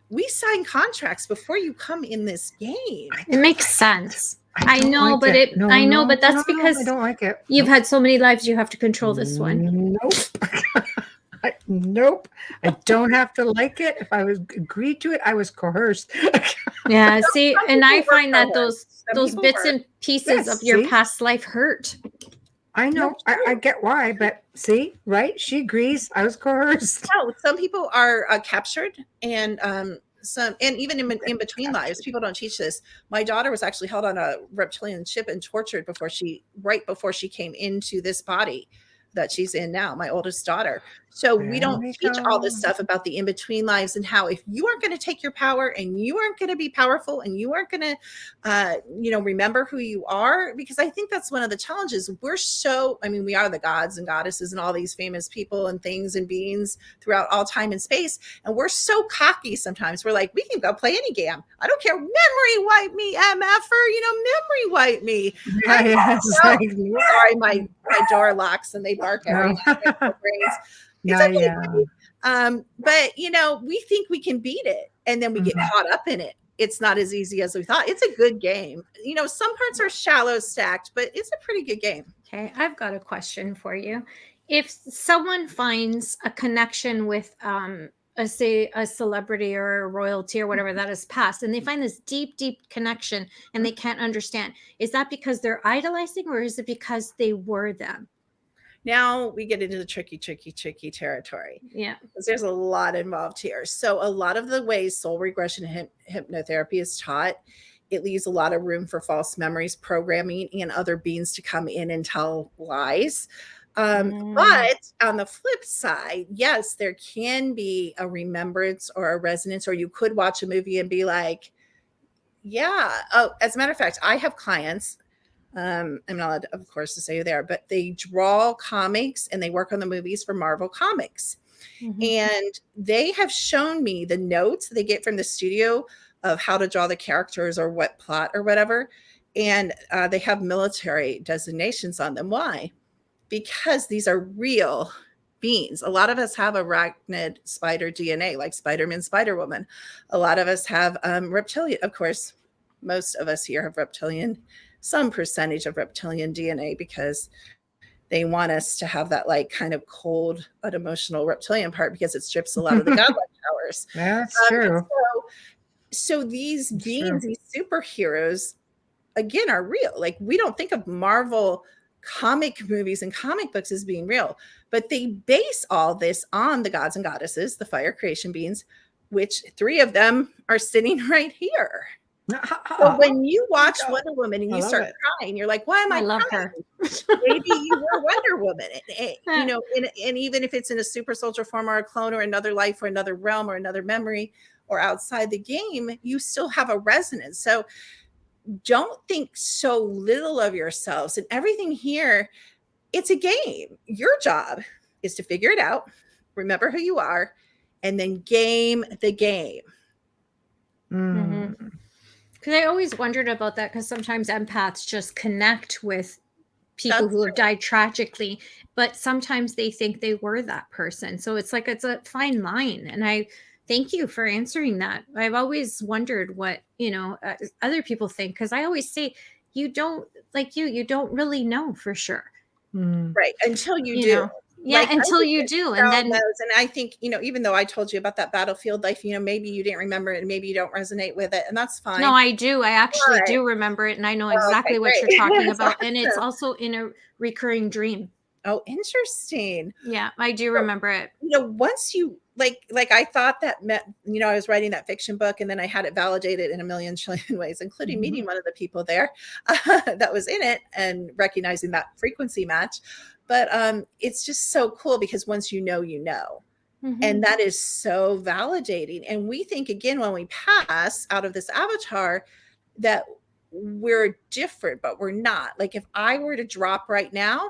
S4: We sign contracts before you come in this game.
S3: It makes sense. I
S2: don't
S3: know,
S2: like
S3: but
S2: it. No,
S3: I know,
S2: no,
S3: but that's
S2: no, I
S3: because
S2: don't like it.
S3: you've
S2: Nope.
S3: had so many lives, you have to control this one.
S2: Nope. Nope. I don't have to like it. If I was agreed to it, I was coerced.
S3: Yeah, see,
S4: Some
S3: and I
S4: people were
S3: find that
S4: coerced. Some
S3: those
S4: people
S3: bits
S4: were.
S3: and pieces
S2: Yes,
S3: of your
S2: see?
S3: past life hurt.
S2: I
S4: No,
S2: know. I get why, but see, right? She agrees. I was coerced.
S4: no, some people are captured, and and even in between lives, people don't teach this. My daughter was actually held on a reptilian ship and tortured right before she came into this body that she's in now, my oldest daughter. So we
S2: There
S4: don't
S2: we
S4: teach all this
S2: go.
S4: stuff about the in between lives, and how if you aren't going to take your power and you aren't going to be powerful and you aren't going to remember who you are, because I think that's one of the challenges. We are the gods and goddesses and all these famous people and things and beings throughout all time and space, and we're so cocky sometimes. We're like, we can go play any game. I don't care. Memory wipe me, mf'er, memory wipe me.
S2: Yeah, yeah. It's like,
S4: Sorry, my door locks and they bark at me. It's okay,
S2: yeah.
S4: baby. But we think we can beat it, and then we get caught up in it. It's not as easy as we thought. It's a good game. Some parts are shallow stacked, but it's a pretty good game.
S3: Okay, I've got a question for you. If someone finds a connection with say a celebrity or a royalty or whatever that has passed, and they find this deep connection and they can't understand, is that because they're idolizing, or is it because they were them?
S4: Now we get into the tricky territory.
S3: Yeah.
S4: Because there's a lot involved here. So a lot of the ways soul regression and hypnotherapy is taught, it leaves a lot of room for false memories, programming, and other beings to come in and tell lies. But on the flip side, yes, there can be a remembrance or a resonance, or you could watch a movie and be like, yeah. Oh, as a matter of fact, I have clients. I'm not allowed, of course, to say who they are, but they draw comics and they work on the movies for Marvel Comics. And they have shown me the notes they get from the studio of how to draw the characters or what plot or whatever. And they have military designations on them. Why? Because these are real beings. A lot of us have arachnid spider DNA, like Spider-Man, Spider-Woman. A lot of us have reptilian. Of course, most of us here have some percentage of reptilian DNA, because they want us to have that like kind of cold, unemotional reptilian part, because it strips a lot of the godlike powers.
S2: That's true.
S4: So these beings, these superheroes, again, are real. Like, we don't think of Marvel comic movies and comic books as being real, but they base all this on the gods and goddesses, the fire creation beings, which 3 of them are sitting right here. So when you watch Wonder Woman and you start crying, you're like, why am I
S3: love
S4: crying?
S3: her.
S4: Maybe you were Wonder Woman. And even if it's in a super soldier form or a clone or another life or another realm or another memory or outside the game, you still have a resonance. So don't think so little of yourselves, and everything here, it's a game. Your job is to figure it out, remember who you are, and then game the game.
S3: Because I always wondered about that, because sometimes empaths just connect with people who have died tragically, but sometimes they think they were that person. So it's like, it's a fine line. And I thank you for answering that. I've always wondered what, other people think, because I always say, you don't, like you don't really know for sure.
S4: Right. Until you do.
S3: Yeah, like, until you do. And then,
S4: and I think, even though I told you about that battlefield life, maybe you didn't remember it and maybe you don't resonate with it, and that's fine.
S3: No, I do. I actually do remember it, and I know exactly what you're talking about.
S4: Awesome.
S3: And it's also in a recurring dream.
S4: Oh, interesting.
S3: Yeah, I do remember it.
S4: Once you like I thought that meant, I was writing that fiction book, and then I had it validated in a million trillion ways, including meeting one of the people there that was in it and recognizing that frequency match. But it's just so cool, because once you know, and that is so validating. And we think, again, when we pass out of this avatar, that we're different, but we're not. Like, if I were to drop right now,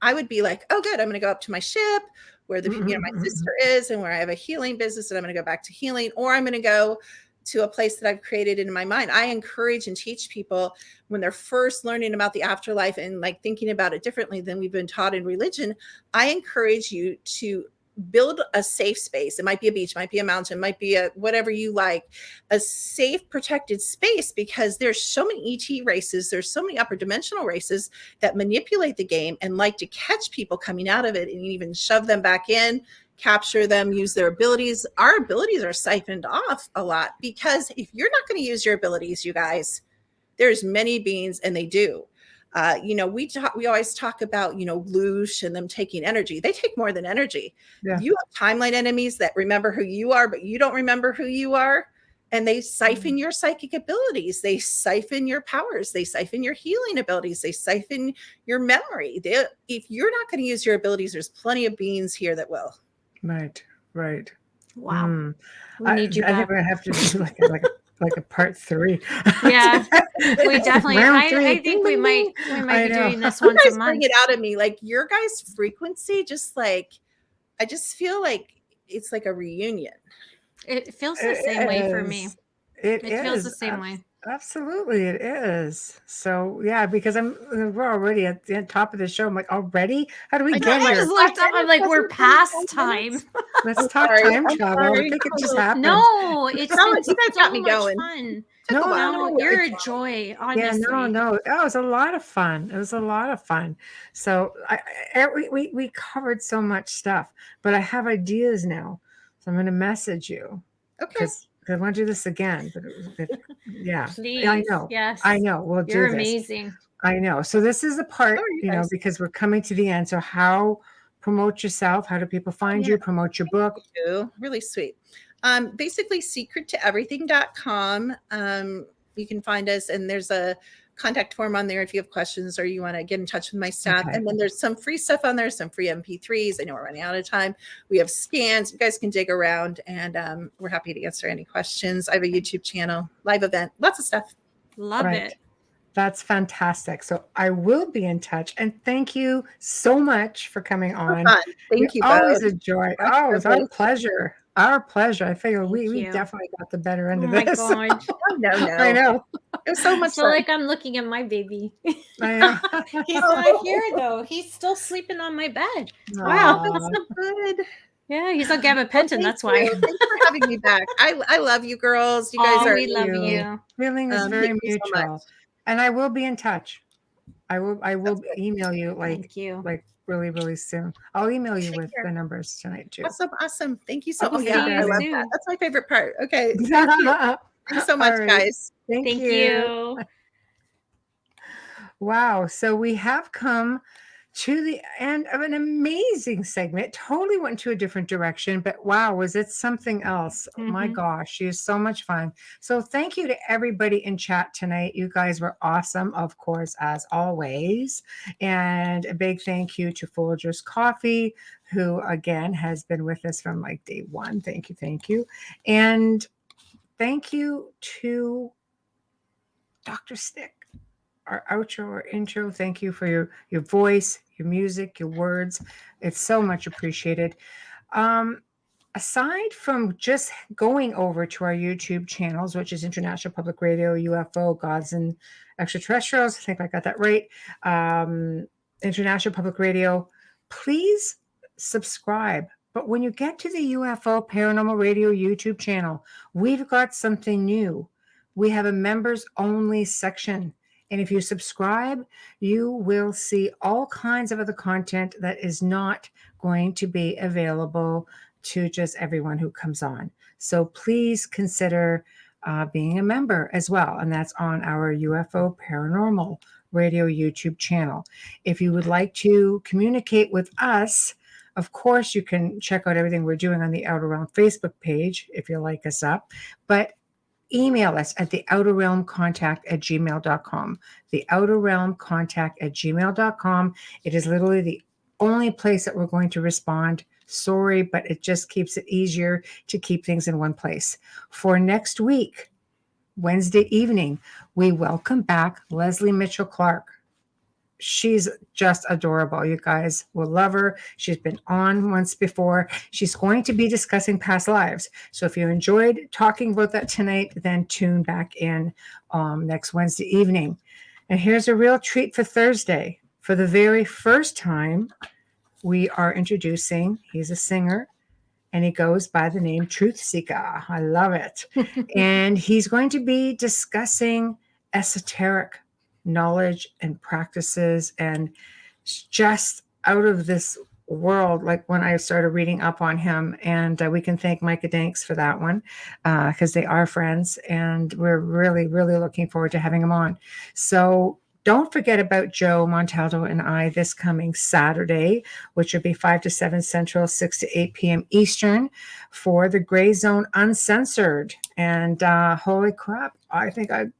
S4: I would be like, oh, good, I'm going to go up to my ship where my sister is, and where I have a healing business, and I'm going to go back to healing, or I'm going to go to a place that I've created in my mind. I encourage and teach people, when they're first learning about the afterlife and like thinking about it differently than we've been taught in religion, I encourage you to build a safe space. It might be a beach, might be a mountain, might be a whatever you like, a safe, protected space, because there's so many ET races, there's so many upper dimensional races that manipulate the game and like to catch people coming out of it and even shove them back in, capture them, use their abilities. Our abilities are siphoned off a lot, because if you're not going to use your abilities, you guys, there's many beings, and they do. We always talk about, Loosh and them taking energy. They take more than energy.
S2: Yeah.
S4: You have timeline enemies that remember who you are, but you don't remember who you are. And they siphon your psychic abilities. They siphon your powers. They siphon your healing abilities. They siphon your memory. If you're not going to use your abilities, there's plenty of beings here that will.
S2: Right.
S3: Wow. We need you
S2: I
S3: back.
S2: think we have to do like a part 3.
S3: Yeah, we definitely. I think we might be doing this once a month.
S4: Bring it out of me, like your guys' frequency. Just like, I just feel like it's like a reunion.
S3: It feels the same way for me.
S2: It
S3: feels the same way.
S2: Absolutely, it is. So yeah, because we're already at the top of the show. I'm like, already? How do we get here?
S3: I just looked up. I'm like, we're past time.
S2: Let's talk time travel. I think it just happened.
S3: No, it's been
S4: you guys got me
S3: much
S4: going.
S3: fun.
S2: No,
S3: you're a joy. Honestly.
S2: Yeah, no. It was a lot of fun. So we covered so much stuff, but I have ideas now, so I'm going to message you.
S4: Okay.
S2: I want to do this again, but yeah,
S3: please.
S2: I know.
S3: Yes,
S2: I know. We'll do this.
S3: You're amazing.
S2: I know. So this is a part, because we're coming to the end. So how promote yourself? How do people find you? Promote your book?
S4: Really sweet. Basically, secrettoeverything.com. You can find us, and there's a contact form on there if you have questions or you want to get in touch with my staff. Okay. And then there's some free stuff on there, some free MP3s. I know we're running out of time. We have scans. You guys can dig around, and we're happy to answer any questions. I have a YouTube channel, live event, lots of stuff.
S3: Love it.
S2: That's fantastic. So I will be in touch. And thank you so much for coming on.
S4: Thank you.
S2: Always a joy. Oh, it's our pleasure. Our pleasure. I figure we definitely got the better end of this.
S3: Oh my God.
S4: No.
S2: I know.
S4: It was so much
S3: fun. Like I'm looking at my baby.
S2: I know.
S3: He's not here though. He's still sleeping on my bed. Wow.
S4: That's so good.
S3: Yeah, he's on gabapentin. That's why.
S4: Thanks for having me back. I love you girls. You guys
S3: we love you.
S2: Feeling is very mutual. So and I will be in touch. I will email you like really, really soon. I'll email you with the numbers tonight too.
S4: Awesome. Thank you so much. I love that. That's my favorite part. Okay. Thanks so much, guys.
S2: Thank you. Wow. So we have come to the end of an amazing segment. It totally went to a different direction, but wow, was it something else? Oh my gosh, she is so much fun. So thank you to everybody in chat tonight. You guys were awesome, of course, as always. And a big thank you to Folgers Coffee, who again has been with us from like day one. Thank you. And thank you to Dr. Stick, our outro or intro. Thank you for your voice, your music, your words. It's so much appreciated. Aside from just going over to our YouTube channels, which is International Public Radio, UFO, Gods and Extraterrestrials, I think I got that right. International Public Radio, please subscribe. But when you get to the UFO Paranormal Radio YouTube channel, we've got something new. We have a members only section. And if you subscribe, you will see all kinds of other content that is not going to be available to just everyone who comes on. So please consider being a member as well. And that's on our UFO Paranormal Radio YouTube channel. If you would like to communicate with us, of course, you can check out everything we're doing on the Outer Realm Facebook page if you like us up. But email us at theouterrealmcontact@gmail.com. Theouterrealmcontact@gmail.com. It is literally the only place that we're going to respond. Sorry, but it just keeps it easier to keep things in one place. For next week, Wednesday evening, we welcome back Leslie Mitchell Clark. She's just adorable. You guys will love her. She's been on once before. She's going to be discussing past lives. So if you enjoyed talking about that tonight, then tune back in next Wednesday evening. And here's a real treat for Thursday. For the very first time, we are introducing, he's a singer, and he goes by the name Truth Seeker. I love it. And he's going to be discussing esoteric knowledge and practices, and just out of this world, like when I started reading up on him. And we can thank Micah Danks for that one, because they are friends, and we're really, really looking forward to having him on. So don't forget about Joe Montaldo and I this coming Saturday, which will be 5 to 7 Central, 6 to 8 p.m. Eastern, for the Gray Zone Uncensored. And holy crap, I think I've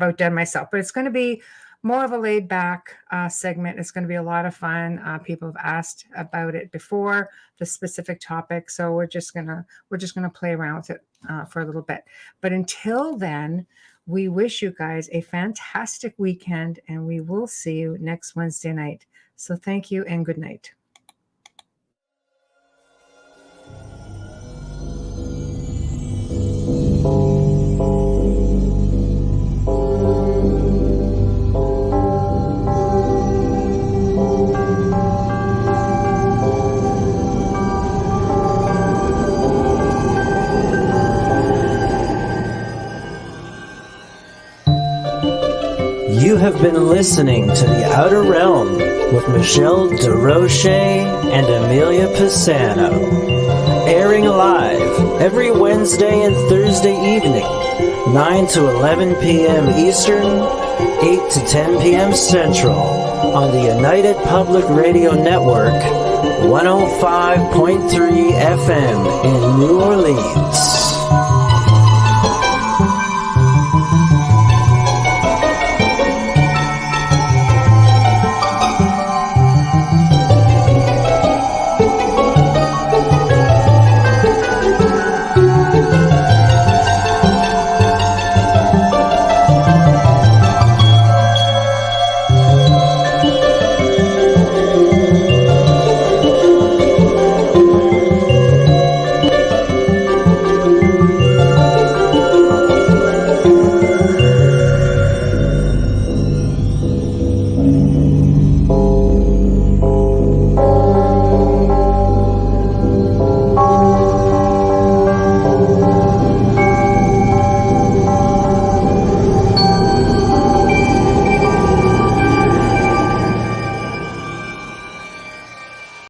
S2: outdone myself, but it's going to be more of a laid back segment. It's going to be a lot of fun. People have asked about it before, the specific topic. So we're just gonna play around with it for a little bit. But until then, we wish you guys a fantastic weekend, and we will see you next Wednesday night. So thank you and good night.
S1: You have been listening to The Outer Realm with Michelle DeRoche and Amelia Pisano, airing live every Wednesday and Thursday evening, 9 to 11 p.m. Eastern, 8 to 10 p.m. Central, on the United Public Radio Network, 105.3 FM in New Orleans.